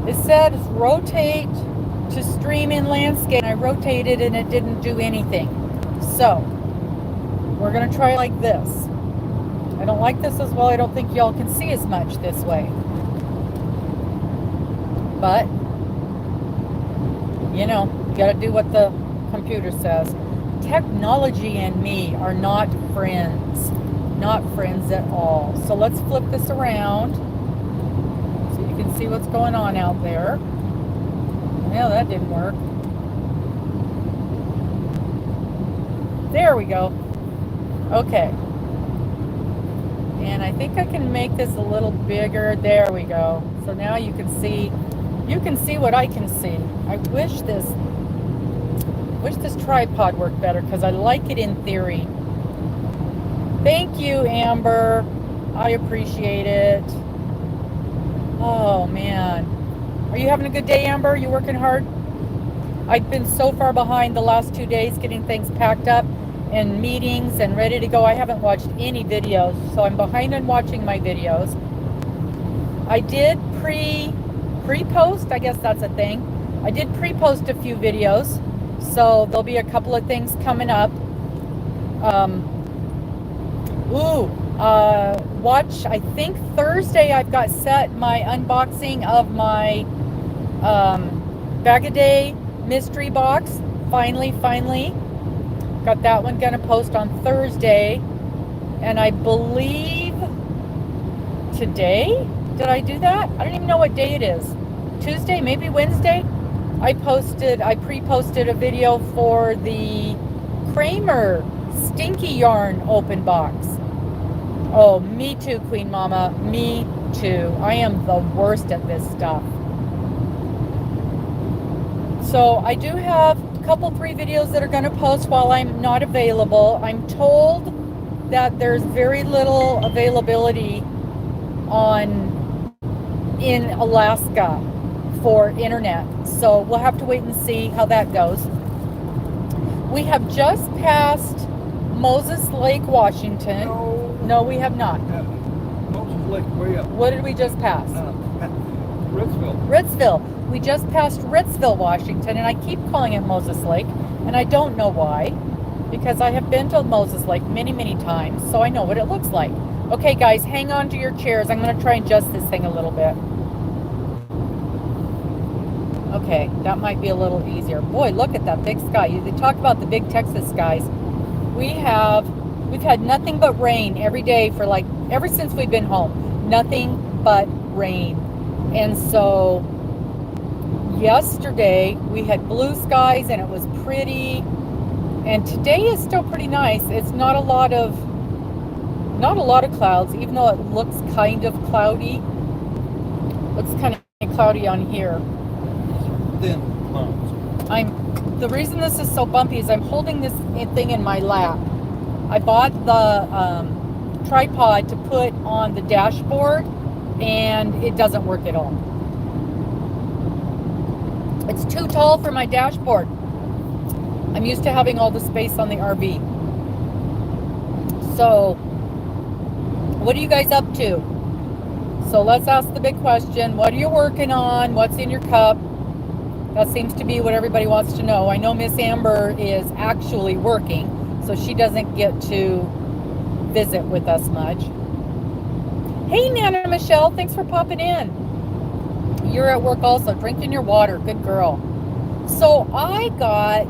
It said rotate to stream in landscape. I rotated and it didn't do anything. So we're gonna try like this. I don't like this as well. I don't think y'all can see as much this way. But you know, you gotta do what the computer says. Technology and me are not friends. Not friends at all. So let's flip this around so you can see what's going on out there. Yeah, that didn't work. There we go. Okay. And I think I can make this a little bigger. There we go. So now you can see what I can see. I wish this tripod worked better because I like it in theory. Thank you, Amber. I appreciate it. Oh man. Are you having a good day, Amber? You working hard? I've been so far behind the last 2 days getting things packed up and meetings and ready to go. I haven't watched any videos, so I'm behind on watching my videos. I did pre-post, I guess that's a thing. I did pre-post a few videos, so there'll be a couple of things coming up. Watch, I think Thursday I've got set my unboxing of my Bag-A-Day mystery box. Finally. Got that one gonna post on Thursday. And I believe today, did I do that? I don't even know what day it is. Tuesday, maybe Wednesday? I pre-posted a video for the Kramer Stinky Yarn open box. Oh, me too, Queen Mama. Me too. I am the worst at this stuff. So I do have a couple, 3 videos that are going to post while I'm not available. I'm told that there's very little availability in Alaska for internet. So we'll have to wait and see how that goes. We have just passed Moses Lake, Washington. No, we have not. Moses Lake, way up. What did we just pass? Ritzville. We just passed Ritzville, Washington, and I keep calling it Moses Lake, and I don't know why, because I have been to Moses Lake many, many times, so I know what it looks like. Okay, guys, hang on to your chairs. I'm going to try and adjust this thing a little bit. Okay, that might be a little easier. Boy, look at that big sky. They talk about the big Texas skies. We've had nothing but rain every day for ever since we've been home. Nothing but rain. And so yesterday we had blue skies and it was pretty. And today is still pretty nice. It's not a lot of clouds, even though it looks kind of cloudy. Looks kind of cloudy on here. Thin clouds. The reason this is so bumpy is I'm holding this thing in my lap. I bought the tripod to put on the dashboard, and it doesn't work at all. It's too tall for my dashboard. I'm used to having all the space on the RV. So, what are you guys up to? So let's ask the big question. What are you working on? What's in your cup? That seems to be what everybody wants to know. I know Miss Amber is actually working, so she doesn't get to visit with us much. Hey, Nana Michelle, thanks for popping in. You're at work also, drinking your water. Good girl. So I got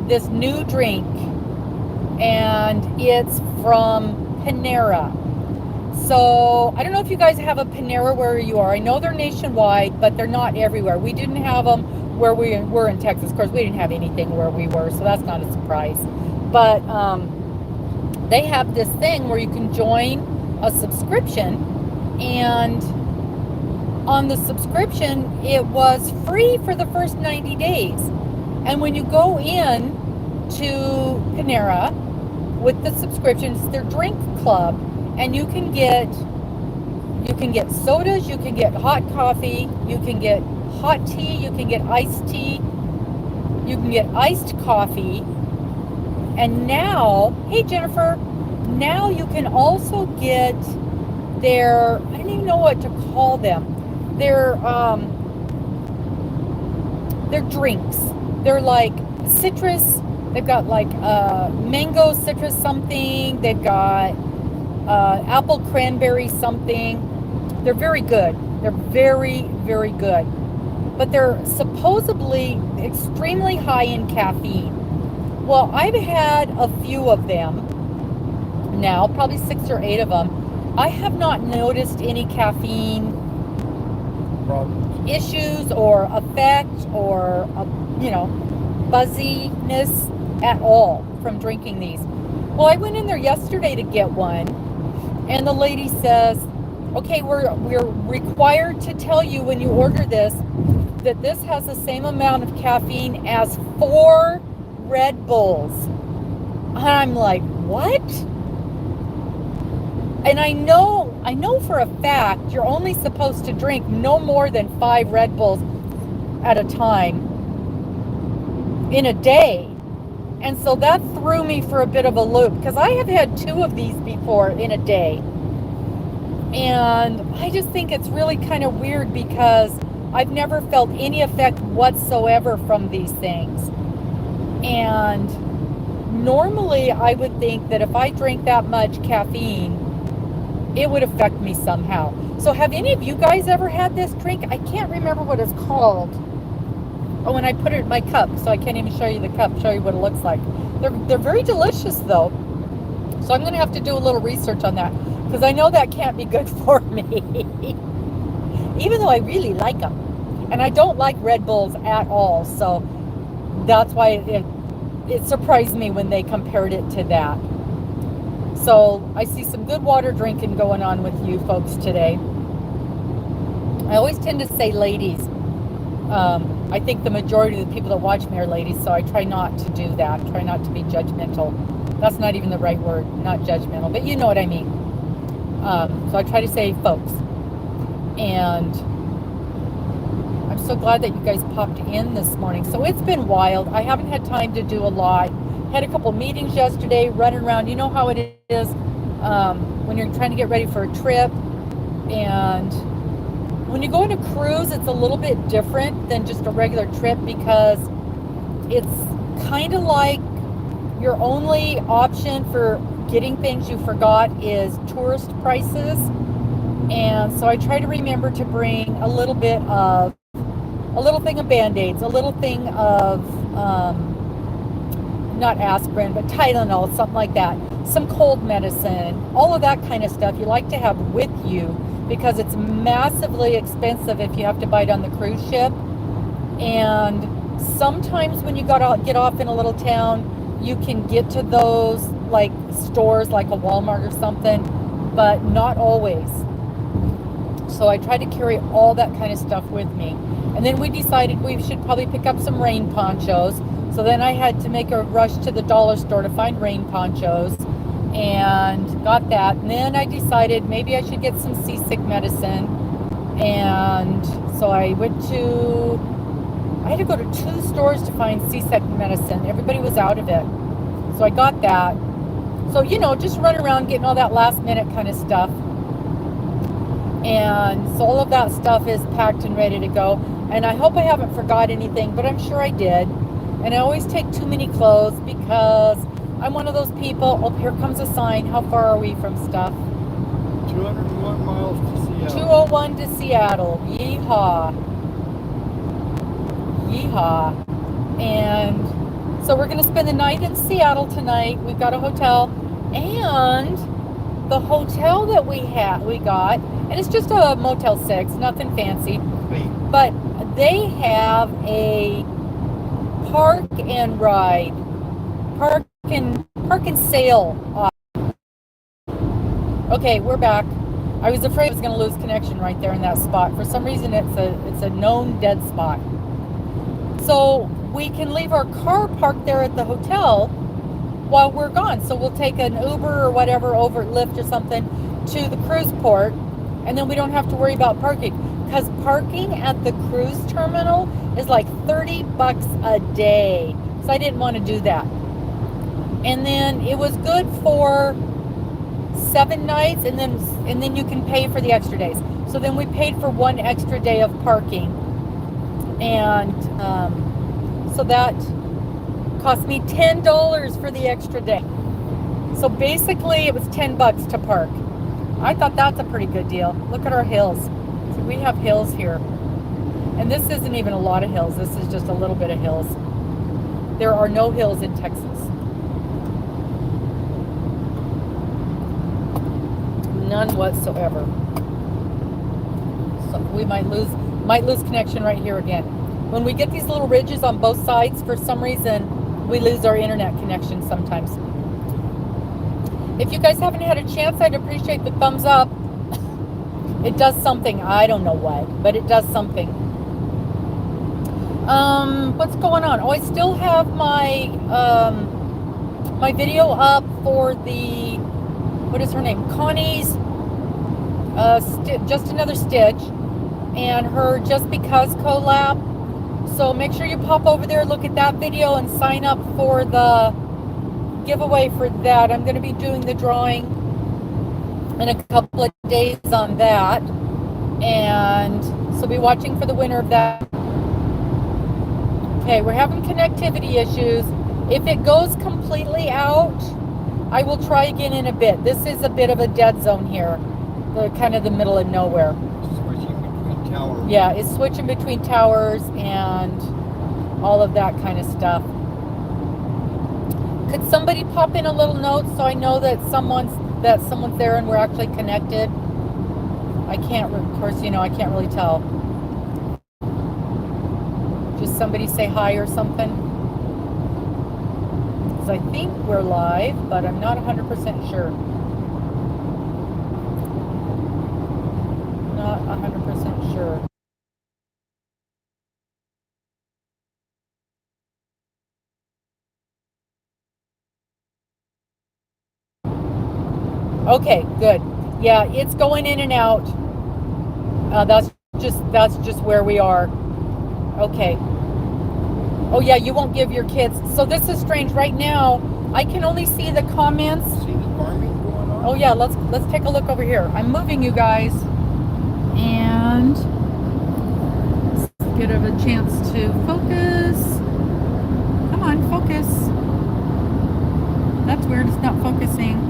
this new drink, and it's from Panera. So I don't know if you guys have a Panera where you are. I know they're nationwide, but they're not everywhere. We didn't have them where we were in Texas. Of course, we didn't have anything where we were, so that's not a surprise. But they have this thing where you can join a subscription, and on the subscription, it was free for the first 90 days. And when you go in to Panera with the subscription, it's their drink club, and you can get sodas, you can get hot coffee, you can get hot tea, you can get iced tea, you can get iced coffee, and now, hey Jennifer, now you can also get their, I don't even know what to call them, their they're drinks. They're like citrus. They've got like mango citrus something. They've got apple cranberry something. They're very good. They're very, very good. But they're supposedly extremely high in caffeine. Well, I've had a few of them now, probably 6 or 8 of them. I have not noticed any caffeine Problems. issues or effect or, buzziness at all from drinking these. Well, I went in there yesterday to get one, and the lady says, okay, we're required to tell you when you order this that this has the same amount of caffeine as 4 Red Bulls. And I'm like, what? And I know for a fact you're only supposed to drink no more than 5 Red Bulls at a time in a day. And so that threw me for a bit of a loop, because I have had 2 of these before in a day. And I just think it's really kind of weird, because I've never felt any effect whatsoever from these things. And normally I would think that if I drink that much caffeine, it would affect me somehow. So have any of you guys ever had this drink? I can't remember what it's called. Oh, and I put it in my cup, so I can't even show you the cup, show you what it looks like. They're very delicious though. So I'm going to have to do a little research on that, because I know that can't be good for me. Even though I really like them. And I don't like Red Bulls at all. So that's why it surprised me when they compared it to that. So I see some good water drinking going on with you folks today. I always tend to say ladies. I think the majority of the people that watch me are ladies, so I try not to do that. Try not to be judgmental. That's not even the right word, not judgmental, but you know what I mean. So I try to say folks. And I'm so glad that you guys popped in this morning. So it's been wild. I haven't had time to do a lot. Had a couple meetings yesterday, running around. You know how it is when you're trying to get ready for a trip. And when you go on a cruise, it's a little bit different than just a regular trip, because it's kind of like your only option for getting things you forgot is tourist prices. And so I try to remember to bring a little thing of Band-Aids, a little thing of not aspirin, but Tylenol, something like that, some cold medicine, all of that kind of stuff you like to have with you, because it's massively expensive if you have to buy it on the cruise ship. And sometimes when you get off in a little town, you can get to those like stores like a Walmart or something, but not always. So I try to carry all that kind of stuff with me. And then we decided we should probably pick up some rain ponchos. So then I had to make a rush to the dollar store to find rain ponchos, and got that. And then I decided maybe I should get some seasick medicine. And so I had to go to 2 stores to find seasick medicine. Everybody was out of it. So I got that. So, just run around getting all that last minute kind of stuff. And so all of that stuff is packed and ready to go. And I hope I haven't forgot anything, but I'm sure I did. And I always take too many clothes, because I'm one of those people. Oh, here comes a sign. How far are we from stuff? 201 miles to Seattle. 201 to Seattle. Yeehaw. Yeehaw. And so we're going to spend the night in Seattle tonight. We've got a hotel. And the hotel that we got, and it's just a Motel 6, nothing fancy. But they have a park and ride, park and sail. Okay, we're back. I was afraid I was going to lose connection right there in that spot. For some reason, it's a known dead spot. So we can leave our car parked there at the hotel while we're gone. So we'll take an Uber or whatever, over Lyft or something, to the cruise port, and then we don't have to worry about parking. Because parking at the cruise terminal is like $30 a day. So I didn't want to do that. And then it was good for 7 nights, and then you can pay for the extra days. So then we paid for 1 extra day of parking. And So that cost me $10 for the extra day. So basically it was $10 to park. I thought that's a pretty good deal. Look at our hills. So we have hills here. And this isn't even a lot of hills. This is just a little bit of hills. There are no hills in Texas. None whatsoever. So we might lose connection right here again. When we get these little ridges on both sides, for some reason, we lose our internet connection sometimes. If you guys haven't had a chance, I'd appreciate the thumbs up. It does something. I don't know what, but it does something. What's going on? Oh, I still have my my video up for the, what is her name? Connie's Just Another Stitch and her Just Because collab. So make sure you pop over there, look at that video, and sign up for the giveaway for that. I'm going to be doing the drawing in a couple of days on that, and so be watching for the winner of that. Okay, we're having connectivity issues. If it goes completely out, I will try again in a bit. This is a bit of a dead zone here, the kind of the middle of nowhere. Switching between towers. Yeah, it's switching between towers and all of that kind of stuff. Could somebody pop in a little note so I know that someone's there and we're actually connected? I can't, of course, I can't really tell. Just somebody say hi or something. Because I think we're live, but I'm not 100% sure. Not 100% sure. Okay, good. Yeah, it's going in and out. That's just where we are. Okay. Oh yeah, you won't give your kids. So this is strange. Right now, I can only see the comments. See the farming going on? Oh yeah, let's take a look over here. I'm moving, you guys, and let's get a chance to focus. Come on, focus. That's weird. It's not focusing.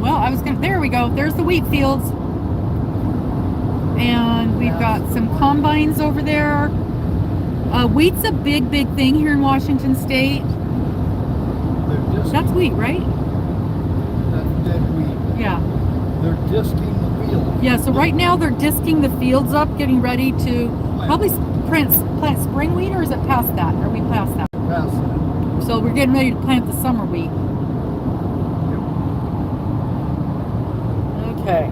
Well, there we go. There's the wheat fields. And we've got some combines over there. Wheat's a big thing here in Washington State. That's wheat, right? That's dead wheat. Yeah. They're disking the fields. Yeah, so right now they're disking the fields up, getting ready to probably plant spring wheat, or is it past that? Are we past that? Past that. So we're getting ready to plant the summer wheat. Okay.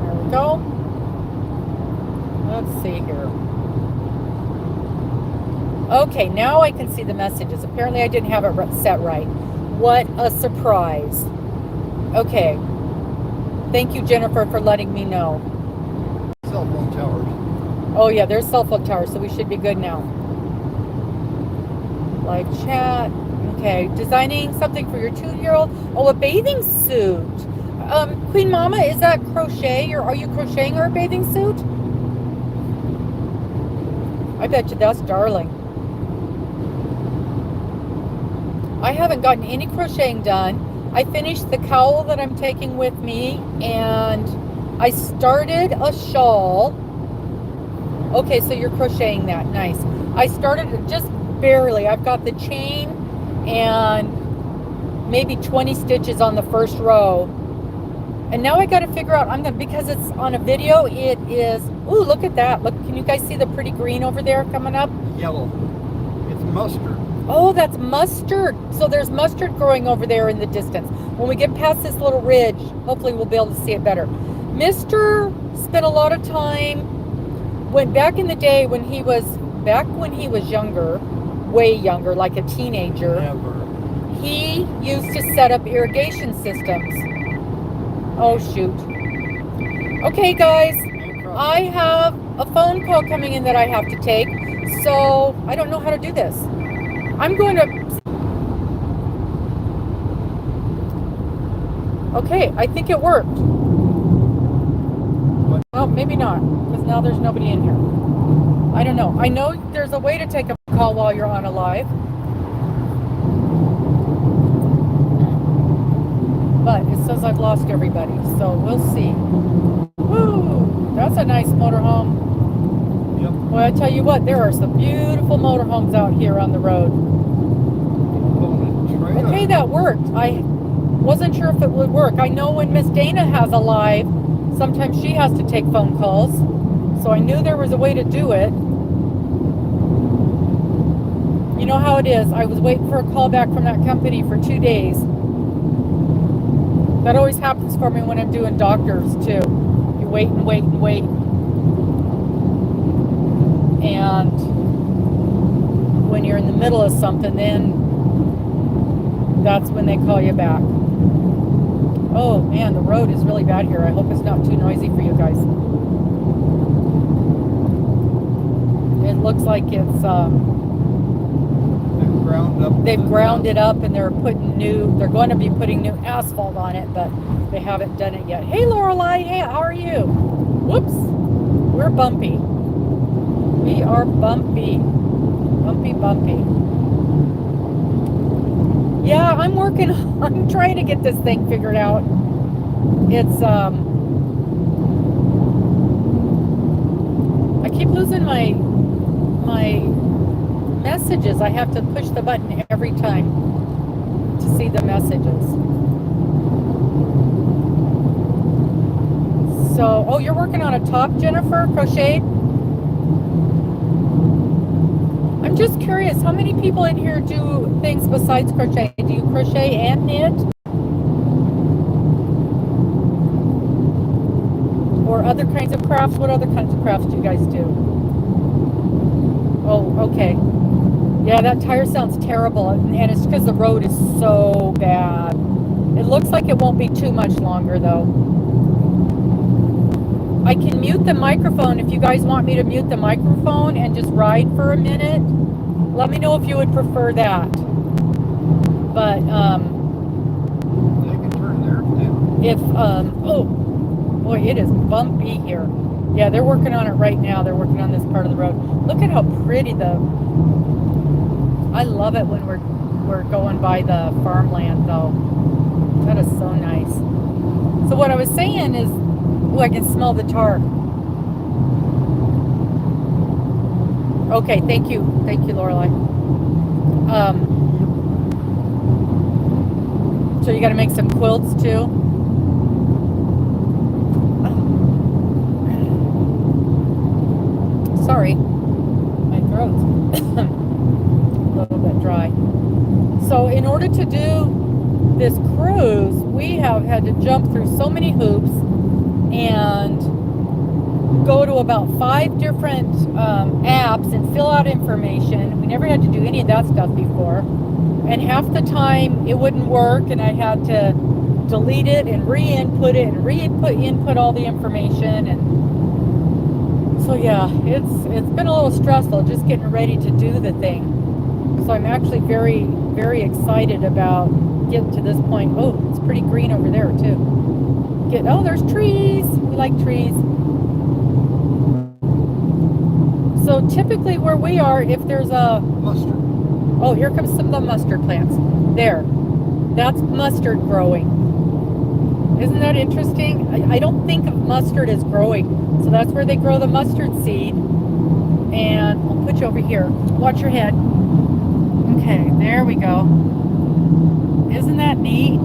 There we go. Let's see here. Okay, now I can see the messages. Apparently I didn't have it set right. What a surprise. Okay. Thank you, Jennifer, for letting me know. Cell phone towers. Oh yeah, there's cell phone towers, so we should be good now. Live chat. Okay, designing something for your 2-year-old. Oh, a bathing suit. Queen Mama, is that crochet, or are you crocheting her a bathing suit? I bet you that's darling. I haven't gotten any crocheting done. I finished the cowl that I'm taking with me, and I started a shawl. Okay, so you're crocheting that. Nice. I started just barely. I've got the chain and maybe 20 stitches on the first row. And now I got to figure out, because it's on a video, it is, ooh, look at that. Look, can you guys see the pretty green over there coming up? Yellow. It's mustard. Oh, that's mustard. So there's mustard growing over there in the distance. When we get past this little ridge, hopefully we'll be able to see it better. Mr. spent a lot of time, went back in the day when he was younger, way younger, like a teenager. Never. He used to set up irrigation systems. Oh, shoot. Okay, guys, I have a phone call coming in that I have to take, so I don't know how to do this. I'm going to... Okay, I think it worked. Well, maybe not, because now there's nobody in here. I don't know. I know there's a way to take a call while you're on a live. But it says I've lost everybody, so we'll see. Woo! That's a nice motorhome. Yep. Well, I tell you what, there are some beautiful motorhomes out here on the road. Okay, that worked. I wasn't sure if it would work. I know when Miss Dana has a live, sometimes she has to take phone calls. So I knew there was a way to do it. You know how it is. I was waiting for a call back from that company for 2 days. That always happens for me when I'm doing doctors too. You wait and wait and wait. And when you're in the middle of something, then that's when they call you back. Oh man, the road is really bad here. I hope it's not too noisy for you guys. It looks like it's they've ground it up and they're going to be putting new asphalt on it, but they haven't done it yet. Hey Lorelei, hey, how are you? Whoops, we're bumpy. We are bumpy. Bumpy. Yeah, I'm trying to get this thing figured out. It's I keep losing my messages. I have to push the button every time to see the messages. So, oh, you're working on a top, Jennifer, crocheted? I'm just curious, how many people in here do things besides crochet? Do you crochet and knit? Or other kinds of crafts? What other kinds of crafts do you guys do? Oh, okay. Yeah, that tire sounds terrible, and it's because the road is so bad. It looks like it won't be too much longer, though. I can mute the microphone if you guys want me to mute the microphone and just ride for a minute. Let me know if you would prefer that. But, They can turn there too. oh, boy, it is bumpy here. Yeah, they're working on it right now. They're working on this part of the road. Look at how pretty I love it when we're going by the farmland, though. That is so nice. So what I was saying is, I can smell the tar. Okay, thank you, Lorelei. So you got to make some quilts too. Sorry, my throat's a little bit dry. So in order to do this cruise, we have had to jump through so many hoops and go to about 5 different apps and fill out information. We never had to do any of that stuff before. And half the time it wouldn't work and I had to delete it and re-input it and input all the information. And so yeah, it's been a little stressful just getting ready to do the thing. So I'm actually very, very excited about getting to this point. Oh, it's pretty green over there too. Oh, there's trees. We like trees. So typically where we are, if there's a Mustard. Oh, here comes some of the mustard plants. There. That's mustard growing. Isn't that interesting? I don't think of mustard as growing. So that's where they grow the mustard seed. And I'll put you over here. Watch your head. Okay, there we go. Isn't that neat?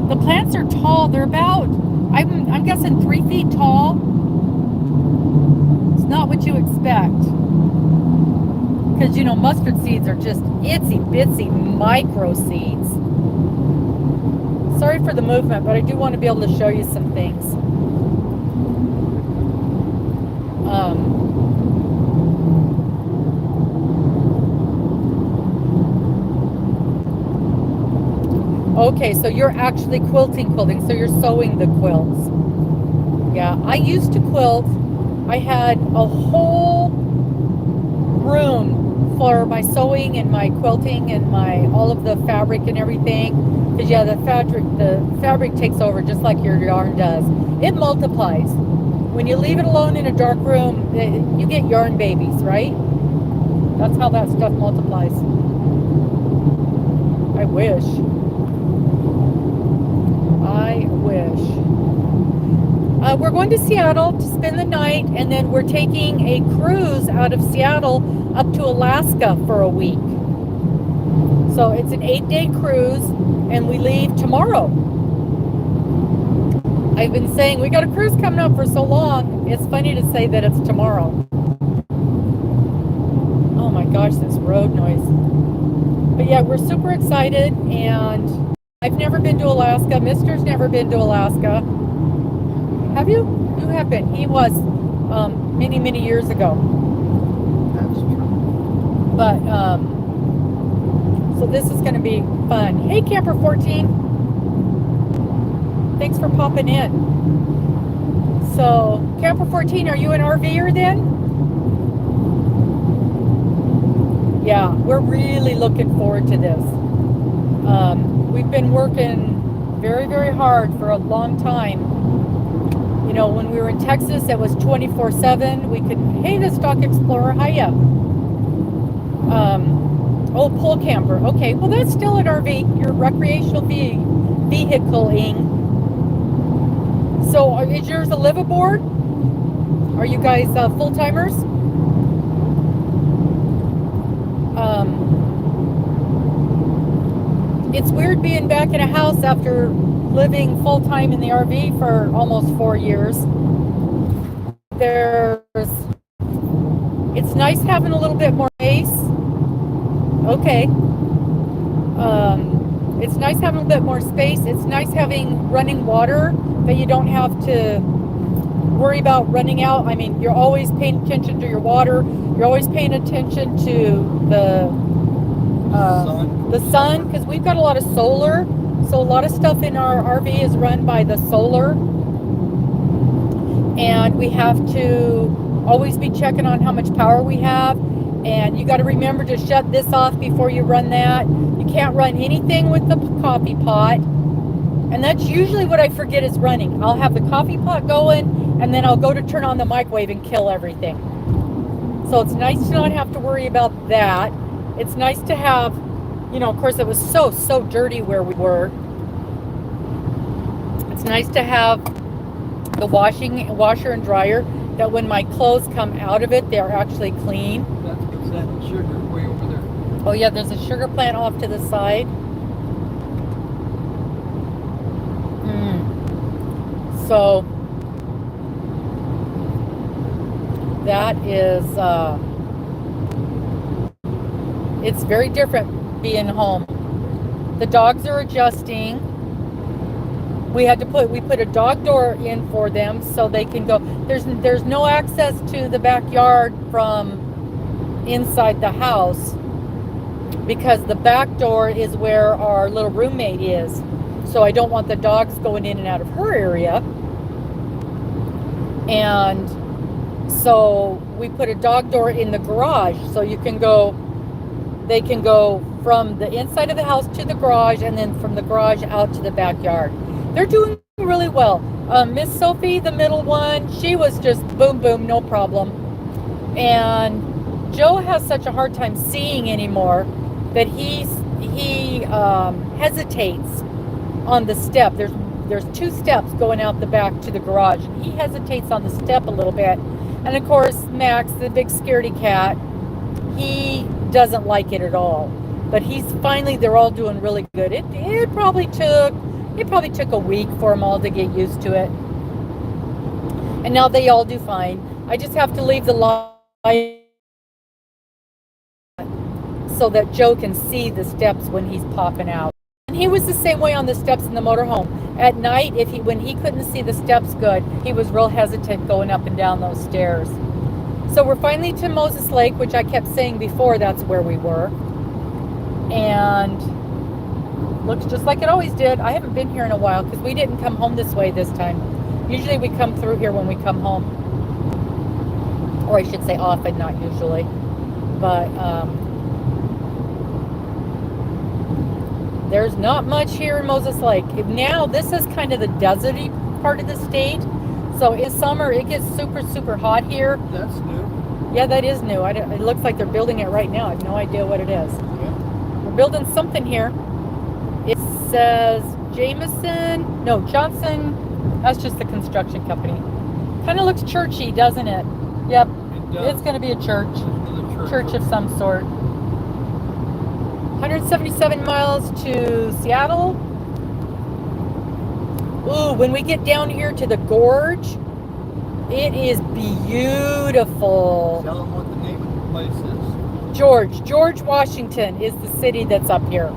The plants are tall. They're about, I'm guessing 3 feet tall. It's not what you expect. Because, you know, mustard seeds are just itsy bitsy micro seeds. Sorry for the movement, but I do want to be able to show you some things. Okay, so you're actually quilting, so you're sewing the quilts. Yeah, I used to quilt. I had a whole room for my sewing and my quilting and all of the fabric and everything Because yeah, the fabric takes over just like your yarn does. It multiplies. When you leave it alone in a dark room, you get yarn babies, right? That's how that stuff multiplies. I wish. We're going to Seattle to spend the night, and then we're taking a cruise out of Seattle up to Alaska for a week. So it's an 8-day cruise, and we leave tomorrow. I've been saying we got a cruise coming up for so long. It's funny to say that it's tomorrow. Oh my gosh, this road noise. But yeah, we're super excited, and I've never been to Alaska. Mister's never been to Alaska. Have you? You have been. He was many, many years ago. That's true. But, so this is going to be fun. Hey, Camper 14. Thanks for popping in. So, Camper 14, are you an RVer then? Yeah, we're really looking forward to this. We've been working very, very hard for a long time. You know, when we were in Texas, it was 24/7. We could, hey, the Stock Explorer, hiya. Oh, pole camper. Okay, well, that's still an RV. Your recreational vehicle-ing. So, is yours a liveaboard? Are you guys full-timers? It's weird being back in a house after living full-time in the RV for almost 4 years. It's nice having a little bit more space. Okay. It's nice having a bit more space. It's nice having running water that you don't have to worry about running out. I mean, you're always paying attention to your water. You're always paying attention to the sun, because we've got a lot of solar. So a lot of stuff in our RV is run by the solar. And we have to always be checking on how much power we have. And you got to remember to shut this off before you run that. You can't run anything with the coffee pot. And that's usually what I forget is running. I'll have the coffee pot going, and then I'll go to turn on the microwave and kill everything. So it's nice to not have to worry about that. It's nice to have, you know, of course it was so dirty where we were. It's nice to have the washer and dryer, that when my clothes come out of it, they're actually clean. That's that sugar way over there. Oh yeah, there's a sugar plant off to the side. So that is, it's very different being home. The dogs are adjusting. We put a dog door in for them so they can go. There's no access to the backyard from inside the house, because the back door is where our little roommate is. So I don't want the dogs going in and out of her area. And so we put a dog door in the garage, so they can go from the inside of the house to the garage, and then from the garage out to the backyard. They're doing really well. Miss Sophie, the middle one, she was just boom, boom, no problem. And Joe has such a hard time seeing anymore that he hesitates on the step. There's 2 steps going out the back to the garage. He hesitates on the step a little bit. And of course, Max, the big scaredy cat, he doesn't like it at all. But they're all doing really good. It probably took a week for them all to get used to it. And now they all do fine. I just have to leave the light so that Joe can see the steps when he's popping out. And he was the same way on the steps in the motorhome. At night, when he couldn't see the steps good, he was real hesitant going up and down those stairs. So we're finally to Moses Lake, which I kept saying before that's where we were. And looks just like it always did. I haven't been here in a while because we didn't come home this way this time. Usually we come through here when we come home. Or I should say often, not usually. But There's not much here in Moses Lake. Now, this is kind of the deserty part of the state. So in summer, it gets super, super hot here. That's new. Yeah, that is new. It looks like they're building it right now. I have no idea what it is. Yeah. We're building something here. It says Johnson. That's just the construction company. Kind of looks churchy, doesn't it? Yep. It does. It's going to be a church. Another Church of some sort. 177 miles to Seattle. Ooh, when we get down here to the gorge, it is beautiful. Tell them what the name of the place is. George Washington is the city that's up here.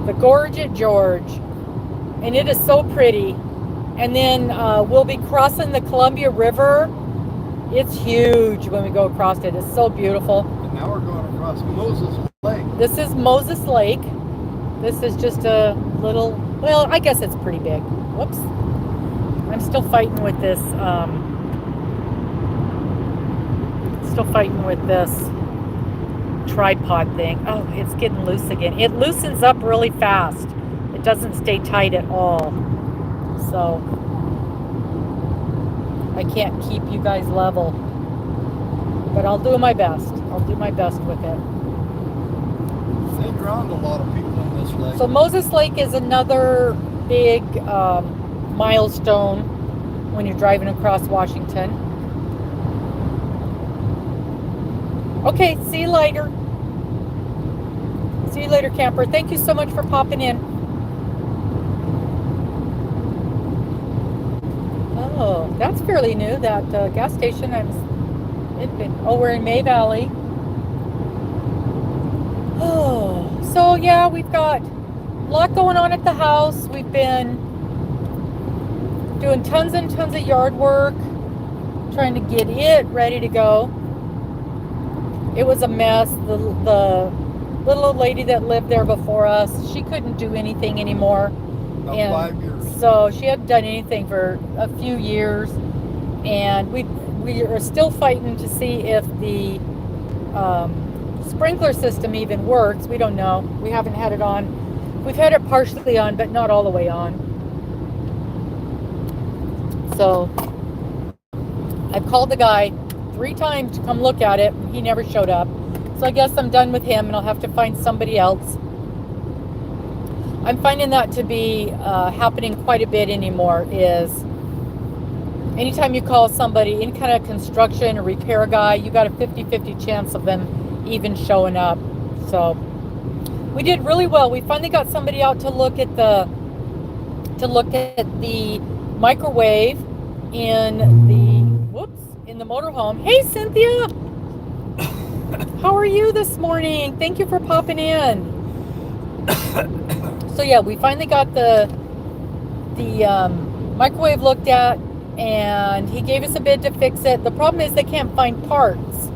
The gorge at George. And it is so pretty. And then we'll be crossing the Columbia River. It's huge when we go across it. It's so beautiful. And now we're going across Moses Lake. This is Moses Lake. This is just a little, well, I guess it's pretty big. Whoops. I'm still fighting with this, tripod thing. Oh, it's getting loose again. It loosens up really fast. It doesn't stay tight at all. So I can't keep you guys level. But I'll do my best. I'll do my best with it. They drowned a lot of people in this lake. So Moses Lake is another big milestone when you're driving across Washington. Okay, see you later. See you later, camper. Thank you so much for popping in. Oh, that's fairly new, that gas station. We're in May Valley. Oh, so yeah, we've got a lot going on at the house. We've been doing tons and tons of yard work, trying to get it ready to go. It was a mess. The little old lady that lived there before us, she couldn't do anything anymore. About And 5 years. so she hadn't done anything for a few years, and we are still fighting to see if the sprinkler system even works. We don't know. We haven't had it on. We've had it partially on, but not all the way on. So I've called the guy 3 times to come look at it. He never showed up. So I guess I'm done with him and I'll have to find somebody else. I'm finding that to be happening quite a bit anymore. Is anytime you call somebody, any kind of construction or repair guy, you got a 50-50 chance of them even showing up. So we did really well. We finally got somebody out to look at the microwave in the motorhome. Hey, Cynthia. How are you this morning? Thank you for popping in. So yeah, we finally got the microwave looked at, and he gave us a bid to fix it. The problem is they can't find parts.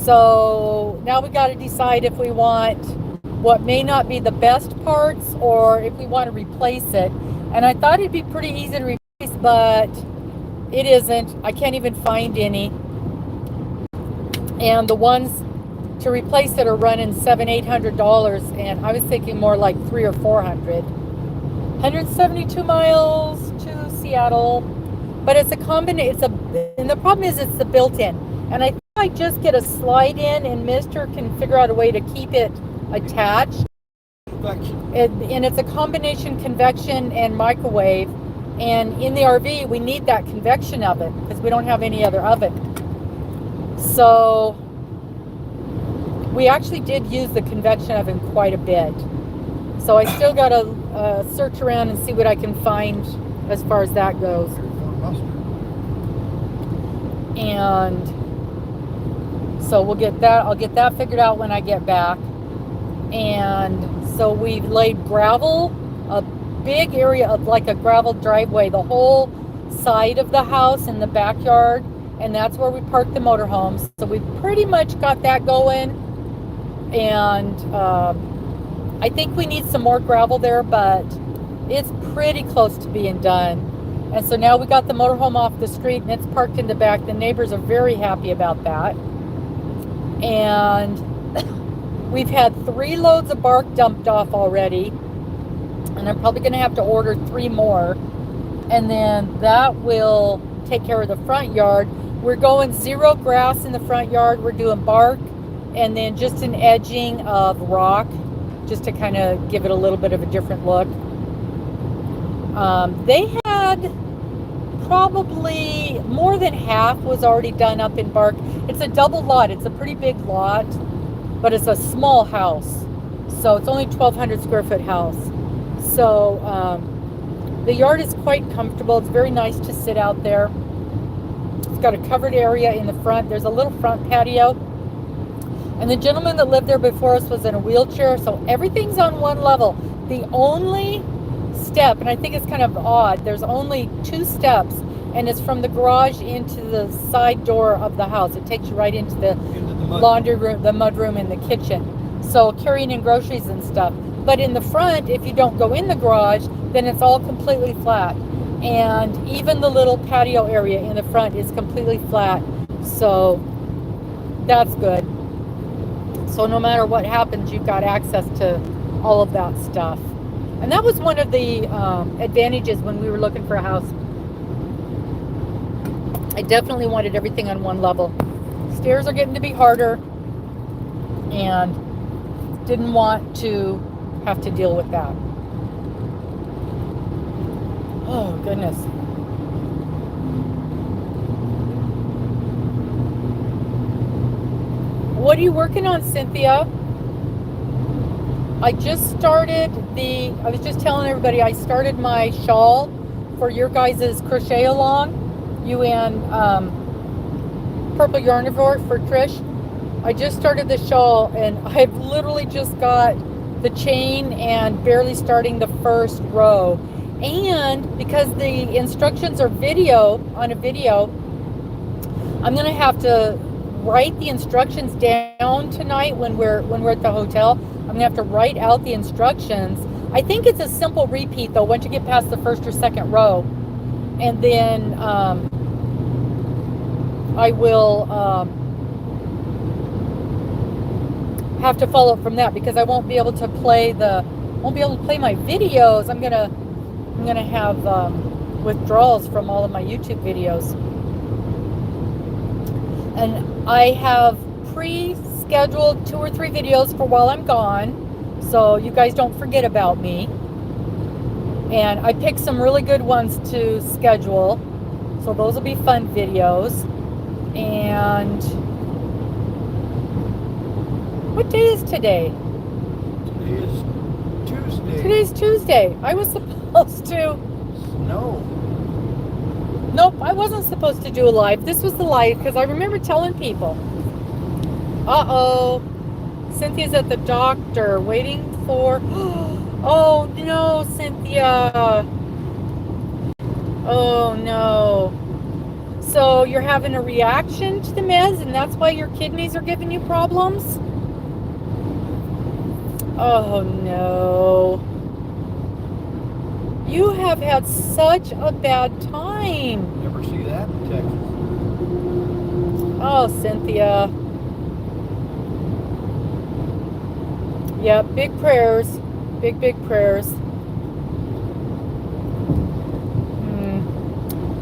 So now we got to decide if we want what may not be the best parts or if we want to replace it. And I thought it'd be pretty easy to replace, but it isn't. I can't even find any. And the ones to replace it are running $700-800, and I was thinking more like $300 or $400. 172 miles to Seattle, but it's a combination. And the problem is it's the built-in. And I think I just get a slide in, and Mister can figure out a way to keep it attached. Convection. And it's a combination convection and microwave. And in the RV, we need that convection oven because we don't have any other oven. So we actually did use the convection oven quite a bit. So I still got to search around and see what I can find as far as that goes. And so we'll get that. I'll get that figured out when I get back. And so we've laid gravel, a big area of like a gravel driveway, the whole side of the house in the backyard. And that's where we park the motorhomes. So we pretty much got that going. And I think we need some more gravel there, but it's pretty close to being done. And so now we got the motorhome off the street and it's parked in the back. The neighbors are very happy about that. And We've had 3 loads of bark dumped off already, and I'm probably going to have to order 3 more, and then that will take care of the front yard. We're going 0 grass in the front yard. We're doing bark and then just an edging of rock, just to kind of give it a little bit of a different look. They had probably more than half was already done up in bark. It's a double lot. It's a pretty big lot, but it's a small house. So it's only 1,200 square foot house. So the yard is quite comfortable. It's very nice to sit out there. It's got a covered area in the front. There's a little front patio. And the gentleman that lived there before us was in a wheelchair, so everything's on one level. The only step, and I think it's kind of odd, there's only 2 steps, and it's from the garage into the side door of the house. It takes you right into the laundry room, the mud room, and the kitchen. So carrying in groceries and stuff. But in the front, if you don't go in the garage, then it's all completely flat. And even the little patio area in the front is completely flat. So that's good. So no matter what happens, you've got access to all of that stuff. And that was one of the advantages when we were looking for a house. I definitely wanted everything on one level. Stairs are getting to be harder, and didn't want to have to deal with that. Oh, goodness. What are you working on, Cynthia? I just started I was just telling everybody, I started my shawl for your guys' crochet along. You and Purple Yarnery for Trish. I just started the shawl, and I've literally just got the chain and barely starting the first row. And because the instructions are on a video, I'm gonna have to write the instructions down tonight when we're at the hotel. I'm gonna have to write out the instructions. I think it's a simple repeat though, once you get past the first or second row, and then I will have to follow up from that, because I won't be able to play my videos. I'm gonna have withdrawals from all of my YouTube videos. And I have pre-scheduled 2 or 3 videos for while I'm gone, so you guys don't forget about me. And I picked some really good ones to schedule, so those will be fun videos. And what day is today? Today is Tuesday. Today's Tuesday. I was supposed to... No. Nope, I wasn't supposed to do a live. This was the live, because I remember telling people. Uh-oh. Cynthia's at the doctor waiting for... Oh, no, Cynthia. Oh, no. So you're having a reaction to the meds, and that's why your kidneys are giving you problems? Oh, no. You have had such a bad time. Never see that in Texas. Oh, Cynthia. Yeah, big prayers. Big, big prayers.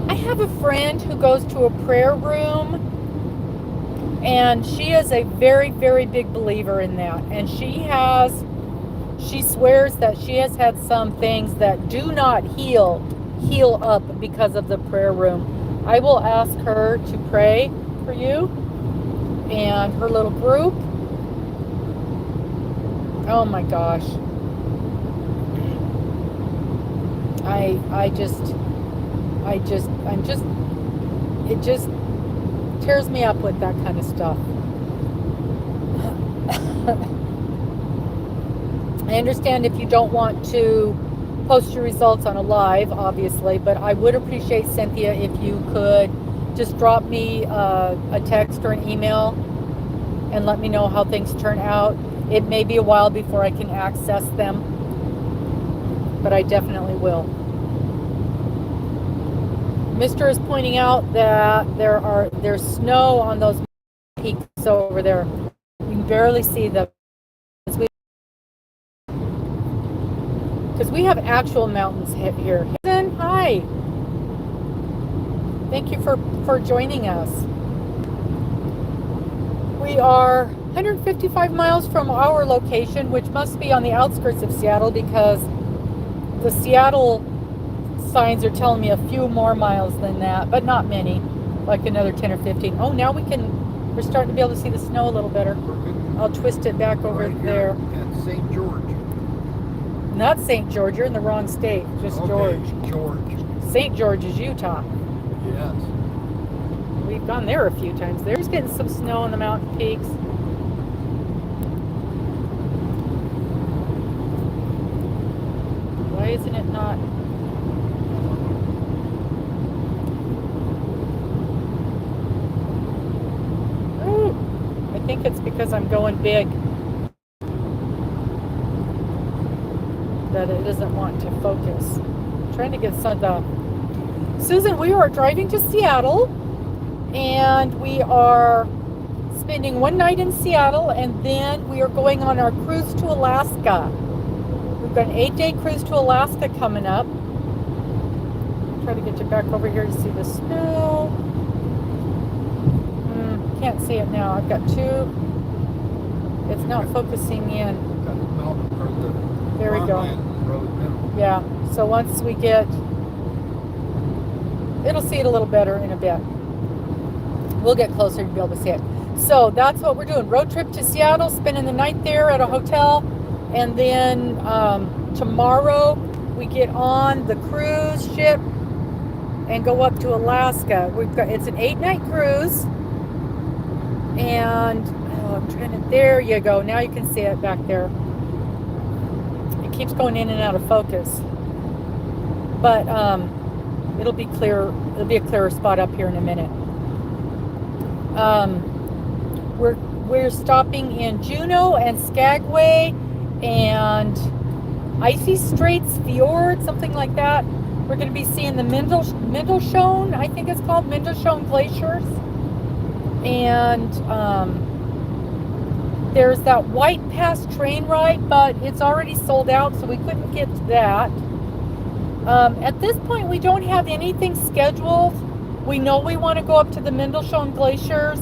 I have a friend who goes to a prayer room, and she is a very, very big believer in that. And she swears that she has had some things that do not heal up because of the prayer room. I will ask her to pray for you and her little group. Oh my gosh. It just tears me up with that kind of stuff. I understand if you don't want to post your results on a live, obviously, but I would appreciate, Cynthia, if you could just drop me a text or an email and let me know how things turn out. It may be a while before I can access them, but I definitely will. Mr. is pointing out that there's snow on those peaks over there. You can barely see the because we have actual mountains here. Susan, hi. Thank you for joining us. We are 155 miles from our location, which must be on the outskirts of Seattle because the Seattle signs are telling me a few more miles than that, but not many, like another 10 or 15. Oh, now we're starting to be able to see the snow a little better. I'll twist it back over right there. At St. George. Not St. George, you're in the wrong state, just Okay, George. George. St. George is Utah. Yes. We've gone there a few times. There's getting some snow on the mountain peaks. Why isn't it not? Ooh, I think it's because I'm going big that it doesn't want to focus. I'm trying to get some of the... Susan, we are driving to Seattle, and we are spending one night in Seattle, and then we are going on our cruise to Alaska. We've got an 8-day cruise to Alaska coming up. Try to get you back over here to see the snow. Can't see it now. I've got two. It's not focusing in. There we go. Yeah. So once we get, it'll see it a little better in a bit. We'll get closer to be able to see it. So that's what we're doing. Road trip to Seattle, spending the night there at a hotel, and then tomorrow we get on the cruise ship and go up to Alaska. It's an 8-night cruise, and I'm trying to. There you go. Now you can see it back there. It keeps going in and out of focus, but it'll be clear. It'll be a clearer spot up here in a minute. We're stopping in Juneau and Skagway and Icy Straits Fjord, something like that. We're going to be seeing the Mindelsjøen, I think it's called, Mindelsjøen glaciers. And there's that White Pass train ride, but it's already sold out, so we couldn't get to that. At this point, we don't have anything scheduled. We know we want to go up to the Mindelsjøen glaciers,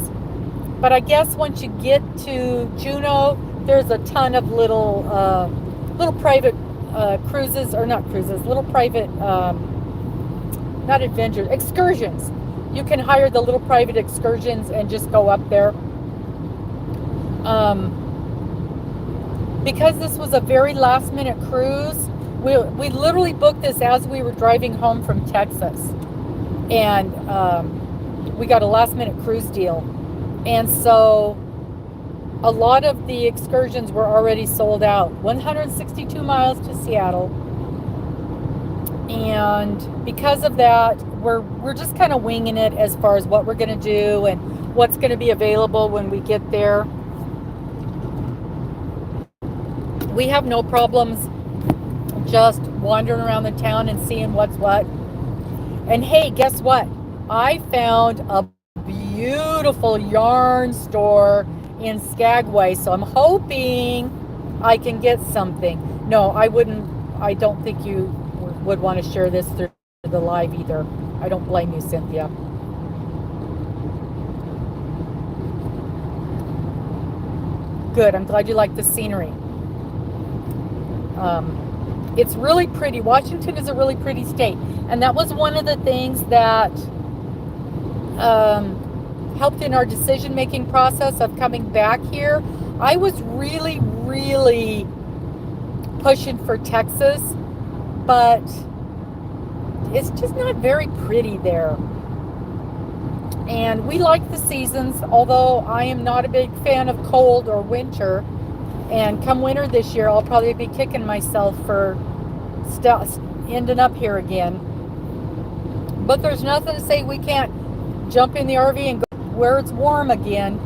but I guess once you get to Juneau, there's a ton of little private cruises, or not cruises, little private, not adventures, excursions. You can hire the little private excursions and just go up there. Because this was a very last minute cruise, we literally booked this as we were driving home from Texas. And we got a last minute cruise deal. And so a lot of the excursions were already sold out. 162 miles to Seattle. And because of that, we're just kind of winging it as far as what we're going to do and what's going to be available when we get there. We have no problems just wandering around the town and seeing what's what. And hey, guess what? I found a beautiful yarn store in Skagway, so I'm hoping I can get something. No, I don't think you would want to share this through the live either. I don't blame you, Cynthia. Good, I'm glad you like the scenery. It's really pretty. Washington is a really pretty state. And that was one of the things that helped in our decision-making process of coming back here. I was really, really pushing for Texas, but it's just not very pretty there. And we like the seasons, although I am not a big fan of cold or winter. And come winter this year, I'll probably be kicking myself for ending up here again. But there's nothing to say we can't jump in the RV and go where it's warm again.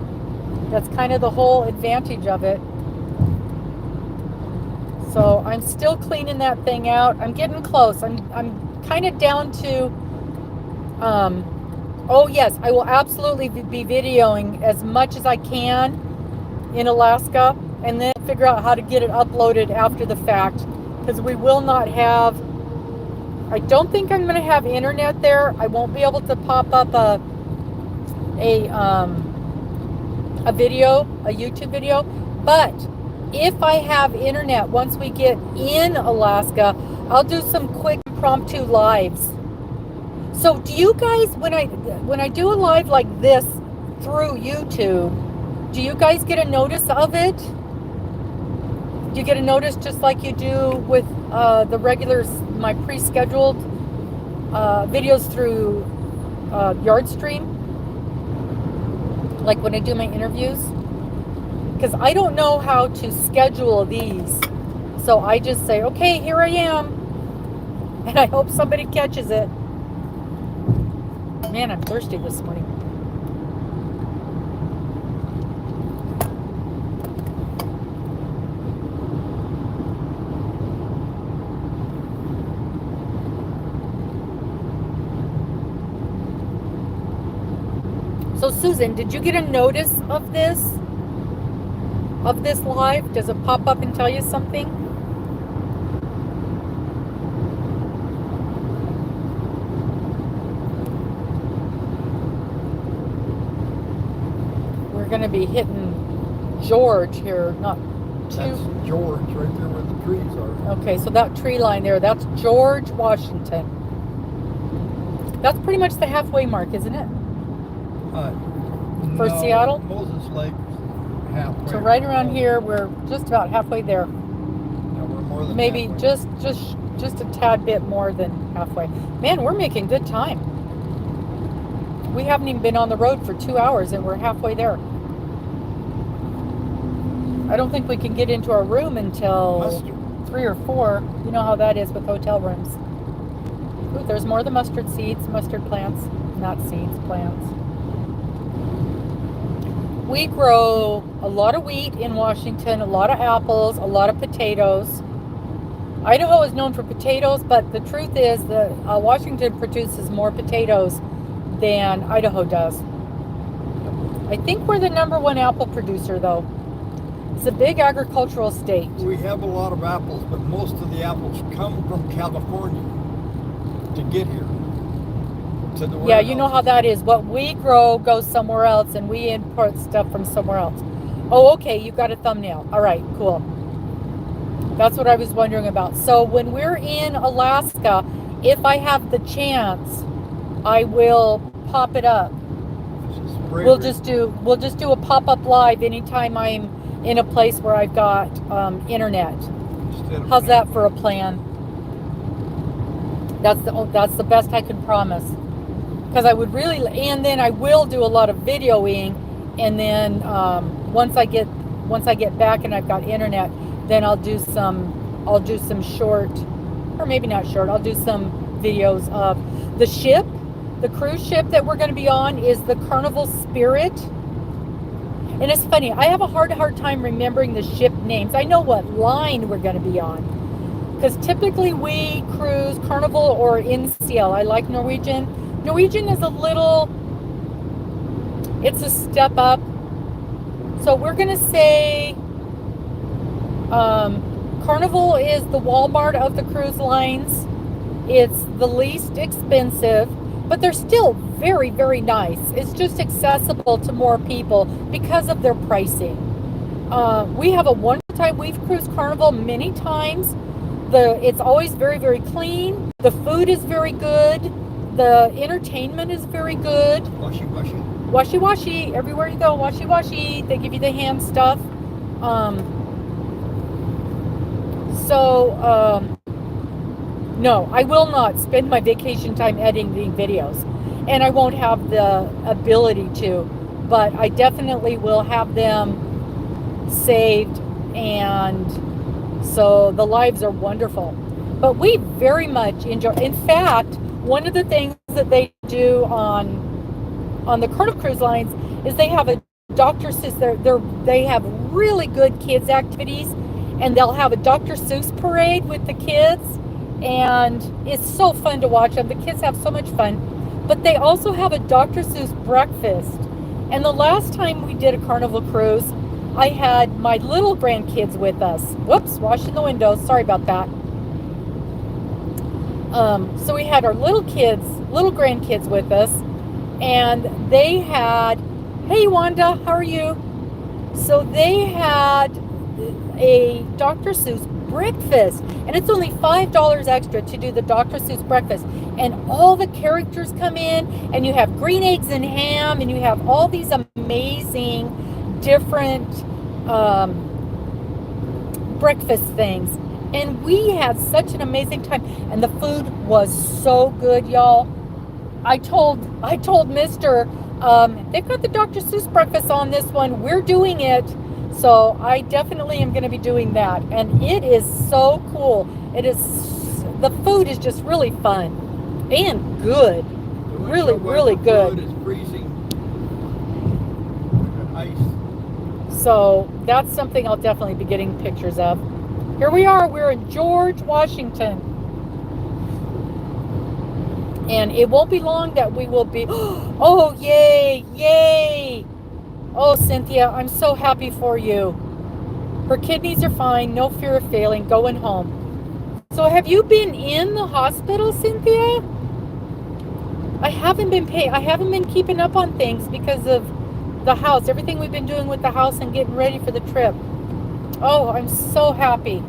That's kind of the whole advantage of it. So I'm still cleaning that thing out. I'm getting close. I'm kind of down to, oh yes, I will absolutely be videoing as much as I can in Alaska, and then figure out how to get it uploaded after the fact because we will not have, I don't think I'm going to have internet there. I won't be able to pop up a video, a YouTube video. But if I have internet, once we get in Alaska, I'll do some quick impromptu lives. So do you guys, when I do a live like this through YouTube, do you guys get a notice of it? Do you get a notice just like you do with the regular, my pre-scheduled videos through Yardstream? Like when I do my interviews? Because I don't know how to schedule these. So I just say, okay, here I am. And I hope somebody catches it. Man, I'm thirsty this morning. So Susan, did you get a notice of this? Of this live? Does it pop up and tell you something? We're going to be hitting George here, not too... That's George right there where the trees are. Okay, so that tree line there, that's George, Washington. That's pretty much the halfway mark, isn't it? For No, Seattle? Moses Lake halfway. So right around here, we're just about halfway there. Yeah, we're more than Maybe halfway. just a tad bit more than halfway. Man, we're making good time. We haven't even been on the road for 2 hours and we're halfway there. I don't think we can get into our room until Mustard. 3 or 4. You know how that is with hotel rooms. Ooh, there's more of the mustard seeds, mustard plants, not seeds, plants. We grow a lot of wheat in Washington, a lot of apples, a lot of potatoes. Idaho is known for potatoes, but the truth is that Washington produces more potatoes than Idaho does. I think we're the #1 apple producer, though. It's a big agricultural state. We have a lot of apples, but most of the apples come from California to get here. To the Yeah, you know how warehouses. that is. What we grow goes somewhere else, and we import stuff from somewhere else. Oh, okay, you got a thumbnail. All right, cool. That's what I was wondering about. So when we're in Alaska, if I have the chance, I will pop it up. We'll just do a pop-up live anytime I'm in a place where I've got internet. How's that for a plan? That's the best I can promise. Because I would really, and then I will do a lot of videoing, and then once I get back and I've got internet, then I'll do some short, or maybe not short. I'll do some videos of the ship. The cruise ship that we're going to be on is the Carnival Spirit. And it's funny, I have a hard time remembering the ship names. I know what line we're going to be on. Because typically we cruise Carnival or NCL. I like Norwegian. Norwegian is it's a step up. So we're going to say Carnival is the Walmart of the cruise lines. It's the least expensive, but they're still very, very nice. It's just accessible to more people because of their pricing. We have a wonderful time. We've cruised Carnival many times. It's always very, very clean. The food is very good. The entertainment is very good. Washy, washy. Washy, washy. Everywhere you go, washy, washy. They give you the hand stuff. No, I will not spend my vacation time editing videos. And I won't have the ability to. But I definitely will have them saved. And so the lives are wonderful. But we very much enjoy. In fact, one of the things that they do on the Carnival Cruise Lines is they have a Dr. Seuss. They have really good kids activities, and they'll have a Dr. Seuss parade with the kids, and it's so fun to watch them. The kids have so much fun. But they also have a Dr. Seuss breakfast. And the last time we did a Carnival cruise, I had my little grandkids with us. Whoops, washing the windows. Sorry about that. So we had our little grandkids with us, and they had, hey Wanda, how are you? So they had a Dr. Seuss breakfast, and it's only $5 extra to do the Dr. Seuss breakfast. And all the characters come in, and you have green eggs and ham, and you have all these amazing different breakfast things. And we had such an amazing time, and the food was so good, y'all. I told Mr. They've got the Dr. Seuss breakfast on this one. We're doing it. So I definitely am going to be doing that. And it is so cool. The food is just really fun and good. Really, really good. It's freezing. Ice. So that's something I'll definitely be getting pictures of. Here we are. We're in George, Washington. And it won't be long that we will be, oh, yay, yay. Oh, Cynthia, I'm so happy for you. Her kidneys are fine, no fear of failing, going home. So have you been in the hospital, Cynthia? I haven't been keeping up on things because of the house, everything we've been doing with the house and getting ready for the trip. Oh, I'm so happy.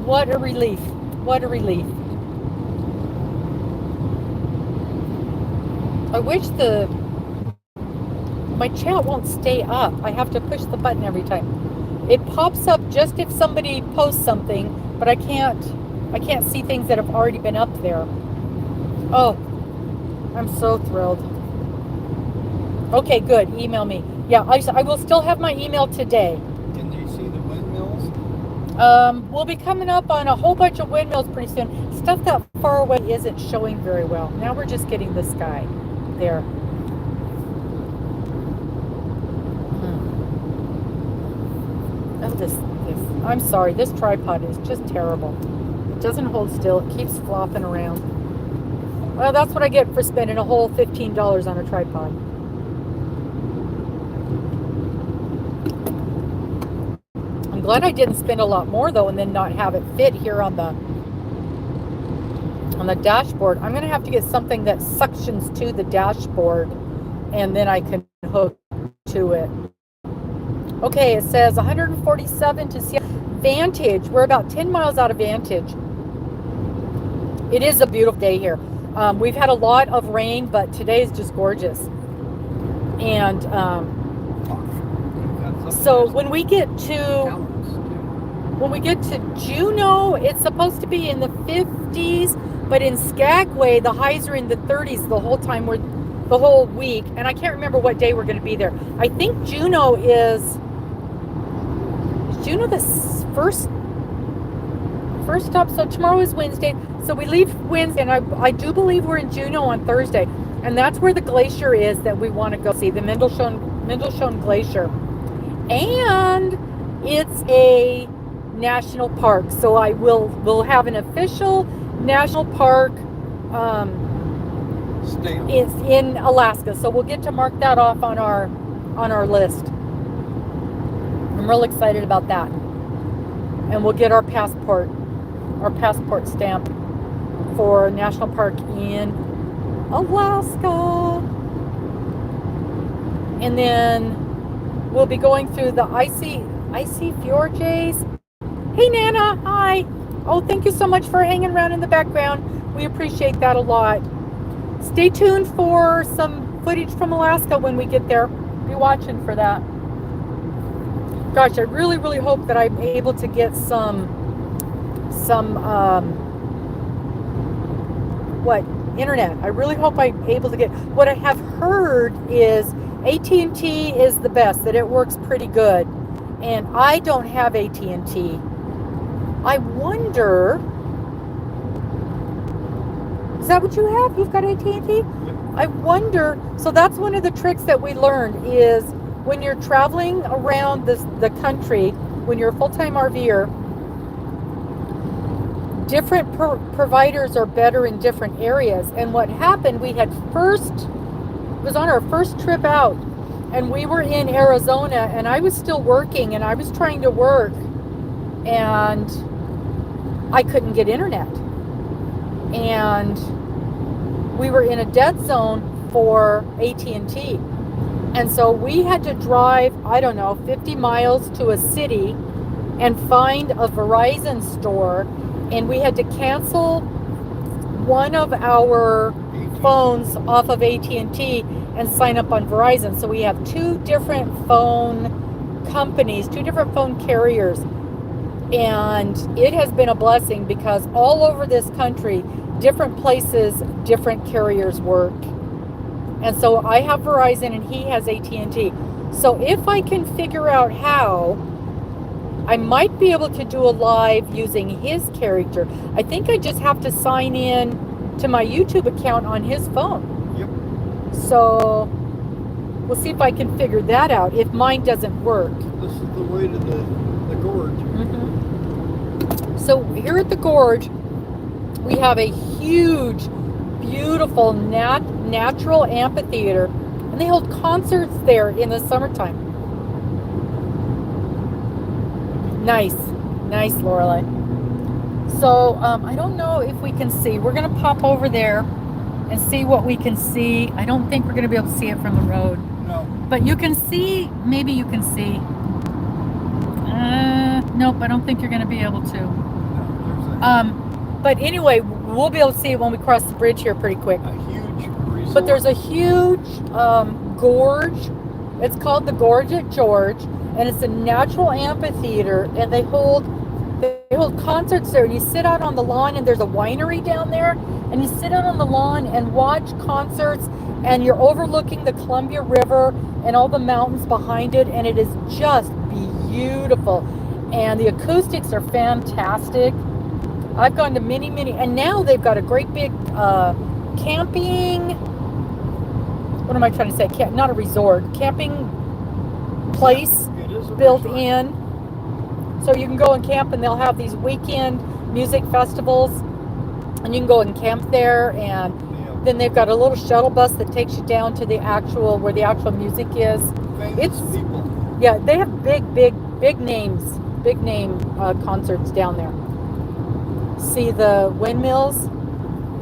What a relief. What a relief. I wish my chat won't stay up. I have to push the button every time. It pops up just if somebody posts something, but I can't see things that have already been up there. Oh, I'm so thrilled. Okay, good. Email me. Yeah, I will still have my email today. Can you see the windmills? We'll be coming up on a whole bunch of windmills pretty soon. Stuff that far away isn't showing very well. Now we're just getting the sky there. Oh, I'm sorry, this tripod is just terrible. It doesn't hold still, it keeps flopping around. Well, that's what I get for spending a whole $15 on a tripod. I'm glad I didn't spend a lot more though and then not have it fit here on the dashboard. I'm going to have to get something that suctions to the dashboard and then I can hook to it. Okay, it says 147 to Seattle. Vantage. We're about 10 miles out of Vantage. It is a beautiful day here. We've had a lot of rain, but today is just gorgeous. And so when we get to Juneau, it's supposed to be in the 50s, but in Skagway, the highs are in the 30s the whole time. The whole week, and I can't remember what day we're going to be there. I think Juneau is Juneau the first stop. So tomorrow is Wednesday, so we leave Wednesday, and I do believe we're in Juneau on Thursday, and that's where the glacier is that we want to go see, the Mendelssohn Glacier, and it's a national park. So we'll have an official national park. It's in Alaska, so we'll get to mark that off on our list. I'm real excited about that, and we'll get our passport stamp for a national park in Alaska, and then we'll be going through the icy fjords. Hey Nana, hi. Oh, thank you so much for hanging around in the background. We appreciate that a lot. Stay tuned for some footage from Alaska when we get there. Be watching for that. Gosh, I really, really hope that I'm able to get some internet. I really hope I'm able to get. What I have heard is AT&T is the best, that it works pretty good. And I don't have AT&T. I wonder, is that what you have? You've got AT&T? I wonder, so that's one of the tricks that we learned is when you're traveling around the country, when you're a full-time RVer, different providers are better in different areas. And what happened, it was on our first trip out, and we were in Arizona, and I was still working, and I was trying to work, and I couldn't get internet. and we were in a dead zone for AT&T. And so we had to drive, I don't know, 50 miles to a city and find a Verizon store, and we had to cancel one of our phones off of AT&T and sign up on Verizon. So we have two different phone companies, two different phone carriers, and it has been a blessing because all over this country, different places, different carriers work. And so I have Verizon and he has AT&T. So if I can figure out how, I might be able to do a live using his character. I think I just have to sign in to my YouTube account on his phone. Yep. So we'll see if I can figure that out if mine doesn't work. This is the way to the gorge. Mm-hmm. So here at the gorge, we have a huge, beautiful natural amphitheater, and they hold concerts there in the summertime. Nice, Lorelai. So I don't know if we can see. We're gonna pop over there and see what we can see. I don't think we're gonna be able to see it from the road. No. But you can see. Maybe you can see. Nope. I don't think you're gonna be able to. No, But anyway, we'll be able to see it when we cross the bridge here pretty quick. a huge resort. But there's a huge gorge. It's called the Gorge at George, and it's a natural amphitheater, and they hold concerts there. And you sit out on the lawn, and there's a winery down there, and you sit out on the lawn and watch concerts, and you're overlooking the Columbia River and all the mountains behind it, and it is just beautiful. And the acoustics are fantastic. I've gone to many, and now they've got a great big camping, what am I trying to say? Not a resort, camping place built in. So you can go and camp, and they'll have these weekend music festivals, and you can go and camp there, and then they've got a little shuttle bus that takes you down to where the actual music is. Famous people. Yeah, they have big name concerts down there. See the windmills?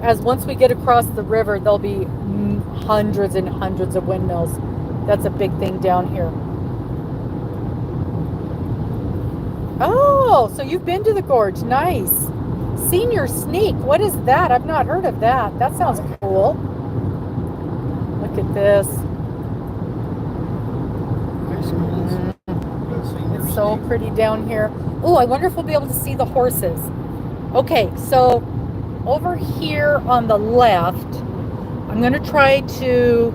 As once we get across the river, there'll be hundreds and hundreds of windmills. That's a big thing down here. Oh, so you've been to the gorge. Nice. Senior sneak. What is that? I've not heard of that. That sounds cool. Look at this. High schools. It's so pretty down here. Oh, I wonder if we'll be able to see the horses. Okay, so over here on the left, I'm gonna try to.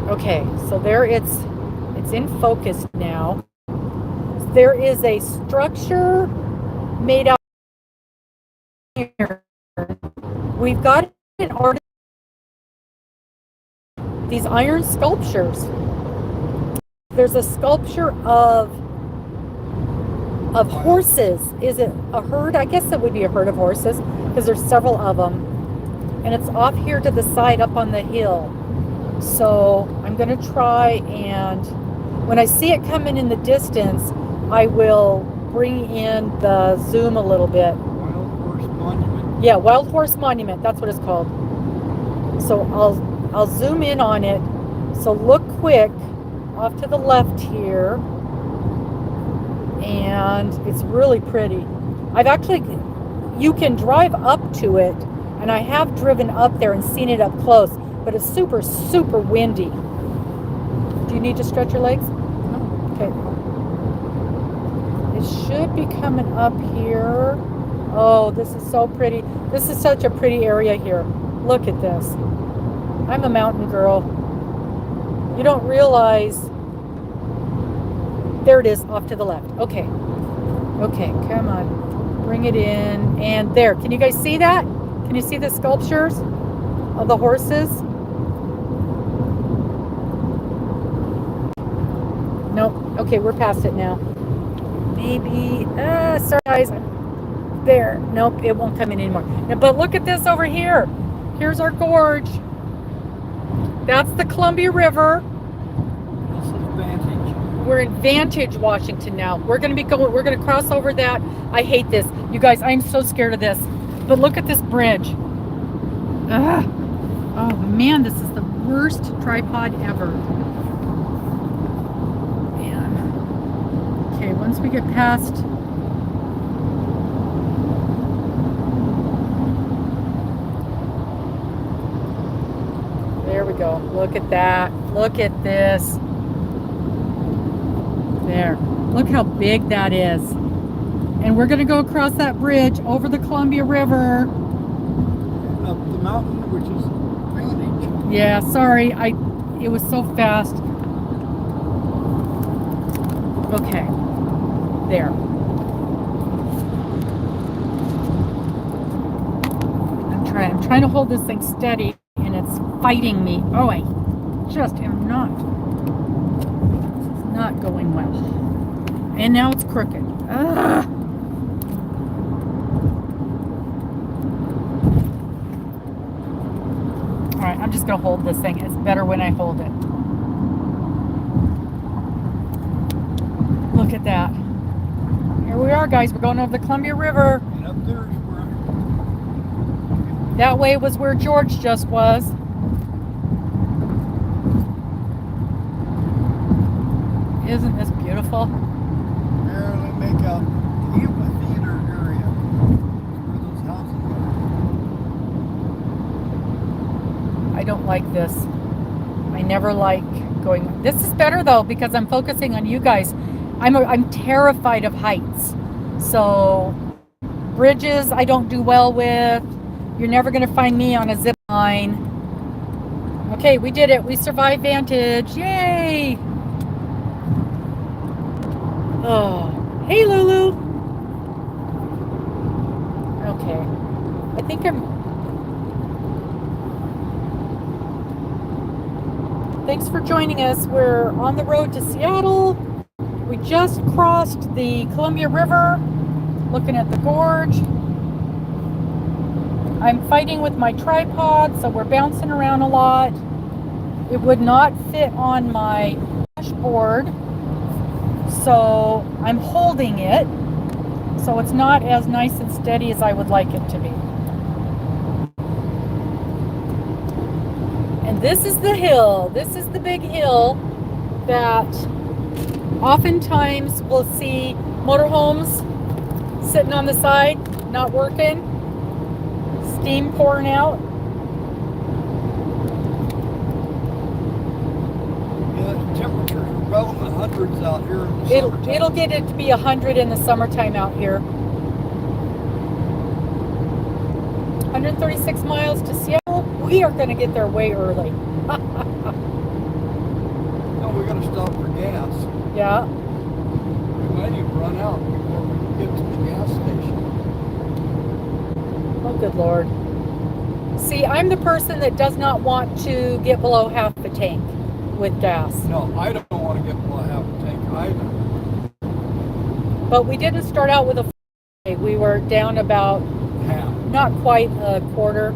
Okay, so there it's in focus now. There is a structure made out here. We've got an artist. These iron sculptures. There's a sculpture of horses. Is it a herd? I guess it would be a herd of horses because there's several of them. And it's off here to the side up on the hill. So I'm going to try, and when I see it coming in the distance, I will bring in the zoom a little bit. Wild Horse Monument. Yeah, Wild Horse Monument. That's what it's called. So I'll zoom in on it. So look quick off to the left here. And it's really pretty. You can drive up to it, and I have driven up there and seen it up close, but it's super, super windy. Do you need to stretch your legs? No. Okay. It should be coming up here. Oh, this is so pretty. This is such a pretty area here. Look at this. I'm a mountain girl. You don't realize. There it is, off to the left. Okay. Okay, come on. Bring it in. And there. Can you guys see that? Can you see the sculptures of the horses? Nope. Okay, we're past it now. Maybe. Sorry, guys. There. Nope, it won't come in anymore. Now, but look at this over here. Here's our gorge. That's the Columbia River. This is Vantage. we're in Vantage, Washington now. We're going to cross over that. I hate this. You guys, I'm so scared of this. But look at this bridge. Ugh. Oh man, this is the worst tripod ever. Man. Okay, once we get past... There we go. Look at that. Look at this. There. Look how big that is. And we're going to go across that bridge over the Columbia River. Up the mountain, which is Vantage. Yeah, sorry. It was so fast. Okay. There. I'm trying to hold this thing steady, and it's fighting me. Oh, I just am not. It's not going well. And now it's crooked. Ugh. All right, I'm just going to hold this thing. It's better when I hold it. Look at that. Here we are, guys. We're going over the Columbia River. And up there is where... That way was where George just was. Isn't this beautiful? Barely make out the amphitheater area. Where those houses are. I don't like this. I never like going. This is better though because I'm focusing on you guys. I'm terrified of heights. So bridges I don't do well with. You're never going to find me on a zip line. Okay, we did it. We survived Vantage. Yay! Oh, hey Lulu. Okay. I think Thanks for joining us. We're on the road to Seattle. We just crossed the Columbia River, looking at the gorge. I'm fighting with my tripod, so we're bouncing around a lot. It would not fit on my dashboard, so I'm holding it, so it's not as nice and steady as I would like it to be. And this is the hill. This is the big hill that oftentimes we'll see motorhomes sitting on the side, not working, steam pouring out. Yeah, the temperatures are well in the hundreds out here in the summertime. It'll get it to be 100 in the summertime out here. 136 miles to Seattle. We are going to get there way early. No, we got to stop for gas. Yeah. We might even run out before we get to the gas station. Oh, good Lord. See, I'm the person that does not want to get below half a tank with gas. No, I don't want to get below half a tank either. But we didn't start out with a full tank. We were down about Half. not quite a quarter.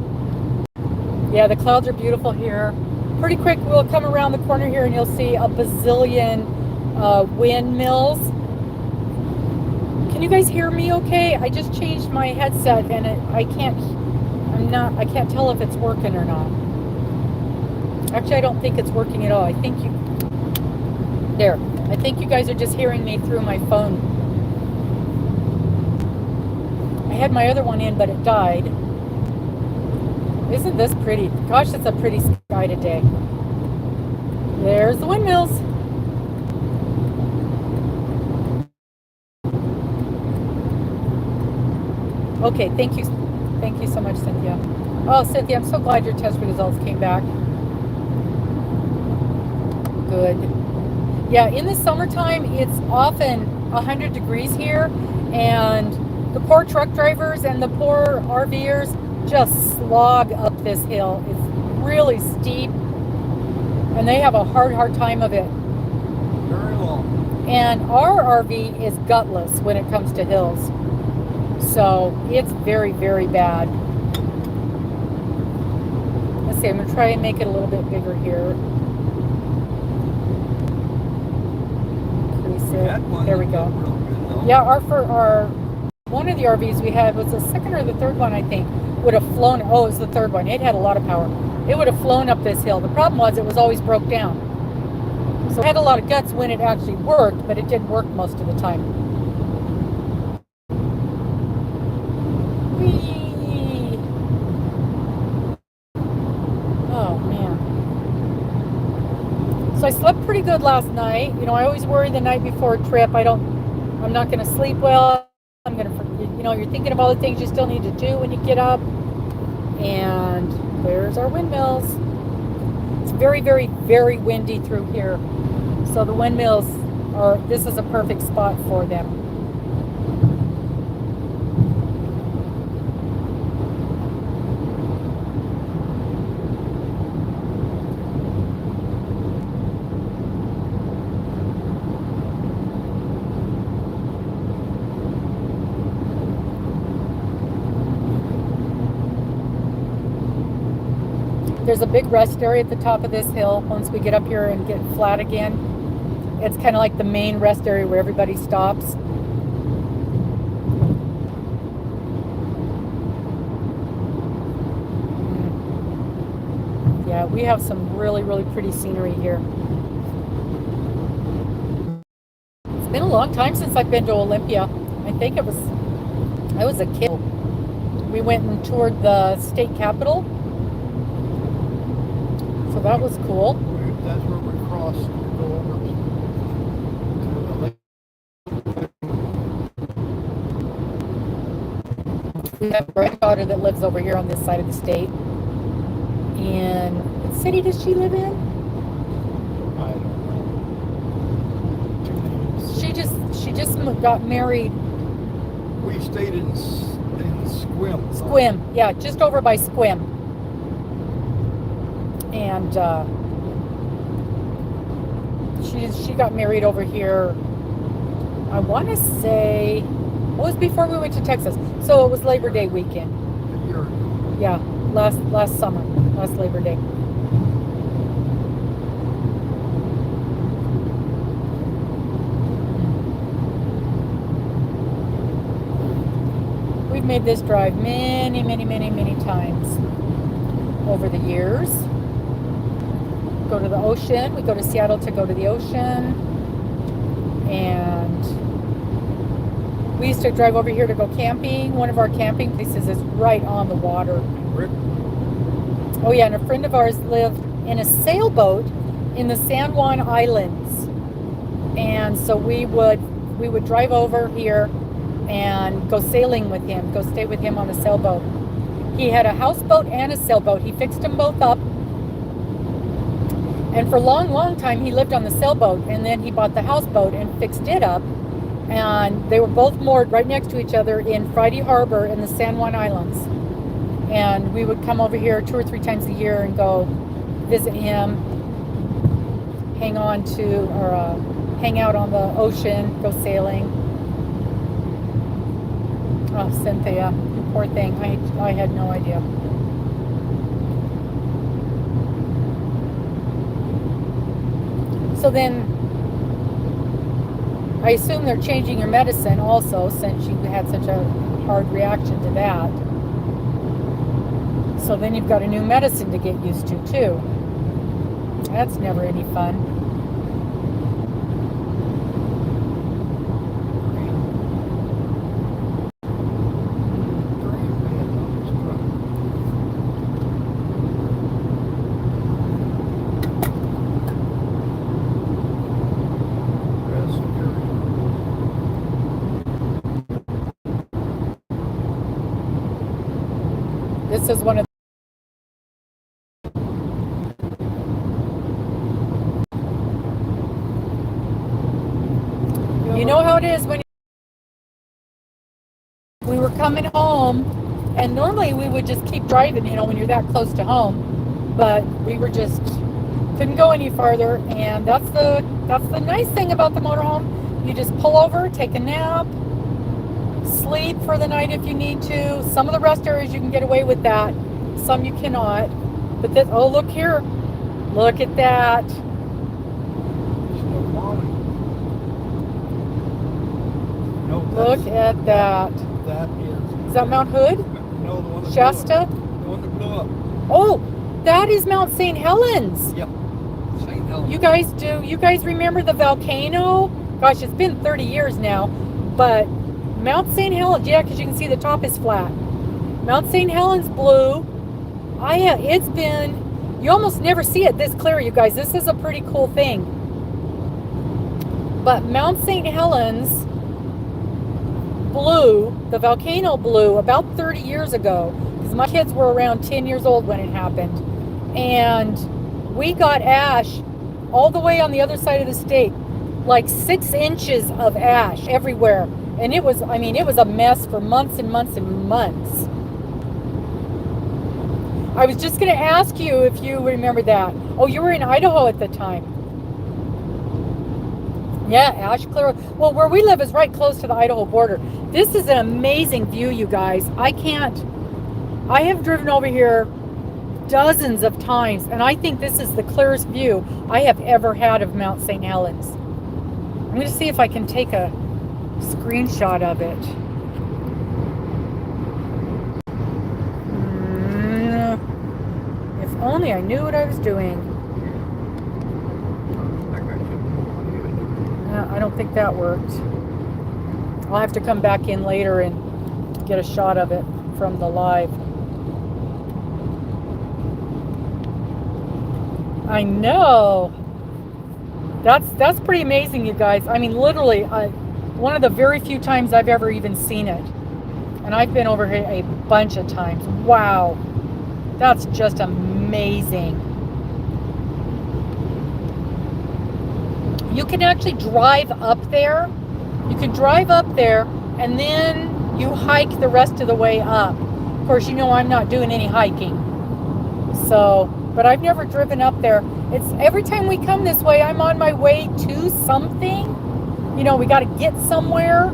Yeah, the clouds are beautiful here. Pretty quick, we'll come around the corner here and you'll see a bazillion windmills. Can you guys hear me okay? I just changed my headset and I can't tell if it's working or not. Actually, I don't think it's working at all. I think you guys are just hearing me through my phone. I had my other one in, but it died. Isn't this pretty? Gosh, it's a pretty sky today. There's the windmills. Okay, thank you so much, Cynthia. Oh, Cynthia, I'm so glad your test results came back. Good. Yeah, in the summertime, it's often 100 degrees here, and the poor truck drivers and the poor RVers just slog up this hill. It's really steep, and they have a hard time of it. Very long. And our RV is gutless when it comes to hills. So it's very, very bad. Let's see, I'm going to try and make it a little bit bigger here. We had one There we that go. did real good, though. Yeah, our one of the RVs we had was the second or the third one, I think, would have flown. Oh, it was the third one. It had a lot of power. It would have flown up this hill. The problem was it was always broke down. So it had a lot of guts when it actually worked, but it didn't work most of the time. Whee! Oh man. So I slept pretty good last night. You know, I always worry the night before a trip. I'm not going to sleep well. I'm going to, you know, you're thinking of all the things you still need to do when you get up. And there's our windmills. It's very, very, very windy through here. So the windmills this is a perfect spot for them. There's a big rest area at the top of this hill. Once we get up here and get flat again, it's kind of like the main rest area where everybody stops. Yeah, we have some really, really pretty scenery here. It's been a long time since I've been to Olympia. I think I was a kid. We went and toured the state capitol. So that was cool. That's where we crossed to go over to the lake. We have a granddaughter that lives over here on this side of the state. And what city does she live in? I don't know. She just got married. We stayed in Squim. Squim, yeah, just over by Squim. And she got married over here. I want to say it was before we went to Texas, so it was Labor Day weekend. A year ago. Yeah, last summer, last Labor Day. We've made this drive many, many, many, many times over the years. Go to the ocean. We go to Seattle to go to the ocean. And we used to drive over here to go camping. One of our camping places is right on the water. Oh yeah, and a friend of ours lived in a sailboat in the San Juan Islands. And so we would drive over here and go sailing with him, go stay with him on a sailboat. He had a houseboat and a sailboat. He fixed them both up. And for a long, long time, he lived on the sailboat, and then he bought the houseboat and fixed it up. And they were both moored right next to each other in Friday Harbor in the San Juan Islands. And we would come over here 2 or 3 times a year and go visit him, hang out on the ocean, go sailing. Oh, Cynthia, you poor thing. I had no idea. So then, I assume they're changing your medicine also, since you had such a hard reaction to that. So then you've got a new medicine to get used to too. That's never any fun. This is one of you know how it is when we were coming home, and normally we would just keep driving, you know, when you're that close to home, but we were just couldn't go any farther. And that's the nice thing about the motorhome. You just pull over, take a nap, sleep for the night if you need to. Some of the rest areas you can get away with that, some you cannot. But this, oh, look here, look at that. Look at that. That is. Is that Mount Hood? No, the one that Shasta? blew up. The one that blew up. Oh, that is Mount St. Helens. Yep. St. Helens. You guys remember the volcano? Gosh, it's been 30 years now. But Mount St. Helens, yeah, because you can see the top is flat. Mount St. Helens blew. It's been, you almost never see it this clear, you guys. This is a pretty cool thing. But Mount St. Helens blew, the volcano blew about 30 years ago, because my kids were around 10 years old when it happened. And we got ash all the way on the other side of the state, like 6 inches of ash everywhere. And it was, it was a mess for months and months and months. I was just going to ask you if you remember that. Oh, you were in Idaho at the time. Yeah, ash clear. Well, where we live is right close to the Idaho border. This is an amazing view, you guys. I have driven over here dozens of times, and I think this is the clearest view I have ever had of Mount St. Helens. I'm going to see if I can take a screenshot of it. If only I knew what I was doing. I don't think that worked. I'll have to come back in later and get a shot of it from the live. I know. That's pretty amazing, you guys. Literally, one of the very few times I've ever even seen it. And I've been over here a bunch of times. Wow. That's just amazing. You can actually drive up there. You can drive up there and then you hike the rest of the way up. Of course, I'm not doing any hiking. But I've never driven up there. It's every time we come this way, I'm on my way to something. We got to get somewhere.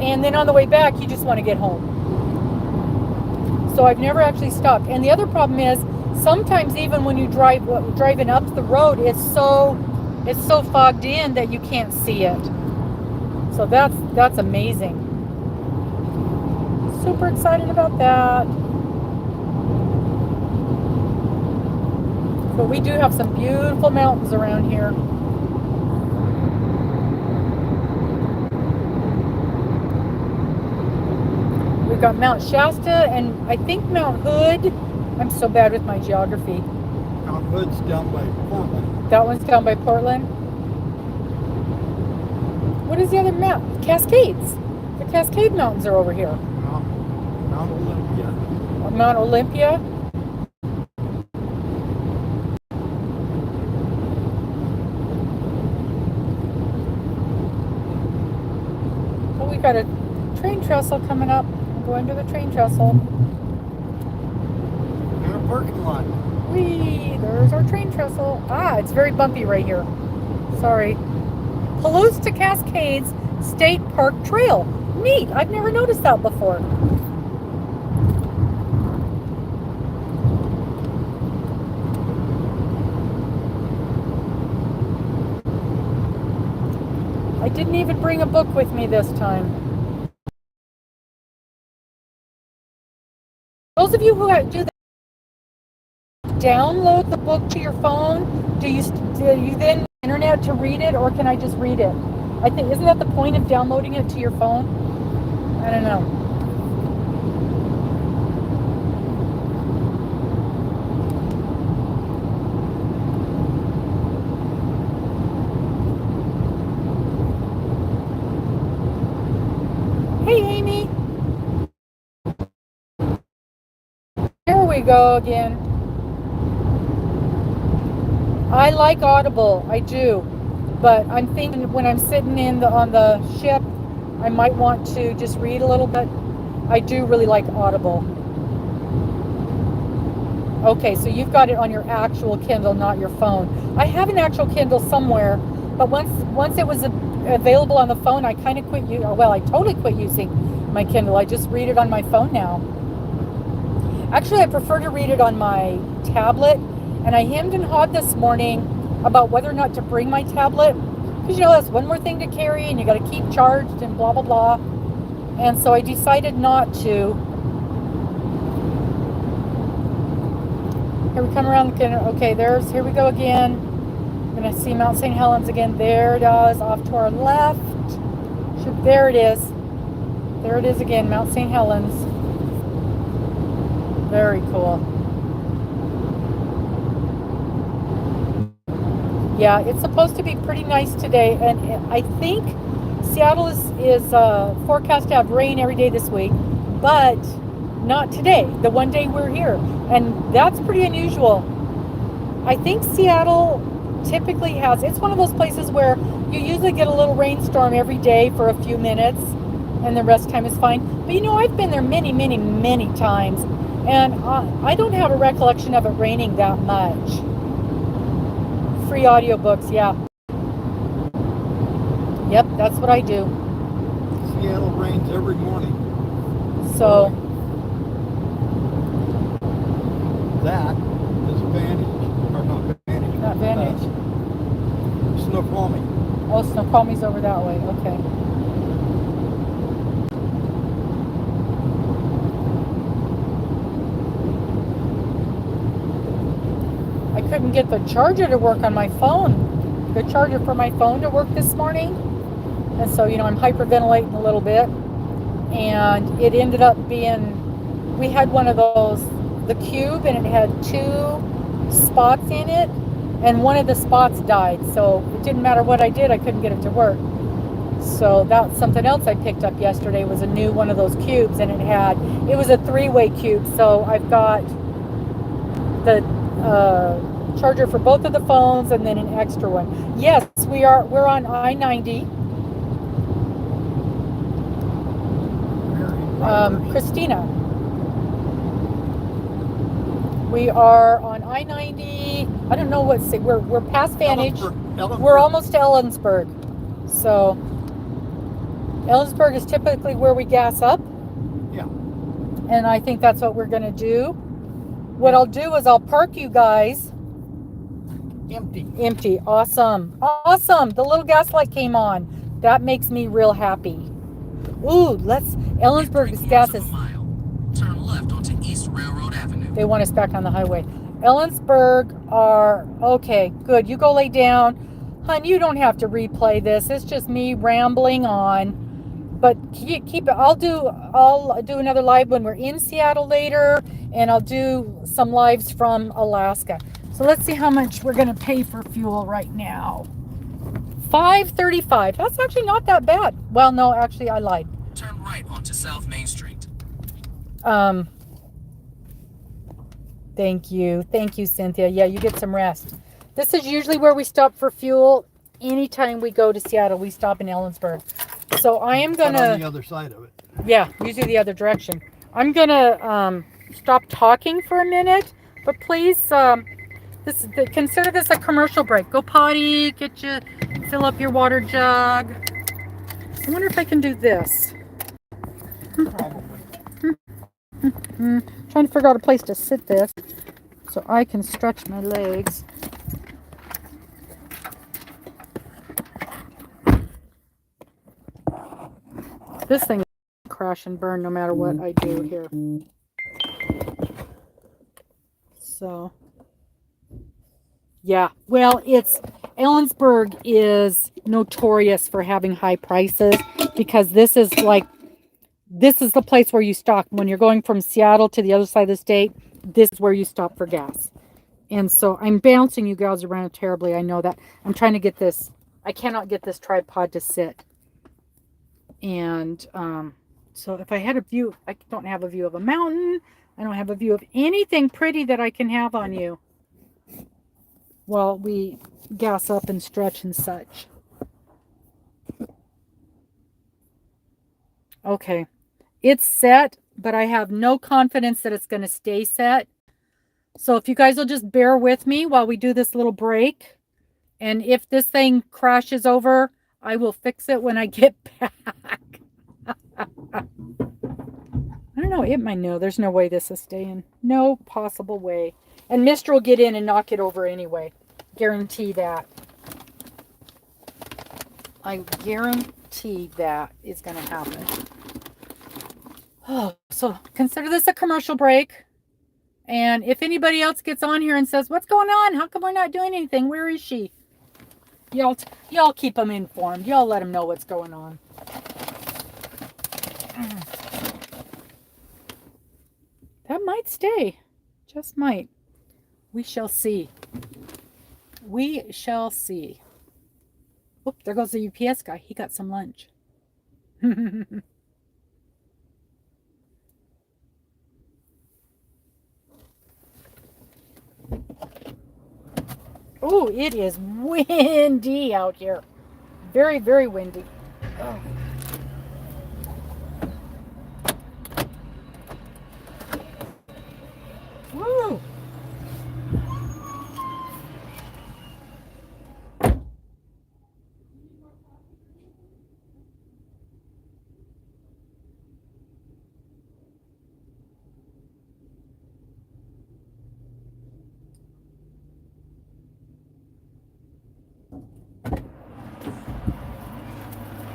And then on the way back, you just want to get home. So I've never actually stopped. And the other problem is, sometimes even when you driving up the road, it's so fogged in that you can't see it. So that's amazing. Super excited about that. But we do have some beautiful mountains around here. We've got Mount Shasta and I think Mount Hood. I'm so bad with my geography. Mount Hood's down by Portland. That one's down by Portland. What is the other mountain? Cascades. The Cascade Mountains are over here. Mount Olympia. Mount Olympia. Oh, we got a train trestle coming up. Go into the train trestle. And a parking lot. Whee! There's our train trestle. It's very bumpy right here. Sorry. Palouse to Cascades State Park Trail. Neat. I've never noticed that before. I didn't even bring a book with me this time. Those of you who do that, download the book to your phone. Do you then internet to read it, or can I just read it? I think, isn't that the point of downloading it to your phone? I don't know. Hey, Amy. Here we go again. I like Audible, I do, but I'm thinking when I'm sitting on the ship, I might want to just read a little bit. I do really like Audible. Okay, so you've got it on your actual Kindle, not your phone. I have an actual Kindle somewhere, but once it was available on the phone, I kind of quit I totally quit using my Kindle. I just read it on my phone now. Actually, I prefer to read it on my tablet. And I hemmed and hawed this morning about whether or not to bring my tablet. Because, that's one more thing to carry and you got to keep charged and blah, blah, blah. And so I decided not to. Here we come around again. Okay, here we go again. We're going to see Mount St. Helens again. There it is, off to our left. There it is. There it is again, Mount St. Helens. Very cool. Yeah, it's supposed to be pretty nice today, and I think Seattle is forecast to have rain every day this week, but not today, the one day we're here, and that's pretty unusual. I think Seattle typically it's one of those places where you usually get a little rainstorm every day for a few minutes, and the rest of the time is fine. But you know, I've been there many, many, many times, and I don't have a recollection of it raining that much. Free audiobooks, yeah. Yep, that's what I do. Seattle rains every morning. So that is Vantage, or not Vantage. Not Vantage. Snoqualmie. Oh, Snoqualmie's over that way. Okay. I couldn't get the charger to work on my phone. The charger for my phone to work this morning. And so, you know, I'm hyperventilating a little bit. And it ended up being, we had one of those, the Cube, and it had 2 spots in it. And one of the spots died. So it didn't matter what I did, I couldn't get it to work. So that's something else I picked up yesterday, was a new one of those cubes. And it was a 3-way cube. So I've got the charger for both of the phones and then an extra one. Yes, we're on I-90. Christina. We are on I-90. I don't know what city. We're past Vantage. Ellensburg. We're almost to Ellensburg. So Ellensburg is typically where we gas up. Yeah. And I think that's what we're going to do. What I'll do is I'll park you guys. Empty. Awesome. The little gas light came on. That makes me real happy. Ooh, Ellensburg's gas is... Turn left onto East Railroad Avenue. They want us back on the highway. Ellensburg are... Okay, good. You go lay down. Hun, you don't have to replay this. It's just me rambling on. But keep it. I'll do another live when we're in Seattle later, and I'll do some lives from Alaska. So let's see how much we're going to pay for fuel right now. $5.35. That's actually not that bad. Well, no, actually I lied. Turn right onto South Main Street. Thank you, Cynthia. Yeah, you get some rest. This is usually where we stop for fuel. Anytime we go to Seattle, we stop in Ellensburg. So I am gonna on the other side of it. Yeah, usually the other direction. I'm gonna stop talking for a minute, but please, consider this a commercial break. Go potty, fill up your water jug. I wonder if I can do this. Probably. Trying to figure out a place to sit this so I can stretch my legs. This thing is crash and burn no matter what I do here. So, yeah. Well, Ellensburg is notorious for having high prices because this is the place where you stop. When you're going from Seattle to the other side of the state, this is where you stop for gas. And so I'm bouncing you guys around terribly. I know that. I'm trying to get this. I cannot get this tripod to sit. And so if I had a view, I don't have a view of a mountain. I don't have a view of anything pretty that I can have on you while we gas up and stretch and such. Okay. It's set, but I have no confidence that it's going to stay set. So if you guys will just bear with me while we do this little break. And if this thing crashes over, I will fix it when I get back. I don't know. It might know. There's no way this is staying. No possible way. And Mr. will get in and knock it over anyway. Guarantee that. I guarantee that is going to happen. Oh, so consider this a commercial break. And if anybody else gets on here and says, what's going on? How come we're not doing anything? Where is she? Y'all keep them informed. Y'all let them know what's going on. That might stay. Just might. We shall see. We shall see. Oh, there goes the UPS guy. He got some lunch. Oh, it is windy out here. Very, very windy. Oh. Woo!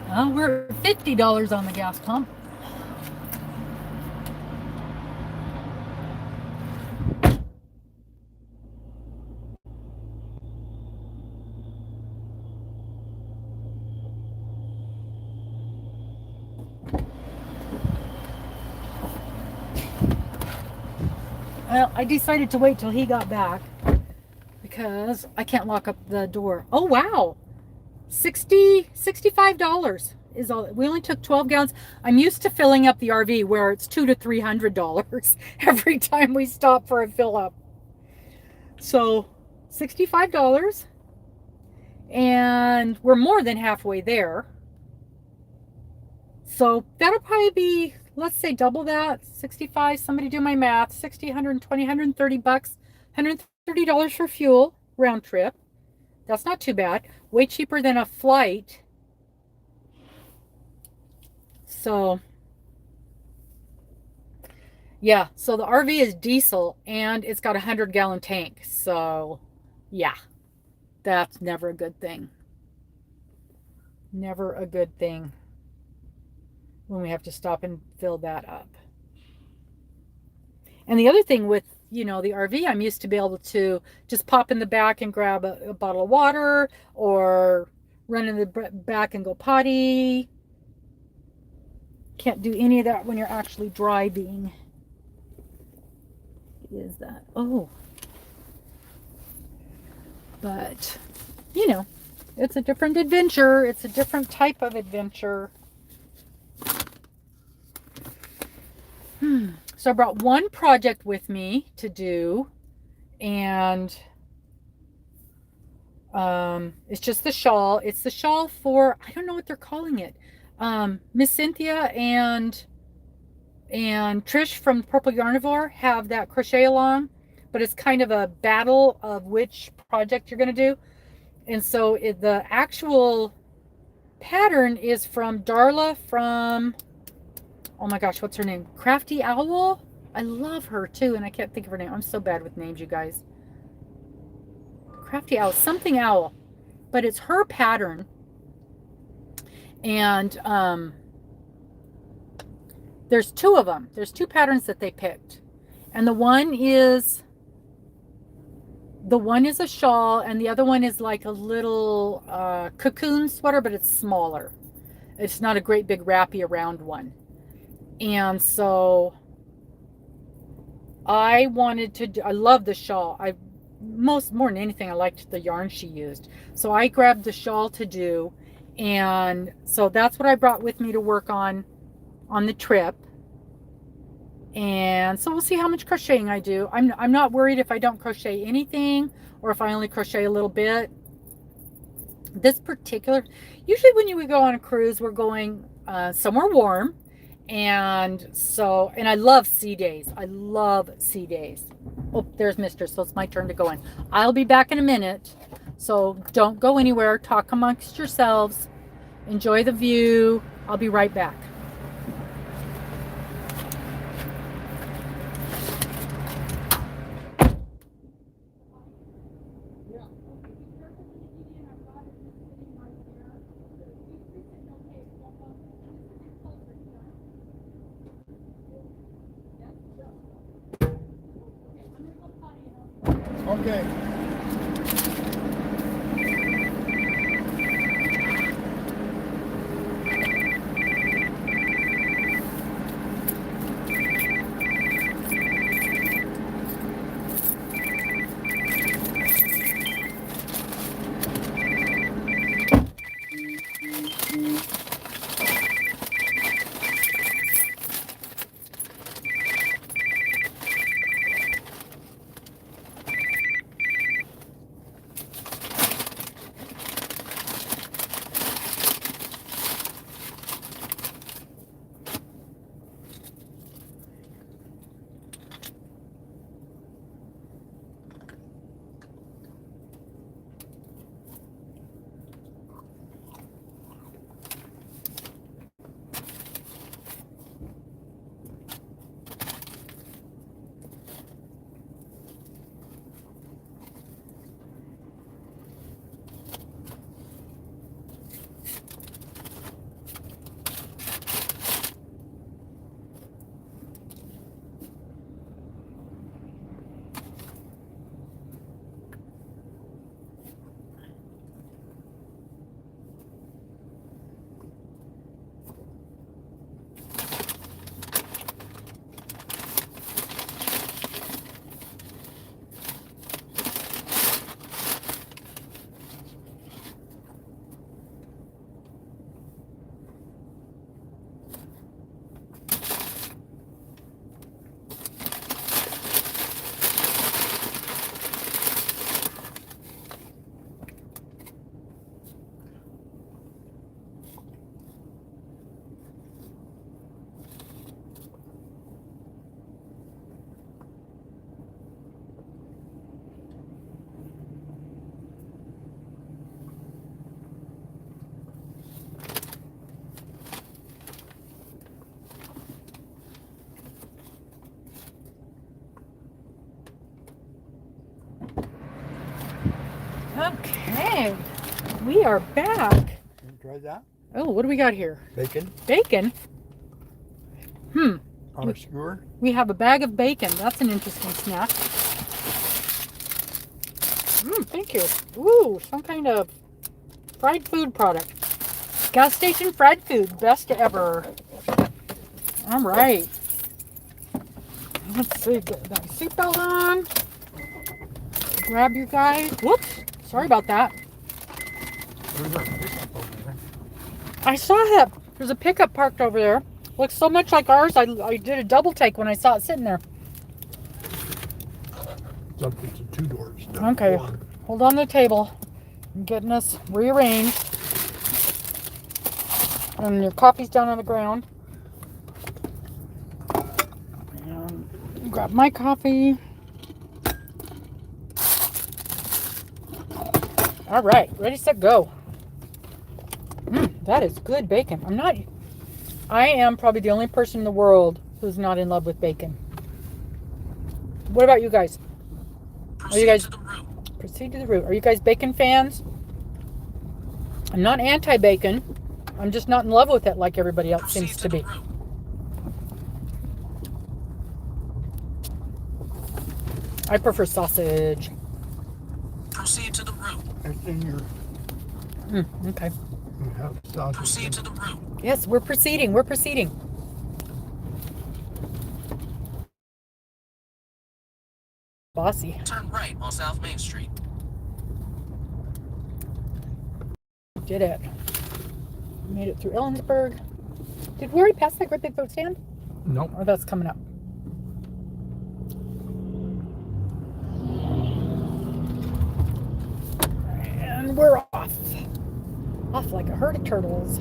Well, we're $50 on the gas pump. Well, I decided to wait till he got back because I can't lock up the door. Oh, wow. $65 is all. We only took 12 gallons. I'm used to filling up the RV where it's $200 to $300 every time we stop for a fill up. So $65, and we're more than halfway there. So that'll probably be, let's say, double that. 65. Somebody do my math. 60, 120, 130 bucks. $130 for fuel round trip. That's not too bad. Way cheaper than a flight. So, yeah. So the RV is diesel and it's got a 100-gallon tank. So, yeah. That's never a good thing. Never a good thing when we have to stop and fill that up. And the other thing with, the RV, I'm used to be able to just pop in the back and grab a bottle of water or run in the back and go potty. Can't do any of that when you're actually driving. Is that? Oh. But, it's a different adventure. It's a different type of adventure. So I brought one project with me to do, and it's just the shawl. It's the shawl for, I don't know what they're calling it. Miss Cynthia and Trish from Purple Yarnivore have that crochet along, but it's kind of a battle of which project you're going to do. And so the actual pattern is from Darla from, oh my gosh, what's her name? Crafty Owl? I love her too, and I can't think of her name. I'm so bad with names, you guys. Crafty Owl, something owl. But it's her pattern. And there's two of them. There's two patterns that they picked. And the one is a shawl, and the other one is like a little cocoon sweater, but it's smaller. It's not a great big wrappy around one. And so I wanted to do, I love the shawl. More than anything, I liked the yarn she used. So I grabbed the shawl to do, and so that's what I brought with me to work on the trip. And so we'll see how much crocheting I do. I'm not worried if I don't crochet anything or if I only crochet a little bit. This particular, usually when we go on a cruise, we're going somewhere warm. And I love sea days. I love sea days. Oh, there's Mister. So it's my turn to go in. I'll be back in a minute. So don't go anywhere. Talk amongst yourselves. Enjoy the view. I'll be right back. Okay. Okay, we are back. Try that. Oh, what do we got here? Bacon Bacon. on a skewer. We have a bag of bacon. That's an interesting snack. Thank you. Ooh, some kind of fried food product. Gas station fried food. Best ever. All right. Let's see. Get that seatbelt on. Grab you guys. Whoops. Sorry about that. There's a pickup over there. I saw that. There's a pickup parked over there. Looks so much like ours. I did a double take when I saw it sitting there. It's up to 2 doors. Okay. One. Hold on to the table. I'm getting us rearranged. And your coffee's down on the ground. And grab my coffee. All right. Ready, set, go. That is good bacon. I am probably the only person in the world who's not in love with bacon. What about you guys? Proceed to the root. Proceed to the root. Are you guys bacon fans? I'm not anti-bacon. I'm just not in love with it like everybody else Proceed seems to the be. root. I prefer sausage. Proceed to the root. It's in your Okay. you have sausage. Proceed to the root. Yes, we're proceeding. We're proceeding. Bossy. Turn right on South Main Street. Did it. Made it through Ellensburg. Did we already pass that great big boat stand? Nope. Or that's coming up? And we're off. Off like a herd of turtles.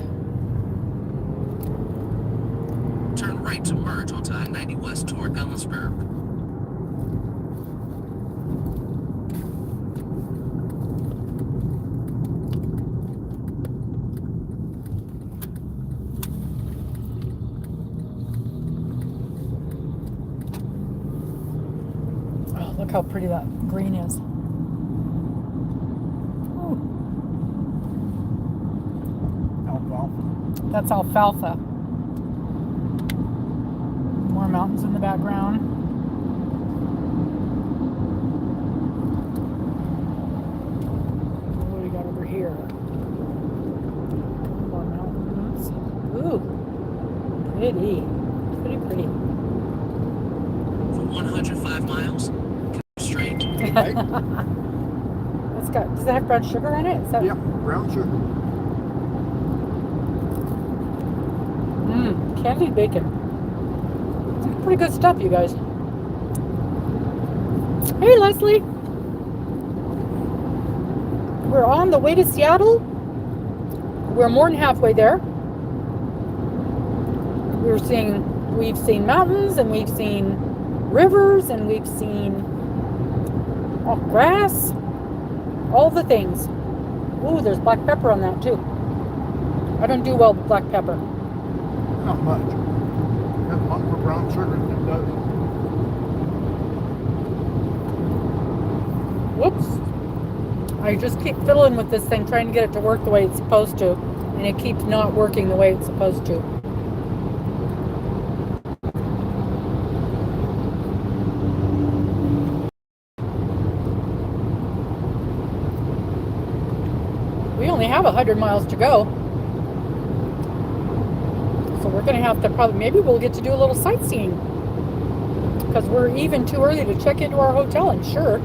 Turn right to merge onto I-90 West toward Ellensburg. Oh, look how pretty that green is. Ooh, Alfalfa. that's alfalfa. More mountains in the background. pretty. Pretty pretty. For 105 miles, continue straight. Right? It's got, does it have brown sugar in it? Is that, Yep, brown sugar. candied bacon. It's pretty good stuff, you guys. Hey, Leslie. We're on the way to Seattle. We're more than halfway there. We've seen mountains, and we've seen rivers, and we've seen grass, all the things. Ooh, there's black pepper on that too. I don't do well with black pepper. Not much. It has much more brown sugar than it does. Whoops. I just keep fiddling with this thing, trying to get it to work the way it's supposed to, and it keeps not working the way it's supposed to. We only have 100 miles to go. So we're going to have to probably, maybe we'll get to do a little sightseeing. Because we're even too early to check into our hotel, and sure,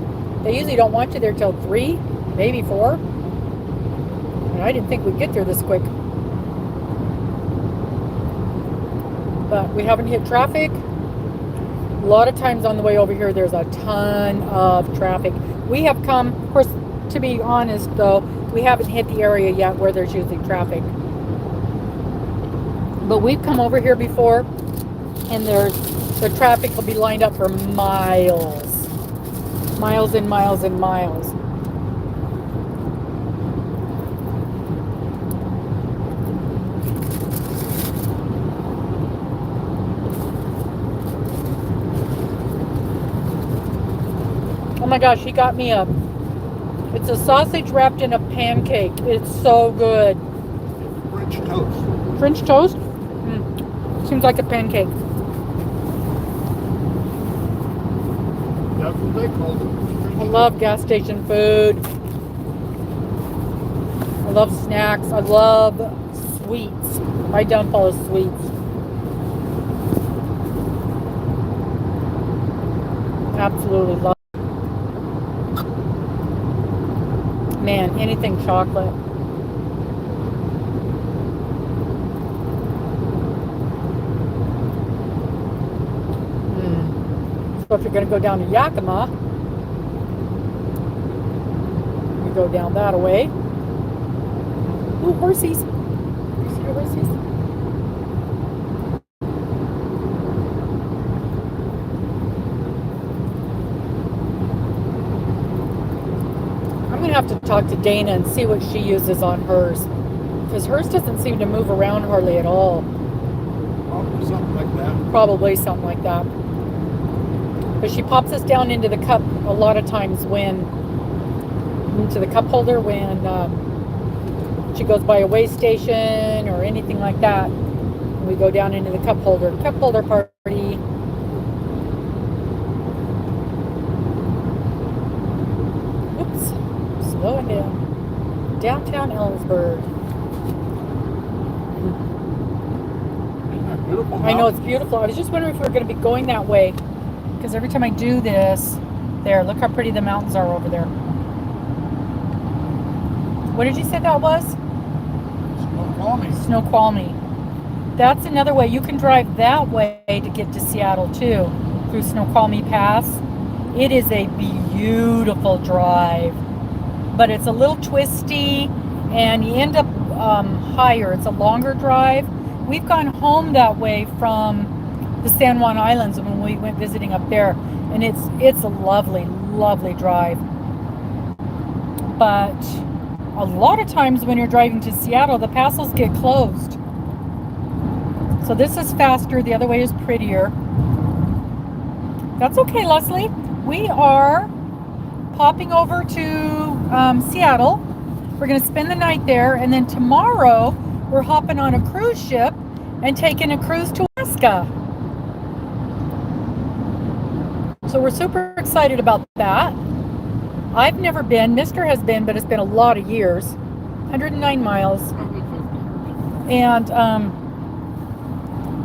they usually don't want you there till 3, maybe 4. And I didn't think we'd get there this quick. But we haven't hit traffic. A lot of times on the way over here, there's a ton of traffic. We have come, of course, to be honest though, we haven't hit the area yet where there's usually traffic. But we've come over here before, and the traffic will be lined up for miles. Miles and miles and miles. Oh my gosh, he got me it's a sausage wrapped in a pancake. It's so good. French toast. French toast? Seems like a pancake. That's what they call it. I love gas station food. I love snacks. I love sweets. My downfall is sweets. Absolutely love. Man, anything chocolate. So if you're going to go down to Yakima, you go down that way. Ooh, horsies. You see the horsies? I'm going to have to talk to Dana and see what she uses on hers. Because hers doesn't seem to move around hardly at all. Probably something like that. Probably something like that. But she pops us down into the cup a lot of times into the cup holder when she goes by a way station or anything like that. We go down into the cup holder party. Oops, slowing down. Downtown Ellensburg. Isn't that beautiful? I know it's beautiful. I was just wondering if we were going to be going that way. Because every time I do this, there, look how pretty the mountains are over there. What did you say that was? Snoqualmie. Snoqualmie. That's another way. You can drive that way to get to Seattle too, through Snoqualmie Pass. It is a beautiful drive, but it's a little twisty, and you end up higher. It's a longer drive. We've gone home that way from the San Juan Islands when we went visiting up there, and it's a lovely, lovely drive. But a lot of times when you're driving to Seattle, the passes get closed. So this is faster. The other way is prettier. That's okay, Leslie. We are popping over to Seattle. We're going to spend the night there, and then tomorrow we're hopping on a cruise ship and taking a cruise to Alaska. So we're super excited about that. I've never been. Mr. has been, but it's been a lot of years. 109 miles. And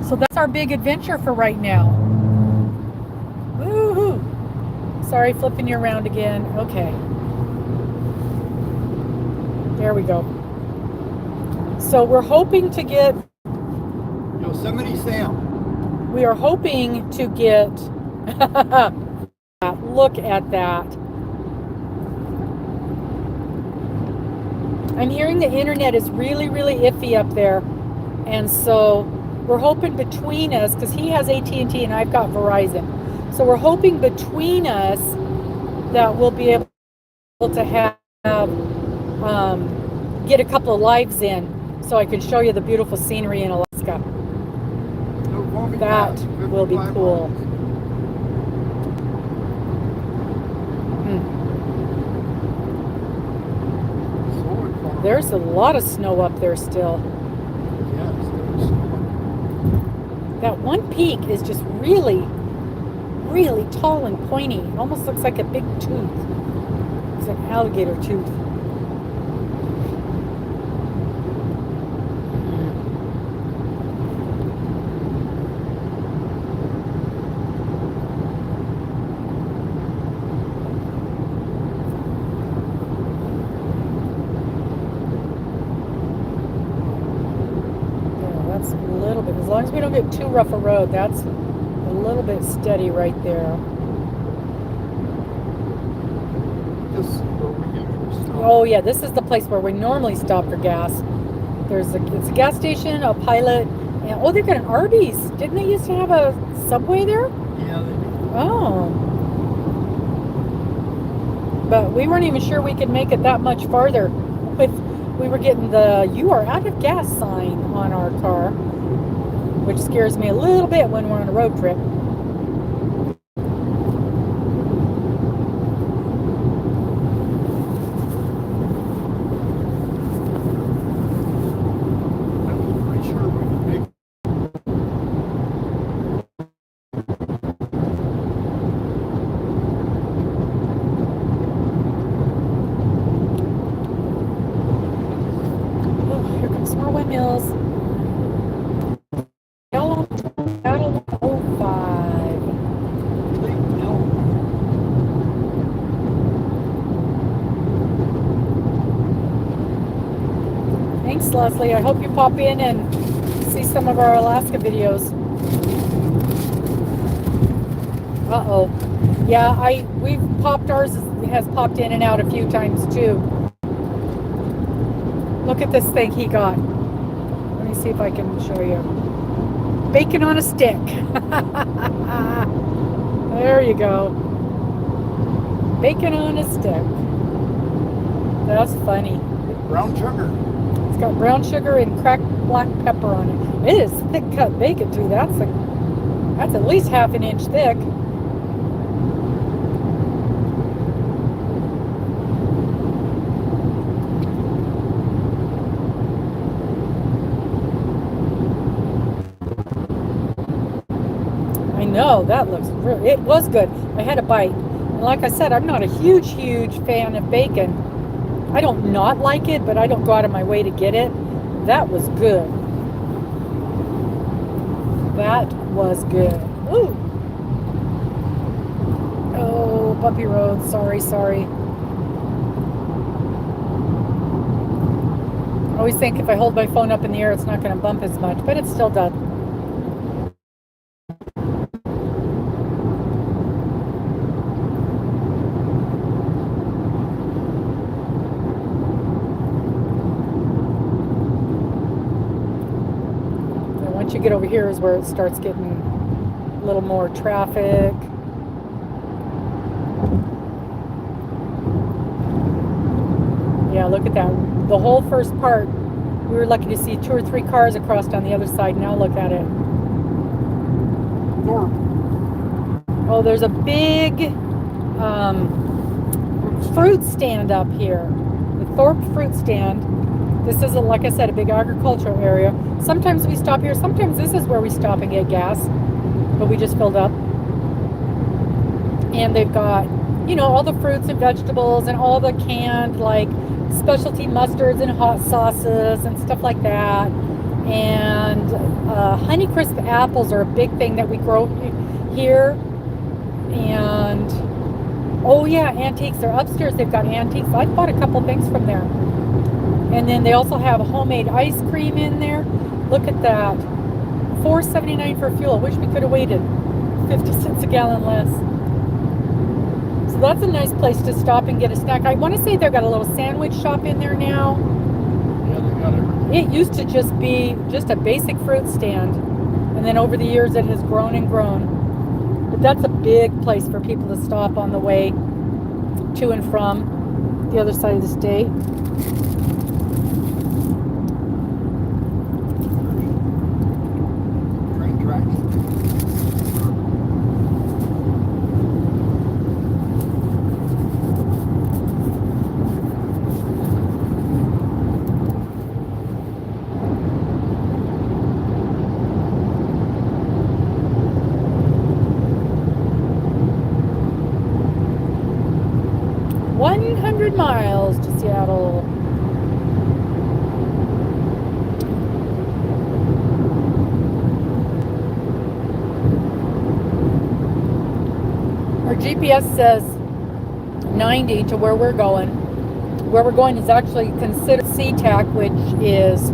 so that's our our big adventure for right now. Woohoo! Sorry, flipping you around again. Okay. There we go. So we're hoping to get... Yosemite Sam. We are hoping to get... Look at that. I'm hearing the internet is really, really iffy up there. And so we're hoping between us, because he has AT&T and I've got Verizon. So we're hoping between us that we'll be able to have get a couple of lives in so I can show you the beautiful scenery in Alaska. That will be cool. There's a lot of snow up there still. That one peak is just really, really tall and pointy. It almost looks like a big tooth. It's an alligator tooth. As long as we don't get too rough a road, that's a little bit steady right there. Oh yeah, this is the place where we normally stop for gas. It's a gas station, a Pilot, and oh, they've got an Arby's. Didn't they used to have a Subway there? Yeah, they do. Oh. But we weren't even sure we could make it that much farther. We were getting the "You are out of gas" sign on our car, which scares me a little bit when we're on a road trip. I'm pretty sure we can make Oh, here comes more windmills. Leslie, I hope you pop in and see some of our Alaska videos. Uh-oh. Yeah, we've popped ours, has popped in and out a few times too. Look at this thing he got. Let me see if I can show you. Bacon on a stick. There you go. Bacon on a stick. That's funny. brown sugar. It's got brown sugar and cracked black pepper on it. It is thick cut bacon too. That's at least half an inch thick. I know, that looks really, it was good. I had a bite. And like I said, I'm not a huge fan of bacon. I don't not like it, but I don't go out of my way to get it. That was good. That was good. Ooh. Oh, bumpy road. Sorry. I always think if I hold my phone up in the air, it's not going to bump as much, but it still does. Once you get over here is where it starts getting a little more traffic. Yeah, look at that. The whole first part, we were lucky to see 2 or 3 cars across on the other side. Now look at it. Oh, there's a big fruit stand up here. The Thorpe fruit stand. This is, like I said, a big agricultural area. Sometimes we stop here. Sometimes this is where we stop and get gas. But we just filled up. And they've got, you know, all the fruits and vegetables and all the canned, like, specialty mustards and hot sauces and stuff like that. And Honeycrisp apples are a big thing that we grow here. And oh yeah, antiques. They're upstairs. They've got antiques. I bought a couple things from there. And then they also have homemade ice cream in there. Look at that. $4.79 for fuel. Wish we could have waited 50 cents a gallon less. So that's a nice place to stop and get a snack. I want to say they've got a little sandwich shop in there now. Yeah, they got everything. It used to just be just a basic fruit stand. And then over the years it has grown and grown. But that's a big place for people to stop on the way to and from the other side of the state. Train tracks. 100 miles to Seattle. Our GPS says 90 to where we're going. Where we're going is actually considered SeaTac, which is,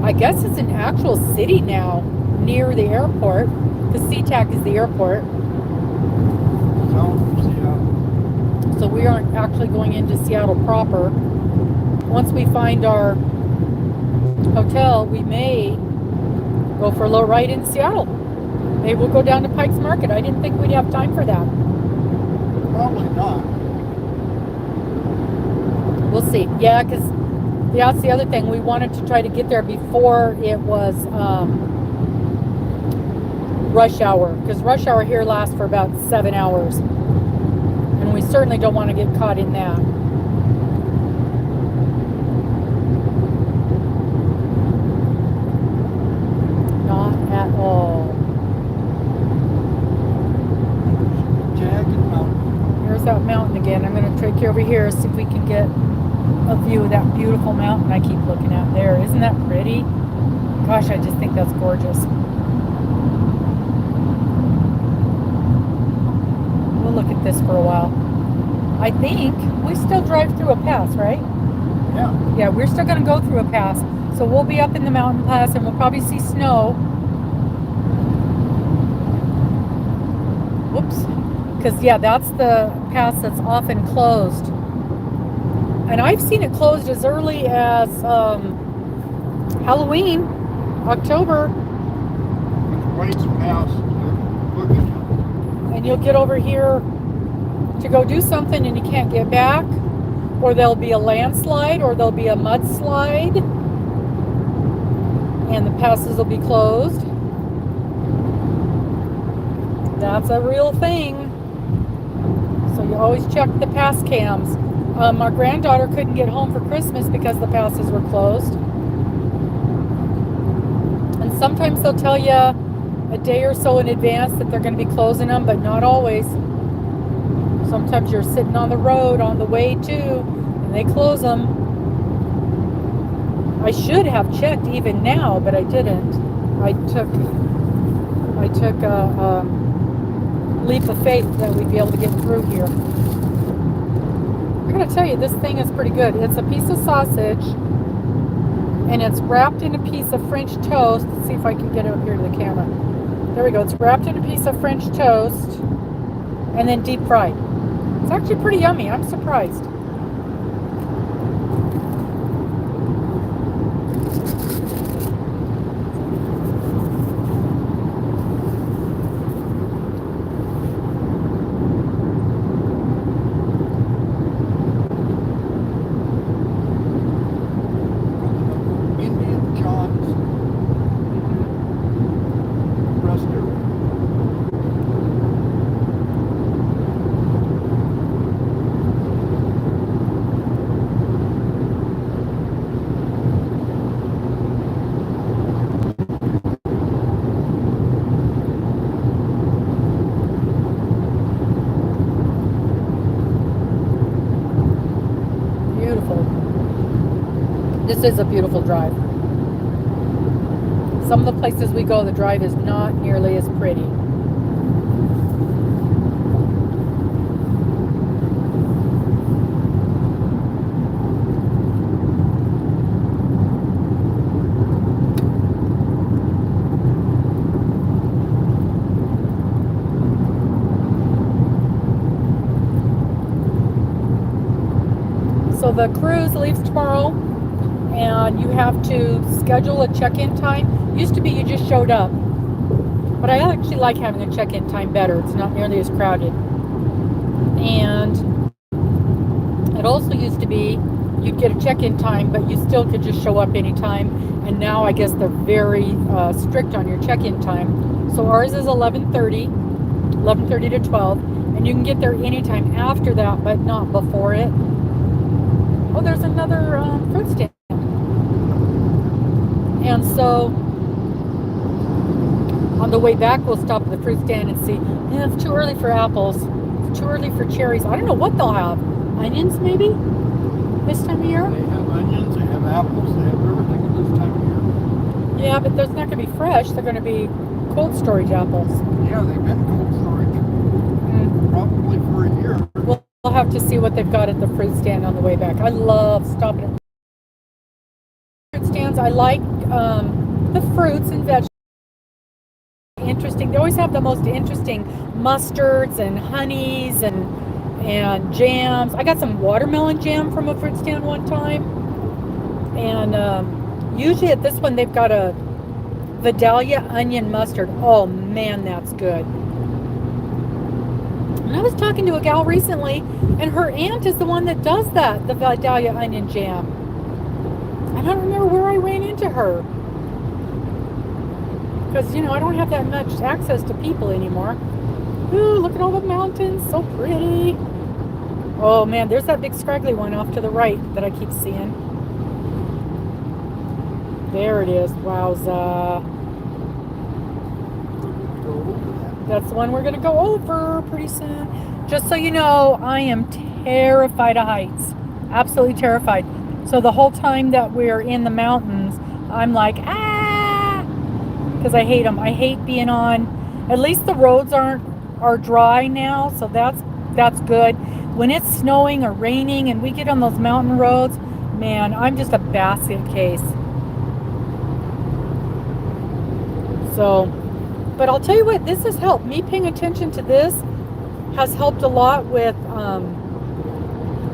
I guess it's an actual city now near the airport. The SeaTac is the airport. So we aren't actually going into Seattle proper. Once we find our hotel, we may go for a little ride in Seattle. Maybe we'll go down to Pike's Market. I didn't think we'd have time for that. Probably not. We'll see. Yeah, because that's the other thing. We wanted to try to get there before it was rush hour. Because rush hour here lasts for about 7 hours. And we certainly don't want to get caught in that. Not at all. Jagged mountain. Here's that mountain again. I'm going to take you over here, see if we can get a view of that beautiful mountain I keep looking at there. Isn't that pretty? Gosh, I just think that's gorgeous. We'll look at this for a while. I think we still drive through a pass, right? Yeah. Yeah, we're still going to go through a pass. So we'll be up in the mountain pass and we'll probably see snow. Whoops. Because, yeah, that's the pass that's often closed. And I've seen it closed as early as Halloween, October. Which waits past looking. And you'll get over here to go do something and you can't get back. Or there'll be a landslide or there'll be a mudslide. And the passes will be closed. That's a real thing. So you always check the pass cams. Our granddaughter couldn't get home for Christmas because the passes were closed. And sometimes they'll tell you a day or so in advance that they're going to be closing them, but not always. Sometimes you're sitting on the road on the way to, and they close them. I should have checked even now, but I didn't. I took a leap of faith that we'd be able to get through here. I gotta tell you, this thing is pretty good. It's a piece of sausage, and it's wrapped in a piece of French toast. Let's see if I can get it up here to the camera. There we go. It's wrapped in a piece of French toast, and then deep fried. It's actually pretty yummy. I'm surprised. Indian John's restaurant. Beautiful. This is a beautiful drive. some of the places we go, the drive is not nearly as pretty. So the cruise leaves tomorrow, and you have to schedule a check-in time. Used to be you just showed up, but I actually like having a check-in time better. It's not nearly as crowded. And it also used to be you'd get a check-in time, but you still could just show up anytime. And now I guess they're very strict on your check-in time. So ours is 11:30 to 12, and you can get there anytime after that, but not before it. Oh, there's another fruit stand. And so on the way back, we'll stop at the fruit stand and see. Yeah, it's too early for apples. It's too early for cherries. I don't know what they'll have. Onions, maybe? This time of year? They have onions, they have apples, they have everything at this time of year. Yeah, but there's not going to be fresh. They're going to be cold storage apples. Yeah, they've been cold storage probably for a year. We'll have to see what they've got at the fruit stand on the way back. I love stopping at fruit stands. I like the fruits and vegetables. Interesting. They always have the most interesting mustards and honeys and jams. I got some watermelon jam from a fruit stand one time. And usually at this one they've got a Veradale onion mustard. Oh man, that's good. And I was talking to a gal recently, and her aunt is the one that does that, the Veradale onion jam. I don't remember where I ran into her. Because, you know, I don't have that much access to people anymore. Ooh, look at all the mountains, so pretty. Oh man, there's that big scraggly one off to the right that I keep seeing. There it is, wowza. That's the one we're going to go over pretty soon. Just so you know, I am terrified of heights. Absolutely terrified. So the whole time that we're in the mountains, I'm like, because I hate them. I hate being on, at least the roads are dry now, so that's good. When it's snowing or raining and we get on those mountain roads, man, I'm just a basket case. So, but I'll tell you what, this has helped. Me paying attention to this has helped a lot with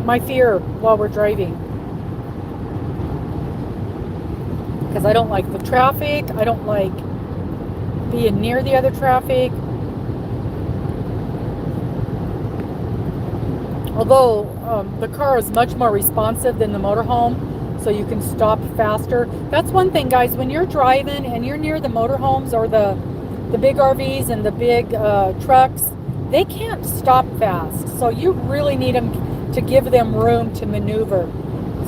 my fear while we're driving. Because I don't like the traffic. I don't like being near the other traffic. Although the car is much more responsive than the motorhome, so you can stop faster. That's one thing, guys. When you're driving and you're near the motorhomes or the big RVs and the big trucks, they can't stop fast. So you really need them to give them room to maneuver.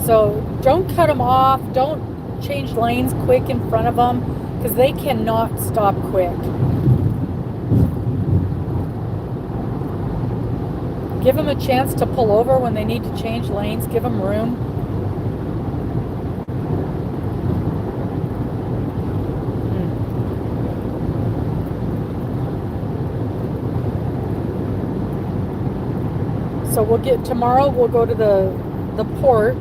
So don't cut them off. Don't change lanes quick in front of them, because they cannot stop quick. Give them a chance to pull over when they need to change lanes. Give them room. So tomorrow we'll go to the port,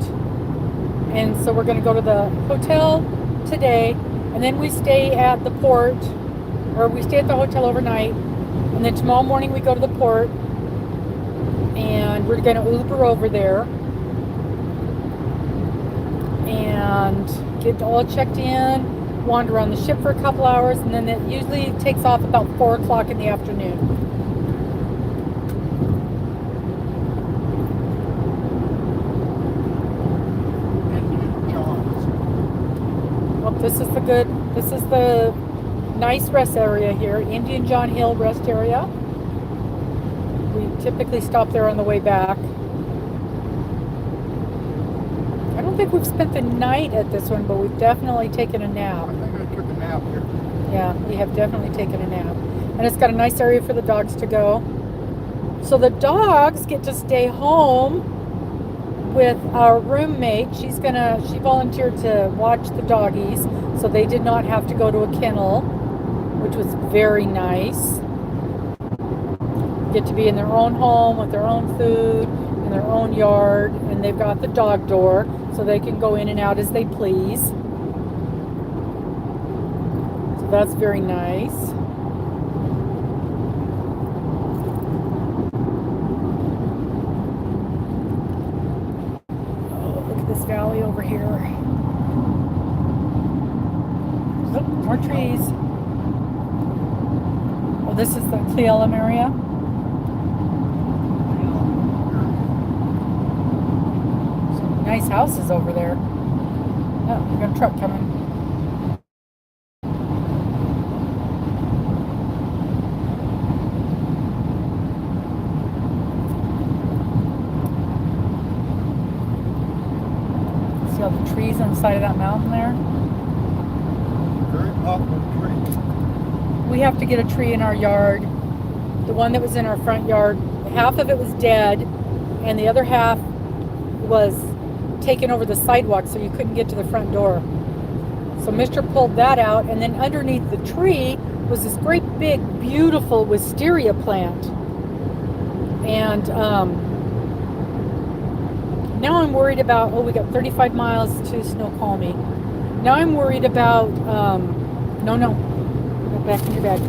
and so we're going to go to the hotel today, and then we stay at the port, or we stay at the hotel overnight, and then tomorrow morning we go to the port, and we're going to Uber over there and get all checked in, wander around the ship for a couple hours, and then it usually takes off about 4 o'clock in the afternoon. This is the nice rest area here, Indian John Hill rest area. We typically stop there on the way back. I don't think we've spent the night at this one, but we've definitely taken a nap. I think I took a nap here. Yeah, we have definitely taken a nap. And it's got a nice area for the dogs to go. So the dogs get to stay home with our roommate. She volunteered to watch the doggies, so they did not have to go to a kennel, which was very nice. Get to be in their own home with their own food in their own yard, and they've got the dog door so they can go in and out as they please. So that's very nice. Oh, look at this valley over here. Oh, more trees. Oh, this is the St Helens area. Nice houses over there. Oh, we got a truck coming. See all the trees on the side of that mountain there? Very popular tree. We have to get a tree in our yard. The one that was in our front yard, half of it was dead, and the other half was taken over the sidewalk, so you couldn't get to the front door. So Mr. pulled that out, and then underneath the tree was this great big beautiful wisteria plant. And now I'm worried about, we got 35 miles to Snoqualmie. Now I'm worried about no, go back in your bag.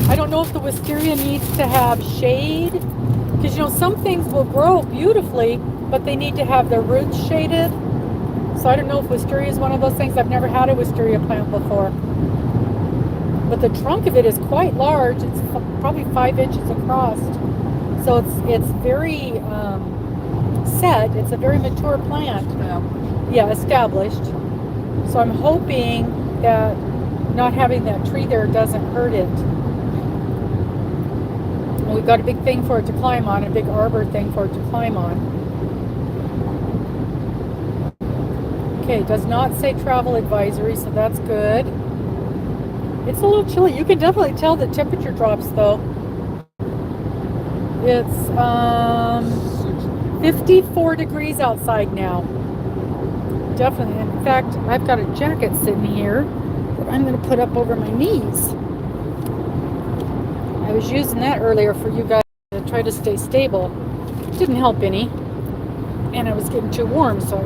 I don't know if the wisteria needs to have shade, because some things will grow beautifully, but they need to have their roots shaded. So I don't know if wisteria is one of those things. I've never had a wisteria plant before. But the trunk of it is quite large. It's probably 5 inches across. So it's very set. It's a very mature plant. Yeah, established. So I'm hoping that not having that tree there doesn't hurt it. And we've got a big thing for it to climb on, a big arbor thing for it to climb on. Okay, it does not say travel advisory, so that's good. It's a little chilly. You can definitely tell the temperature drops, though. It's 54 degrees outside now. Definitely. In fact, I've got a jacket sitting here that I'm going to put up over my knees. I was using that earlier for you guys to try to stay stable. Didn't help any. And it was getting too warm, so I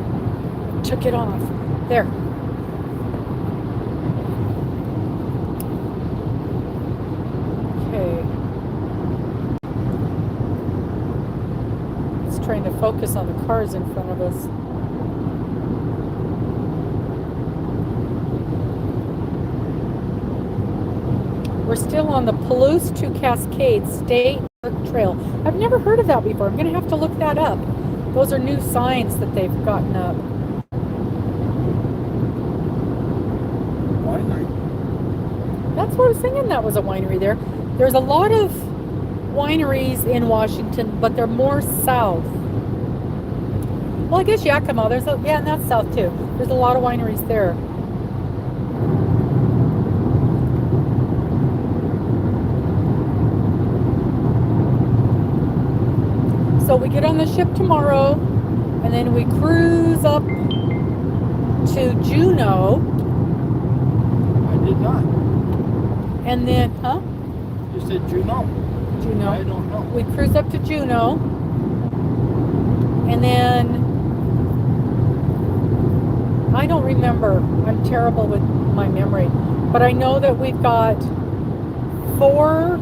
took it off. There. Okay. It's trying to focus on the cars in front of us. We're still on the Palouse to Cascades State Park Trail. I've never heard of that before. I'm going to have to look that up. Those are new signs that they've gotten up. Winery. That's what I was thinking, that was a winery there. There's a lot of wineries in Washington, but they're more south. Well, I guess Yakima, and that's south too. There's a lot of wineries there. So we get on the ship tomorrow, and then we cruise up to Juneau. I did not. And then, You said Juneau. Juneau. I don't know. We cruise up to Juneau, and then I don't remember. I'm terrible with my memory, but I know that we've got four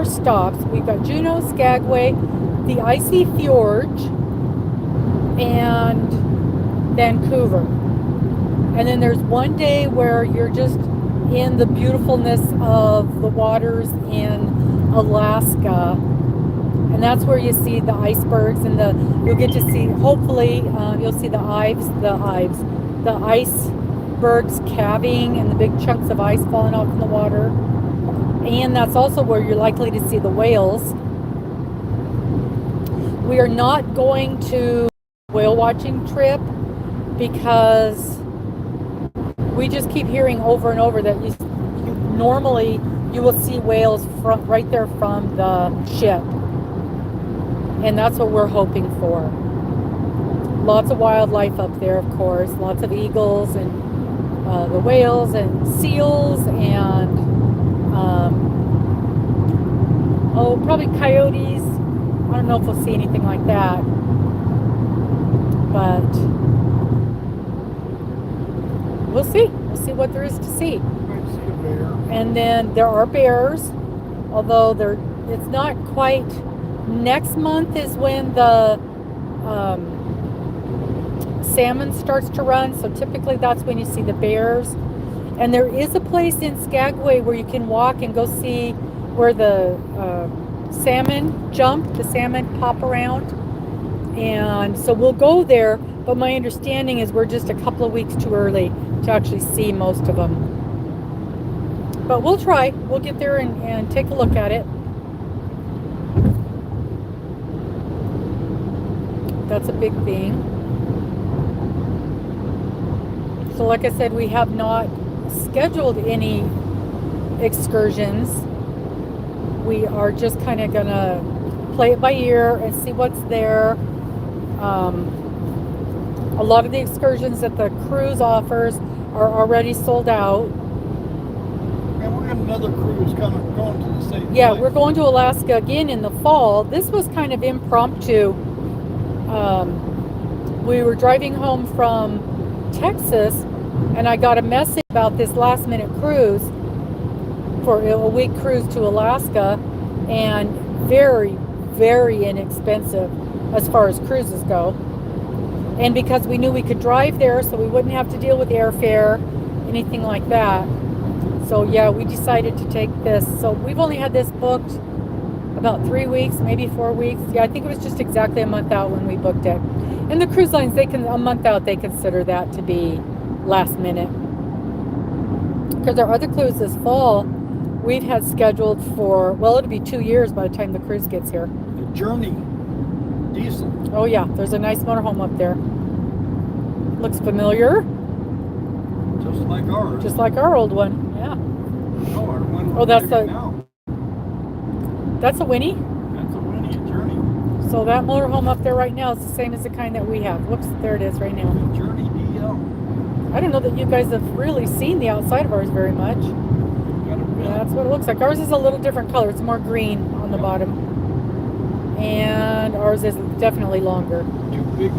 stops. We've got Juneau, Skagway, the Icy Fjord, and Vancouver. And then there's one day where you're just in the beautifulness of the waters in Alaska, and that's where you see the icebergs and you'll get to see, hopefully you'll see the icebergs calving and the big chunks of ice falling off in the water. And that's also where you're likely to see the whales. We are not going to a whale watching trip because we just keep hearing over and over that normally you will see whales right there from the ship. And that's what we're hoping for. Lots of wildlife up there, of course. Lots of eagles and the whales and seals and probably coyotes. I don't know if we'll see anything like that, but we'll see. We'll see what there is to see. Might see a bear. And then there are bears, although it's not quite. Next month is when the salmon starts to run, so typically that's when you see the bears. And there is a place in Skagway where you can walk and go see where the salmon jump, the salmon pop around. And so we'll go there, but my understanding is we're just a couple of weeks too early to actually see most of them. But we'll try. We'll get there and take a look at it. That's a big thing. So like I said, we have not scheduled any excursions. We are just kind of gonna play it by ear and see what's there. A lot of the excursions that the cruise offers are already sold out. And we're in another cruise kind of going to the same Yeah, place. we're going to Alaska again in the fall. This was kind of impromptu. We were driving home from Texas, and I got a message about this last minute cruise for a week cruise to Alaska, and very, very inexpensive as far as cruises go. And because we knew we could drive there, so we wouldn't have to deal with airfare, anything like that. So yeah, we decided to take this. So we've only had this booked about 3 weeks, maybe 4 weeks. Yeah, I think it was just exactly a month out when we booked it. And the cruise lines, a month out, they consider that to be last minute. Because our other cruise this fall, we've had scheduled for, well, it'll be 2 years by the time the cruise gets here. The Journey diesel. Oh yeah, there's a nice motorhome up there. Looks familiar, Just like ours. just like our old one. Yeah. No, our one Oh, that's driving the- now. That's a Winnie. That's a Winnie, a Journey. So that motorhome up there right now is the same as the kind that we have. Whoops, there it is right now. Journey DL. I don't know that you guys have really seen the outside of ours very much. Got a Yeah, that's what it looks like. Ours is a little different color. It's more green on the bottom. And ours is definitely longer. too big.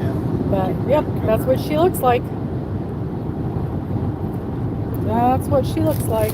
Yeah. But yep, that's what she looks like. That's what she looks like.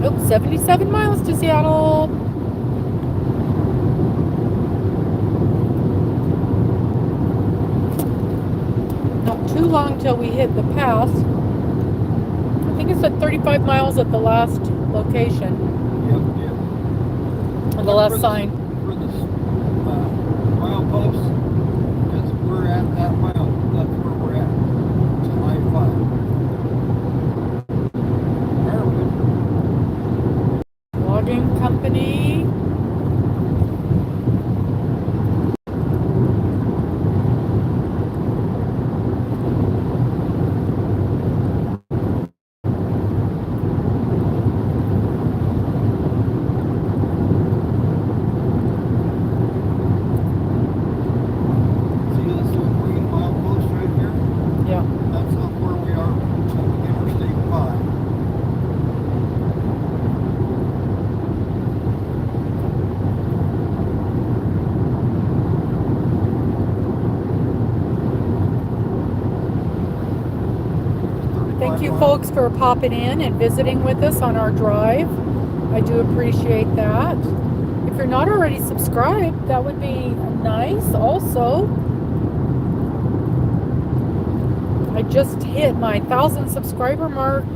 Oh, 77 miles to Seattle. Not too long till we hit the pass. I think it's at 35 miles at the last location, Yep, yep. or the last sign. For the milepost, because we're at that mile, that's where we're at. It's I-5. Where are we? Logging company. See this little green milepost right here? Yeah. That's up where we are on Interstate 5. Thank you, folks, for popping in and visiting with us on our drive. I do appreciate that. If if you're not already subscribed, that would be nice also. I just hit my 1,000 subscriber mark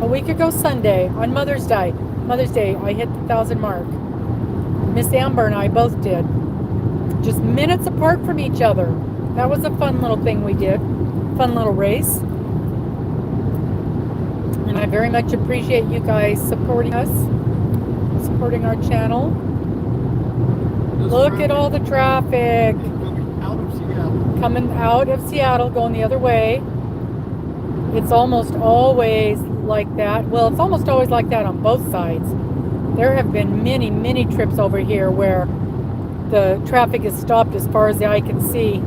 a week ago Sunday on Mother's Day. I hit the 1,000 mark. Miss Amber and I both did. Just minutes apart from each other. That was a fun little thing we did. Fun little race. And I very much appreciate you guys supporting us, supporting our channel. Look at all the traffic. Coming out of Seattle, going the other way. It's almost always like that. Well, it's almost always like that on both sides. There have been many, many trips over here where the traffic is stopped as far as the eye can see.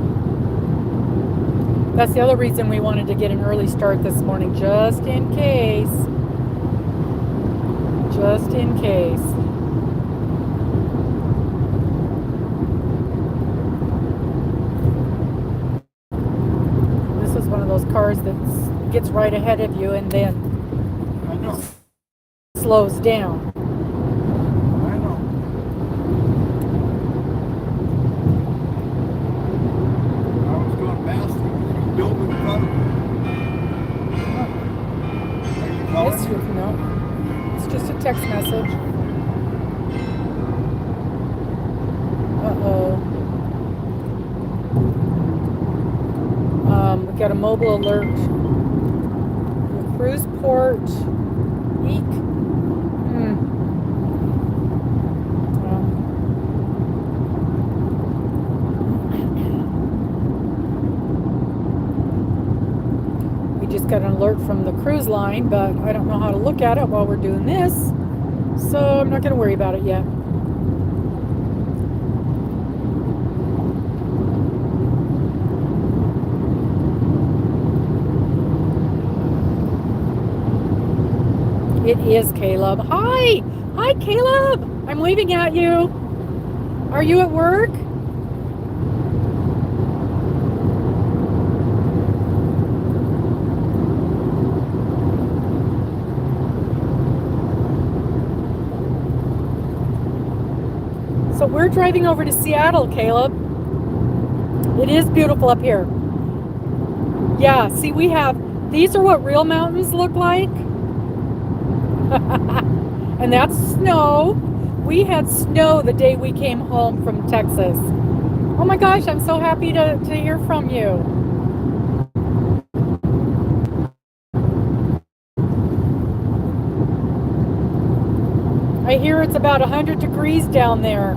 That's the other reason we wanted to get an early start this morning, just in case. Just in case. This is one of those cars that gets right ahead of you and then slows down. No, it's just a text message. We got a mobile alert. Cruise port. Eek. We just got an alert from the cruise line, but I don't know how to look at it while we're doing this, so I'm not going to worry about it yet. It is Caleb. Hi! Hi, Caleb! I'm waving at you. Are you at work? So we're driving over to Seattle, Caleb. It is beautiful up here. Yeah, see, we have, these are what real mountains look like. And that's snow. We had snow the day we came home from Texas. Oh my gosh, I'm so happy to hear from you. I hear it's about 100 degrees down there.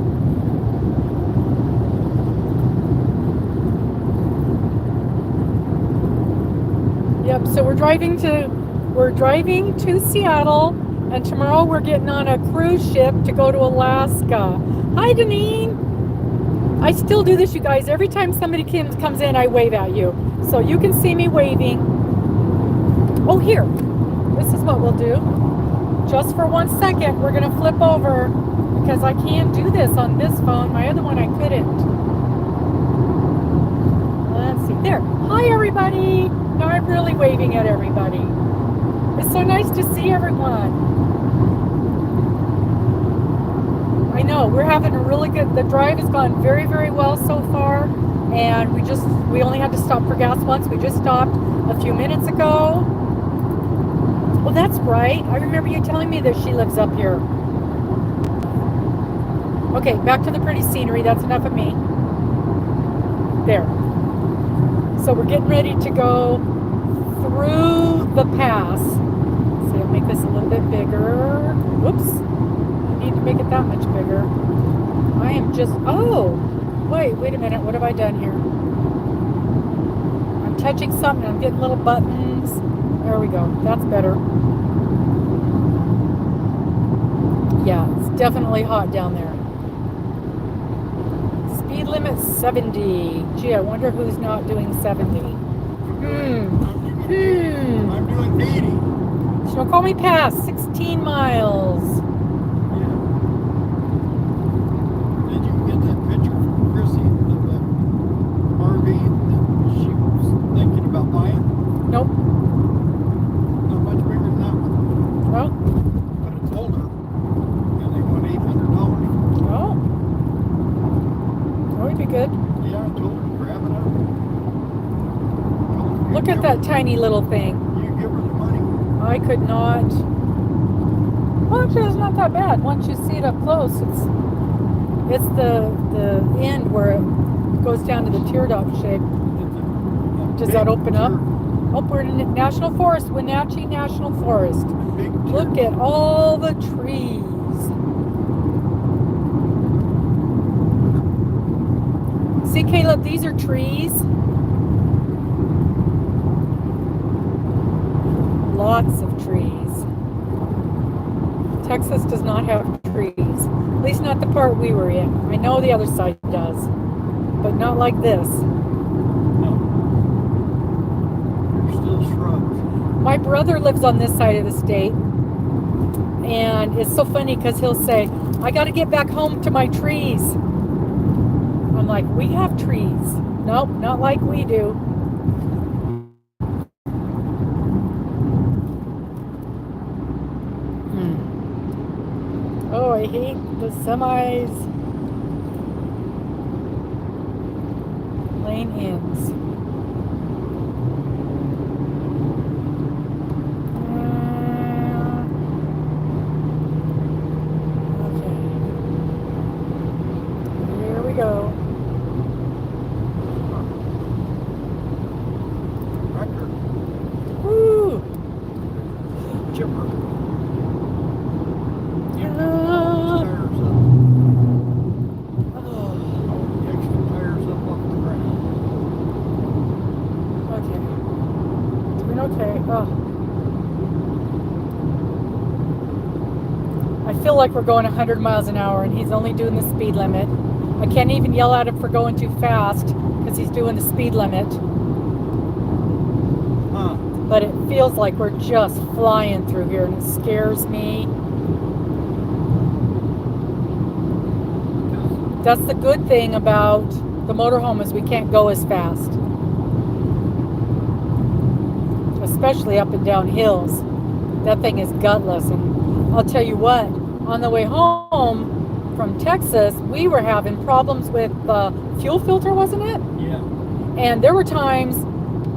Yep, so we're driving to Seattle, and tomorrow we're getting on a cruise ship to go to Alaska. Hi, Deneen. I still do this, you guys. Every time somebody comes in, I wave at you. So you can see me waving. Oh, here. This is what we'll do. Just for 1 second, we're going to flip over because I can't do this on this phone. My other one, I couldn't. Let's see. There. Hi, everybody. Now I'm really waving at everybody. It's so nice to see everyone. I know, we're having a really good, the drive has gone very, very well so far. And we only had to stop for gas once. We just stopped a few minutes ago. Well, that's right. I remember you telling me that she lives up here. Okay, back to the pretty scenery. That's enough of me. There. So we're getting ready to go through the pass. So I'll make this a little bit bigger. Whoops. I need to make it that much bigger. I am just, wait a minute. What have I done here? I'm touching something. I'm getting little buttons. There we go. That's better. Yeah, it's definitely hot down there. Speed limit 70. Gee, I wonder who's not doing 70. I'm doing 80. Snoqualmie Pass, 16 miles. Yeah. Did you get that picture from Chrissy of the RV that she was thinking about buying? Nope. Not much bigger than that one. Well, But it's older. And they want $800 good. Yeah, I told her to grab it up. Look at that tiny little thing. You give her the money. I could not. Well, actually, it's not that bad. Once you see it up close, it's the end where it goes down to the teardrop shape. Does that open up? Oh, we're in National Forest, Wenatchee National Forest. Look at all the trees. See, Caleb, these are trees. Lots of trees. Texas does not have trees. At least not the part we were in. I know the other side does, but not like this. No. There's still shrubs. My brother lives on this side of the state, and it's so funny because he'll say, I got to get back home to my trees. I'm like, we have trees. Nope, not like we do. Oh, I hate the semis. Lane ends. Okay. Here we go. Record. Woo! Chipper. Yeah. Tires up. Oh, The extra tires up off the ground. okay. Doing okay. Oh. I feel like we're going 100 miles an hour and he's only doing the speed limit. I can't even yell at him for going too fast because he's doing the speed limit. Huh. But it feels like we're just flying through here and it scares me. That's the good thing about the motorhome is we can't go as fast. Especially up and down hills. That thing is gutless. And I'll tell you what, on the way home from Texas, we were having problems with the fuel filter, wasn't it? Yeah. And there were times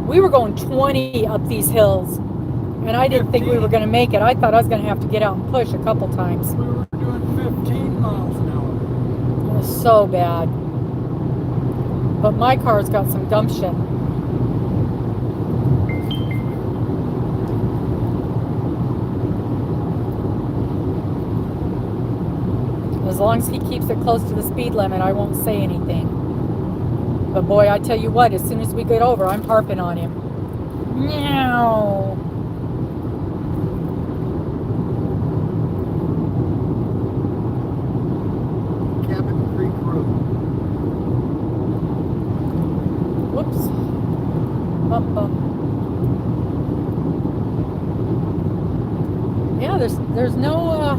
we were going 20 up these hills. And I didn't think we were going to make it. I thought I was going to have to get out and push a couple times. We were doing 15 miles an hour. It was so bad. But my car's got some gumption. As long as he keeps it close to the speed limit, I won't say anything. But boy, I tell you what, as soon as we get over, I'm harping on him. Meow. Cabin Creek Road. Whoops. Bump, bump. Yeah, there's no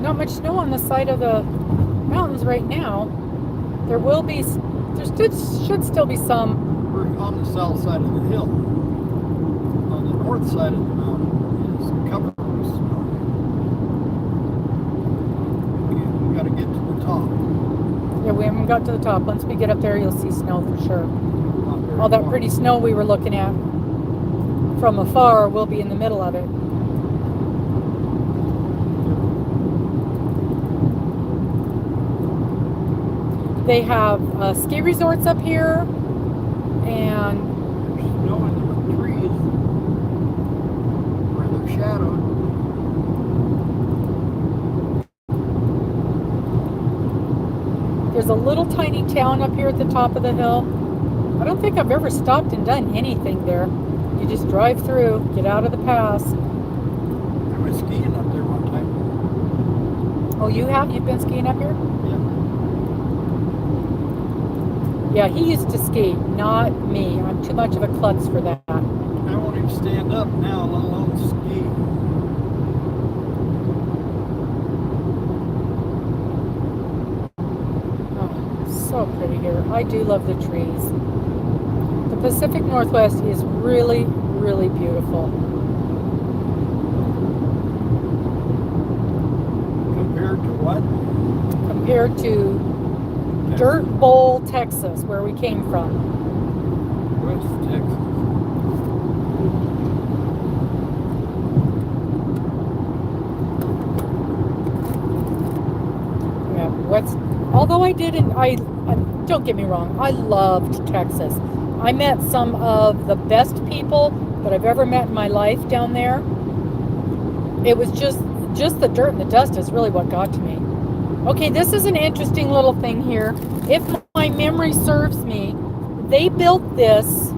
not much snow on the side of the mountains right now. There will be, should still be some. We're on the south side of the hill. On the north side of the mountain is covered with snow. We got to get to the top. Yeah, we haven't got to the top. Once we get up there, you'll see snow for sure. Not very All that far. pretty snow we were looking at from afar will be in the middle of it. They have ski resorts up here, and There's snow in the trees where they're shadowed. there's a little tiny town up here at the top of the hill. I don't think I've ever stopped and done anything there. You just drive through, get out of the pass. I was skiing up there one time. Oh, you have? You've been skiing up here? Yeah. Yeah, he used to ski, not me. I'm too much of a klutz for that. I won't even stand up now, let alone ski. Oh, so pretty here. I do love the trees. The Pacific Northwest is really, really beautiful. Compared to what? Compared to Dirt Bowl, Texas, where we came from. West Texas. Yeah, although I didn't, don't get me wrong, I loved Texas. I met some of the best people that I've ever met in my life down there. It was just the dirt and the dust is really what got to me. Okay, this is an interesting little thing here. If my memory serves me, they built this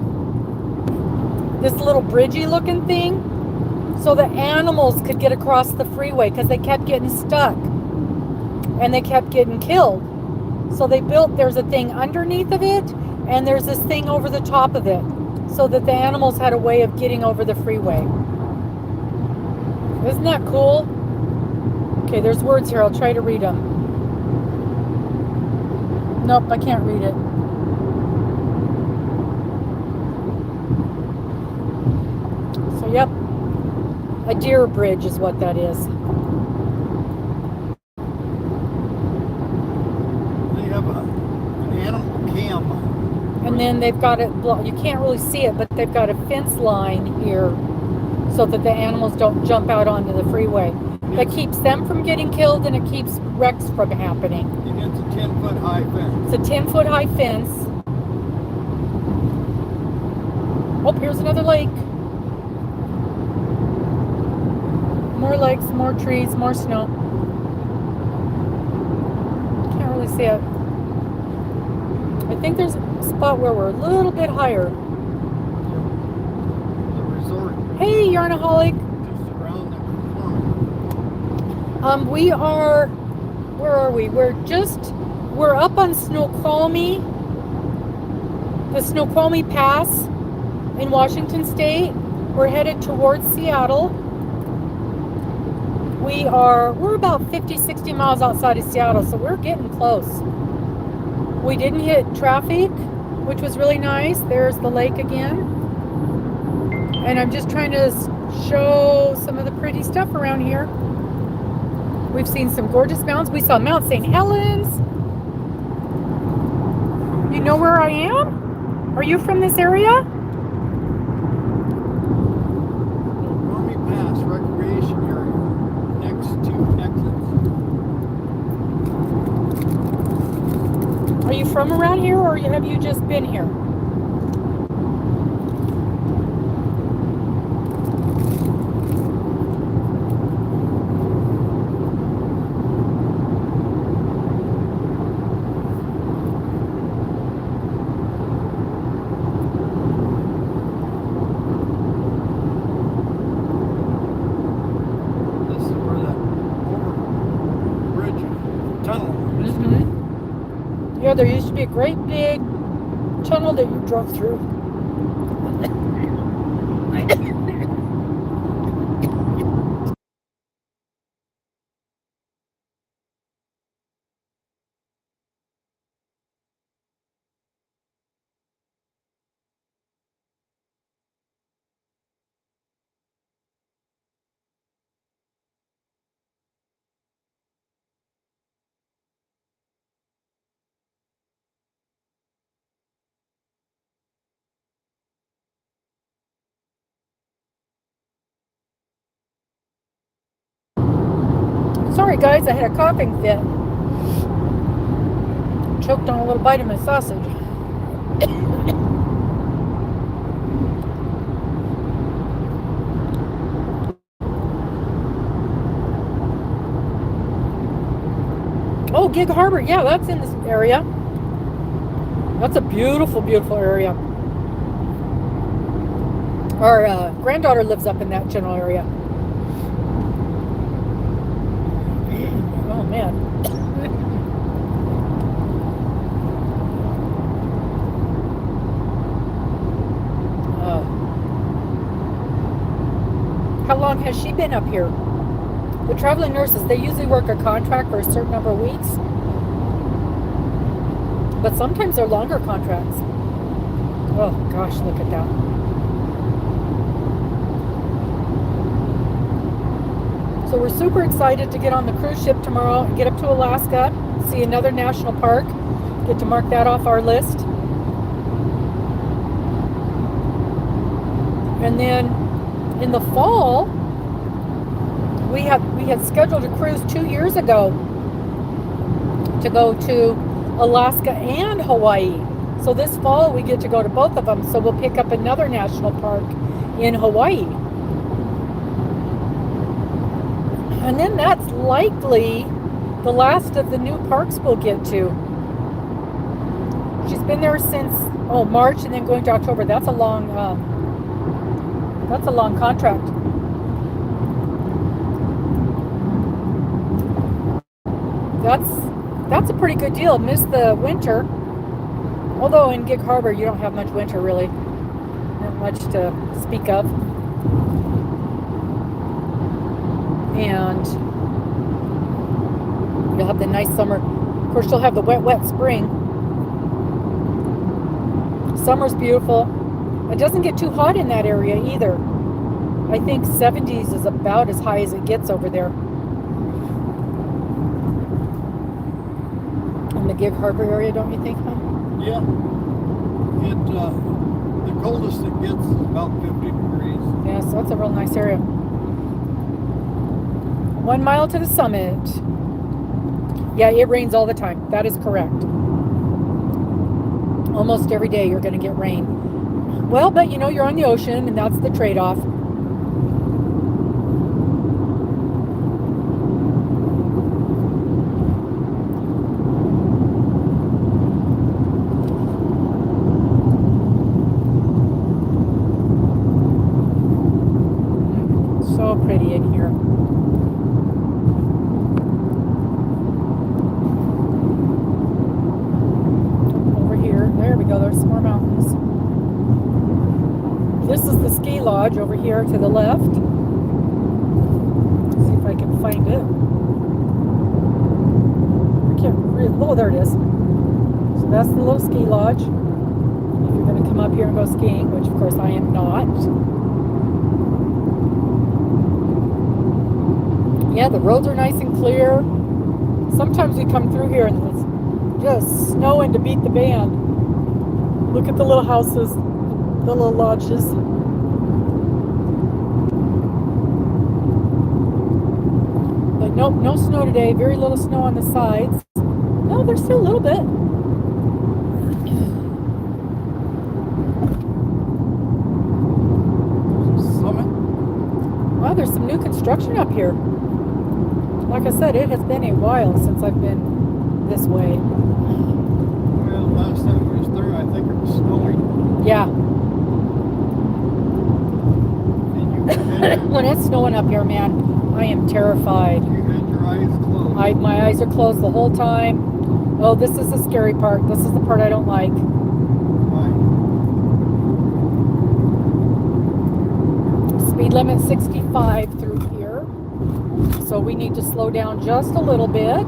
little bridgey looking thing so the animals could get across the freeway because they kept getting stuck and they kept getting killed. So there's a thing underneath of it and there's this thing over the top of it so that the animals had a way of getting over the freeway. Isn't that cool? Okay, there's words here. I'll try to read them. Nope, I can't read it. So, yep. A deer bridge is what that is. They have an animal cam. And then they've got it, you can't really see it, but they've got a fence line here so that the animals don't jump out onto the freeway. That keeps them from getting killed and it keeps wrecks from happening. And it's a 10-foot high fence. It's a 10-foot high fence. Oh, here's another lake. More lakes, more trees, more snow. Can't really see it. I think there's a spot where we're a little bit higher. The resort. Hey, Yarnaholic. Just around the corner. We are, where are we? We're up on Snoqualmie, the Snoqualmie Pass in Washington State. We're headed towards Seattle. We're about 50, 60 miles outside of Seattle, so we're getting close. We didn't hit traffic, which was really nice. There's the lake again. And I'm just trying to show some of the pretty stuff around here. We've seen some gorgeous mountains. We saw Mount St Helens. You know where I am? Are you from this area? Army Pass Recreation Area. Next to exits. Are you from around here or have you just been here? This is where that over bridge tunnel is. Yeah, there used to be a great big tunnel that you drove through. Sorry guys, I had a coughing fit. Choked on a little bite of my sausage. Oh, Gig Harbor. Yeah, that's in this area. That's a beautiful, beautiful area. Our granddaughter lives up in that general area. Oh, man. How long has she been up here? The traveling nurses, they usually work a contract for a certain number of weeks. But sometimes they're longer contracts. Oh, gosh, look at that. So we're super excited to get on the cruise ship tomorrow and get up to Alaska, see another national park. Get to mark that off our list. And then in the fall, we had scheduled a cruise 2 years ago to go to Alaska and Hawaii. So this fall we get to go to both of them. So we'll pick up another national park in Hawaii. And then that's likely the last of the new parks we'll get to. She's been there since March and then going to October. That's a long contract. That's a pretty good deal. Miss the winter. Although in Gig Harbor you don't have much winter really. Not much to speak of. And you'll have the nice summer. Of course, you'll have the wet spring. Summer's beautiful. It doesn't get too hot in that area either. I think 70s is about as high as it gets over there. In the Gig Harbor area, don't you think, huh? Yeah. The coldest it gets is about 50 degrees. Yeah, so that's a real nice area. 1 mile to the summit. Yeah, it rains all the time. That is correct. Almost every day you're going to get rain. Well, but you're on the ocean, and that's the trade-off. So pretty in here. There we go, there's some more mountains. This is the ski lodge over here to the left. Let's see if I can find it. I can't really, there it is. So that's the little ski lodge. If you're going to come up here and go skiing, which of course I am not. Yeah, the roads are nice and clear. Sometimes we come through here and it's just snowing to beat the band. Look at the little houses, the little lodges. But nope, no snow today. Very little snow on the sides. No, there's still a little bit. Summit. Wow, there's some new construction up here. Like I said, it has been a while since I've been this way. Well, last time we was there, I think it was snowing. Yeah. And you had When it's snowing up here, man, I am terrified. your eyes closed. My eyes are closed the whole time. Oh, this is the scary part. This is the part I don't like. Why? Speed limit 65 through here. So we need to slow down just a little bit.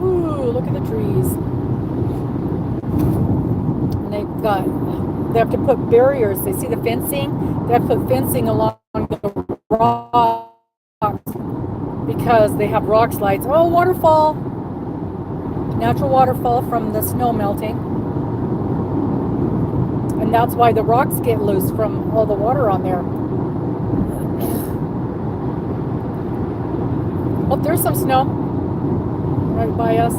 Ooh, look at the trees. And they have to put barriers. They see the fencing? They have to put fencing along the rocks because they have rock slides. Oh, waterfall. Natural waterfall from the snow melting. And that's why the rocks get loose from all the water on there. Oh, there's some snow right by us.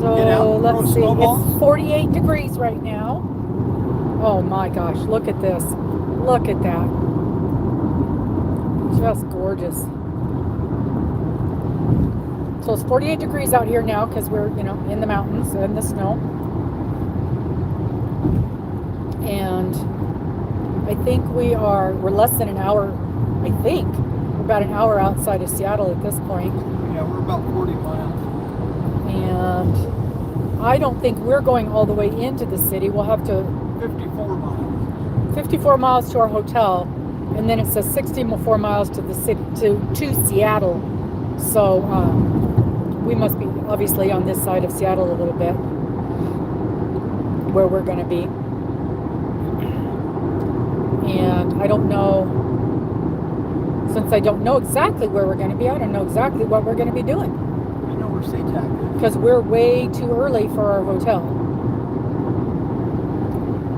So let's see, it's 48 degrees right now. Oh my gosh, look at this. Look at that. Just gorgeous. So it's 48 degrees out here now because we're, in the mountains and the snow. And I think we're less than an hour, I think. We're about an hour outside of Seattle at this point. Yeah, we're about 40 miles. And I don't think we're going all the way into the city. We'll have to 54 miles. 54 miles to our hotel, and then it says 64 miles to the city to Seattle. So we must be obviously on this side of Seattle a little bit, where we're going to be. And I don't know, since I don't know exactly where we're going to be, I don't know exactly what we're going to be doing. I know where SeaTac is. Because we're way too early for our hotel.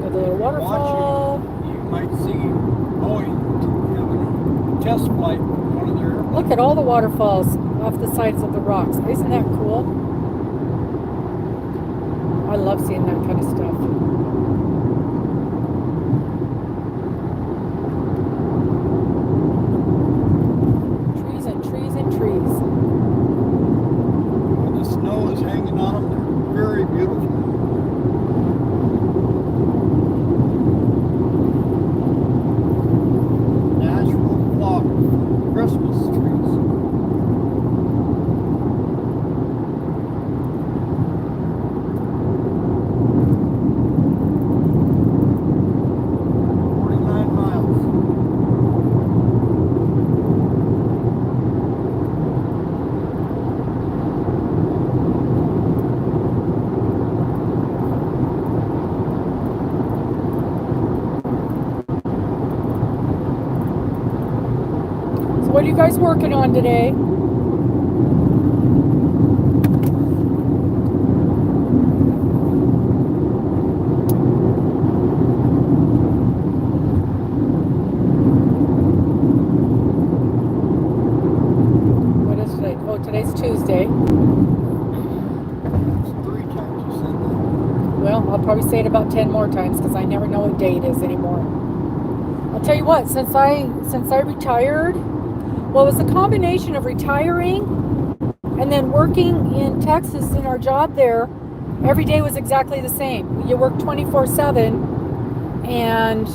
Got the little waterfall. You might see Boeing having a test flight with one of their airplanes. Look at all the waterfalls off the sides of the rocks. Isn't that cool? I love seeing that kind of stuff. Trees and trees and trees. When the snow is hanging on them, they're very beautiful. Natural flock of Christmas trees. What are you guys working on today? What is today? Oh, today's Tuesday. It's 3 times you said that. Well, I'll probably say it about 10 more times because I never know what day it is anymore. I'll tell you what, since I retired, well, it was a combination of retiring and then working in Texas in our job there. Every day was exactly the same. You work 24/7, and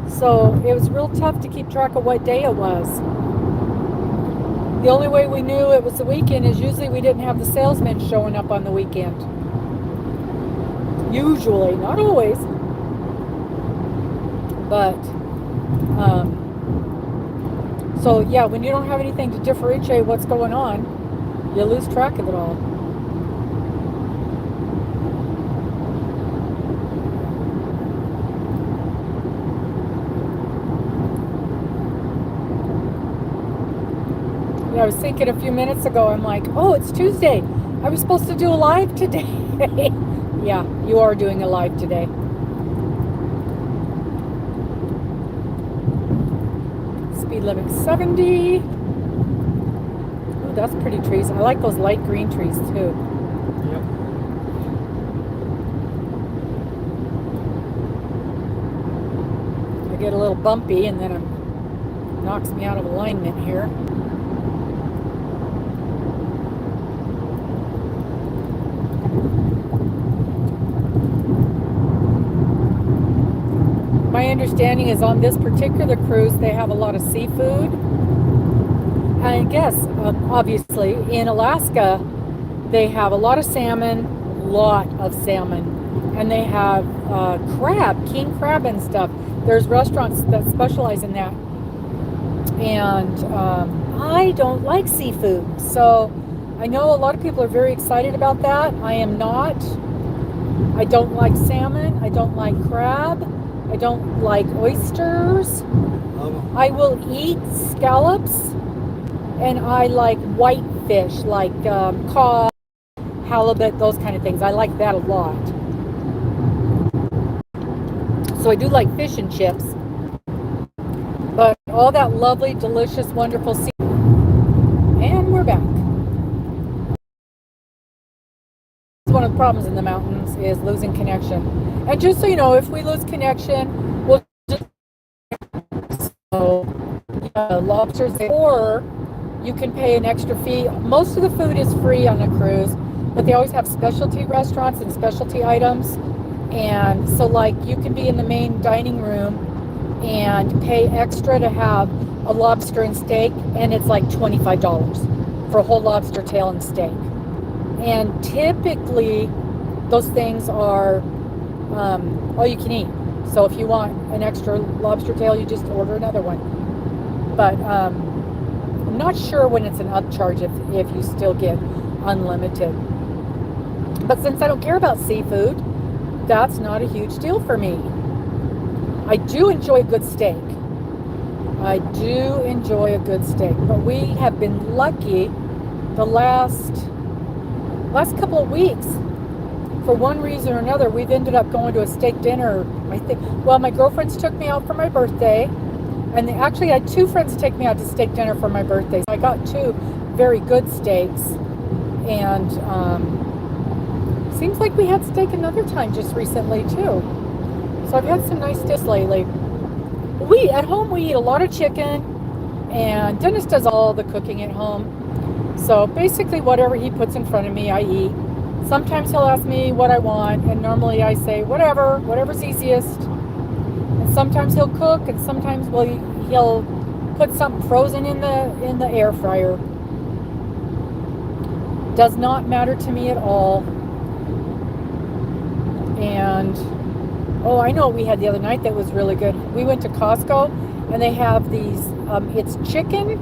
so it was real tough to keep track of what day it was. The only way we knew it was the weekend is usually we didn't have the salesmen showing up on the weekend. Usually, not always. But, so yeah, when you don't have anything to differentiate what's going on, you lose track of it all. Yeah, I was thinking a few minutes ago, I'm like, oh, it's Tuesday. I was supposed to do a live today. Yeah, you are doing a live today. Speed limit 70. Ooh, that's pretty trees. I like those light green trees too. Yep. I get a little bumpy and then it knocks me out of alignment here. My understanding is on this particular cruise, they have a lot of seafood. I guess, obviously, in Alaska, they have a lot of salmon, and they have crab, king crab and stuff. There's restaurants that specialize in that. And I don't like seafood, so I know a lot of people are very excited about that. I am not. I don't like salmon. I don't like crab. I don't like oysters. I will eat scallops, and I like white fish, like cod, halibut, those kind of things. I like that a lot. So I do like fish and chips, but all that lovely, delicious, wonderful sea. And we're back. One of the problems in the mountains is losing connection. And just so you know, if we lose connection, we'll just lobsters, or you can pay an extra fee. Most of the food is free on a cruise, but they always have specialty restaurants and specialty items. And so, like, you can be in the main dining room and pay extra to have a lobster and steak, and it's like $25 for a whole lobster tail and steak. And typically, those things are all you can eat. So if you want an extra lobster tail, you just order another one. But I'm not sure when it's an upcharge if you still get unlimited. But since I don't care about seafood, that's not a huge deal for me. I do enjoy a good steak. I do enjoy a good steak, but we have been lucky the last couple of weeks. For one reason or another, we've ended up going to a steak dinner. I think, well, my girlfriends took me out for my birthday, and they actually had two friends take me out to steak dinner for my birthday. So I got two very good steaks, and seems like we had steak another time just recently too. So I've had some nice steaks lately. At home we eat a lot of chicken, and Dennis does all the cooking at home. So basically whatever he puts in front of me, I eat. Sometimes he'll ask me what I want, and normally I say whatever's easiest. And sometimes he'll cook, and sometimes he'll put something frozen in the air fryer. Does not matter to me at all. And oh, I know what we had the other night that was really good. We went to Costco, and they have these. It's chicken.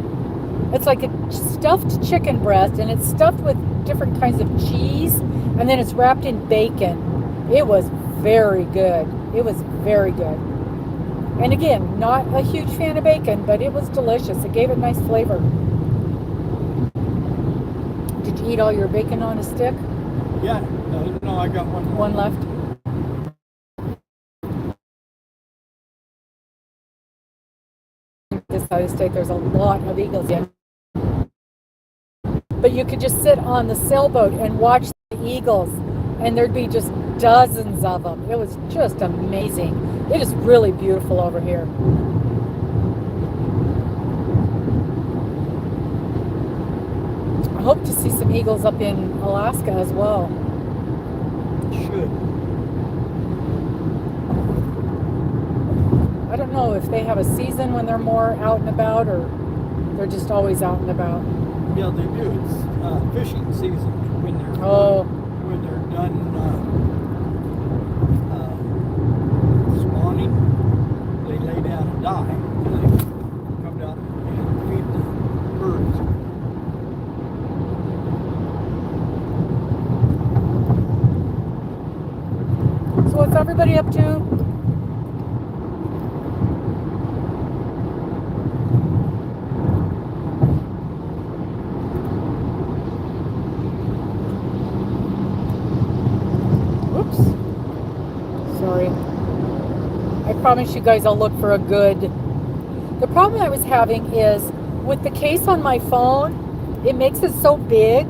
It's like a stuffed chicken breast, and it's stuffed with different kinds of cheese, and then it's wrapped in bacon. It was very good. It was very good. And again, not a huge fan of bacon, but it was delicious. It gave it nice flavor. Did you eat all your bacon on a stick? Yeah, no, I got one. One left? This side of the state, there's a lot of eagles in. But you could just sit on the sailboat and watch the eagles, and there'd be just dozens of them. It was just amazing. It is really beautiful over here. I hope to see some eagles up in Alaska as well. Should. I don't know if they have a season when they're more out and about, or they're just always out and about. Yeah, they do. It's fishing season when they're done spawning. They lay down and die, and they come down and feed the birds. So what's everybody up to? Sorry. I promise you guys I'll look for a good... The problem I was having is with the case on my phone, it makes it so big.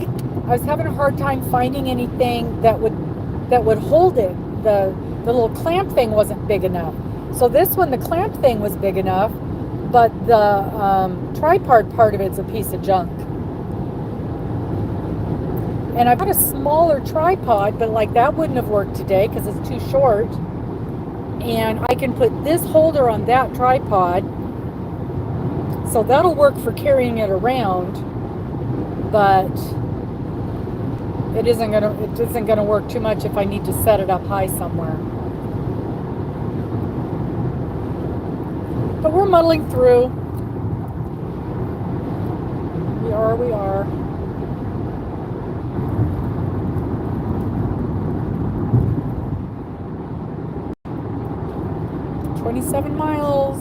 I was having a hard time finding anything that would hold it. The little clamp thing wasn't big enough. So this one, the clamp thing was big enough, but the tripod part of it's a piece of junk. And I've got a smaller tripod, but like that wouldn't have worked today because it's too short. And I can put this holder on that tripod, so that'll work for carrying it around, but it isn't gonna work too much if I need to set it up high somewhere. But we're muddling through. We are. 27 miles.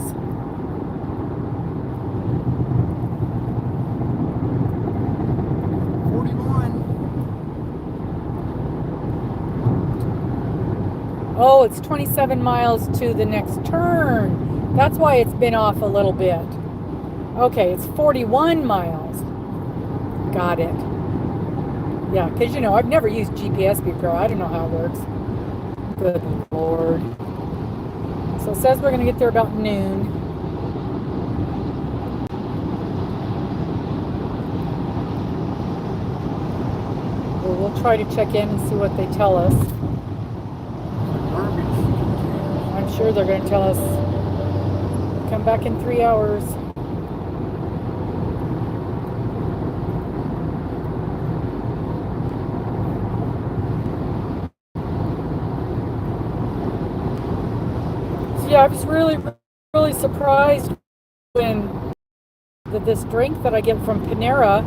Oh, it's 27 miles to the next turn. That's why it's been off a little bit. Okay, it's 41 miles. Got it. Yeah, because I've never used GPS before. I don't know how it works. Good Lord. So it says we're going to get there about noon. Well, we'll try to check in and see what they tell us. I'm sure they're going to tell us, come back in 3 hours. Yeah, I was really, really surprised when this drink that I get from Panera,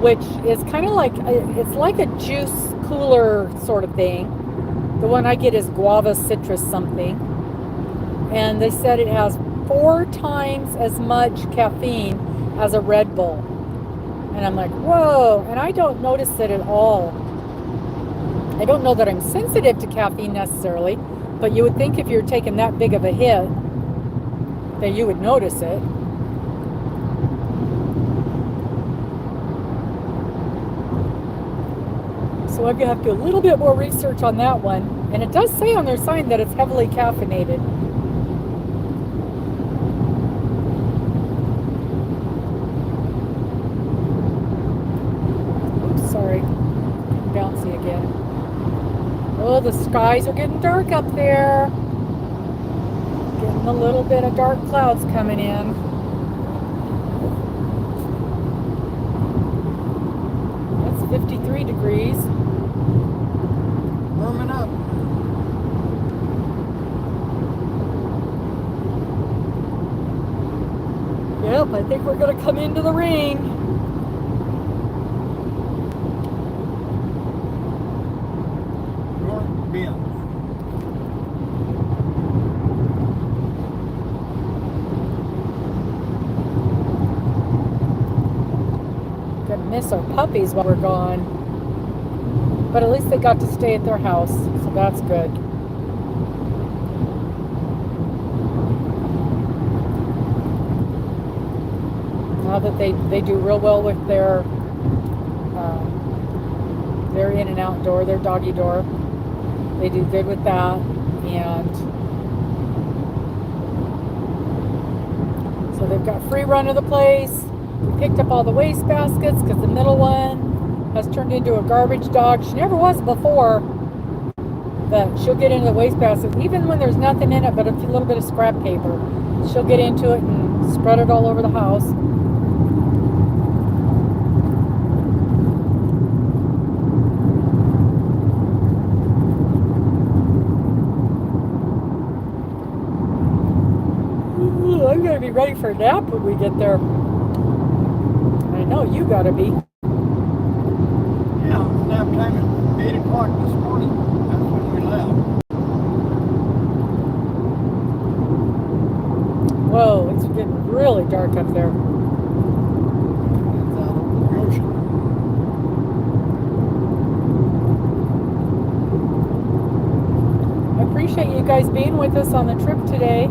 which is kind of like, it's like a juice cooler sort of thing. The one I get is guava citrus something. And they said it has 4 times as much caffeine as a Red Bull. And I'm like, whoa, and I don't notice it at all. I don't know that I'm sensitive to caffeine necessarily, but you would think if you're taking that big of a hit that you would notice it. So I have to do a little bit more research on that one. And it does say on their sign that it's heavily caffeinated. Oops, sorry. Bouncy again. Oh, the skies are getting dark up there. Getting a little bit of dark clouds coming in. That's 53 degrees. Warming up. Yep, I think we're going to come into the rain. North Bend. Gonna miss our puppies while we're gone. But at least they got to stay at their house, so that's good. Now that they do real well with their in and out door, their doggy door. They do good with that, and so they've got free run of the place. We picked up all the waste baskets because the middle one has turned into a garbage dog. She never was before, but she'll get into the waste basket even when there's nothing in it but a little bit of scrap paper. She'll get into it and spread it all over the house. I'm going to be ready for a nap when we get there. I know you got to be. Yeah, it was nap time at 8 o'clock this morning. That's when we left. Whoa, it's getting really dark up there. It's out over the ocean. I appreciate you guys being with us on the trip today.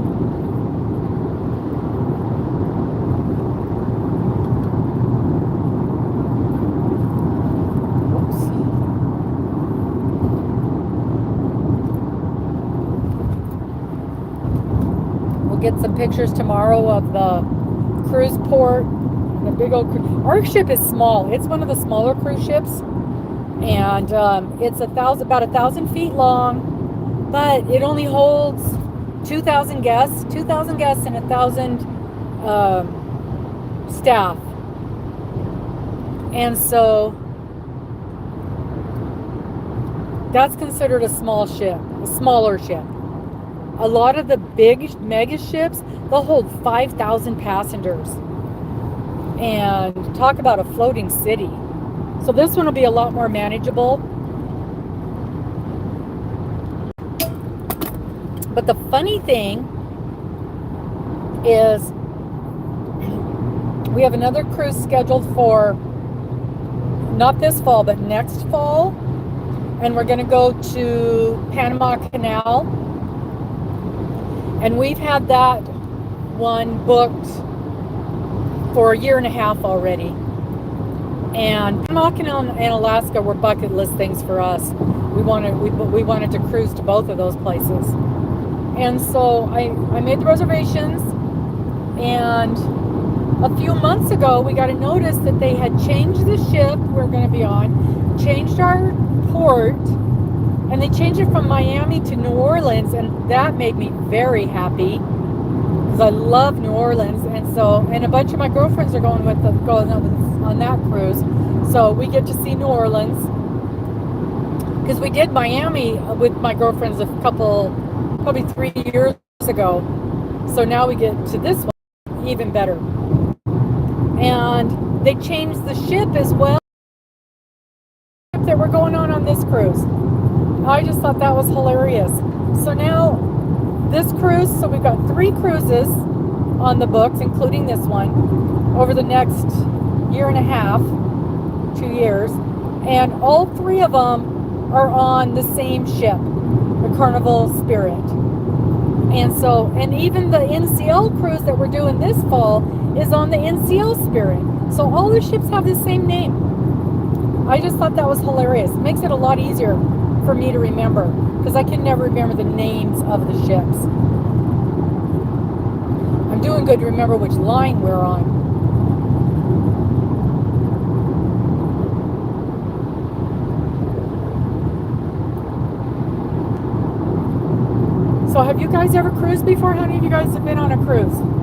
Get some pictures tomorrow of the cruise port, the big old our ship is small. It's one of the smaller cruise ships, and it's about 1,000 feet long, but it only holds 2,000 guests and 1,000 staff. And so that's considered a smaller ship. A lot of the big mega ships, they'll hold 5,000 passengers. And talk about a floating city. So this one will be a lot more manageable. But the funny thing is we have another cruise scheduled for not this fall, but next fall. And we're going to go to Panama Canal. And we've had that one booked for 1.5 years already. And Panama Canal and Alaska were bucket list things for us. We wanted to cruise to both of those places. And so I made the reservations, and a few months ago we got a notice that they had changed the ship we're going to be on, changed our port, and they changed it from Miami to New Orleans, and that made me very happy because I love New Orleans. And a bunch of my girlfriends are going on that cruise, so we get to see New Orleans because we did Miami with my girlfriends probably 3 years ago. So now we get to this one, even better. And they changed the ship as well that we're going on this cruise. I just thought that was hilarious. So now this cruise, so we've got 3 cruises. on the books, including this one, over the next year and a half, 2 years, and all 3 of them are on the same ship, the Carnival Spirit. And so, and even the NCL cruise that we're doing this fall is on the NCL Spirit. So all the ships have the same name. I just thought that was hilarious. It makes it a lot easier for me to remember, because I can never remember the names of the ships. I'm doing good to remember which line we're on. So have you guys ever cruised before? How many of you guys have been on a cruise?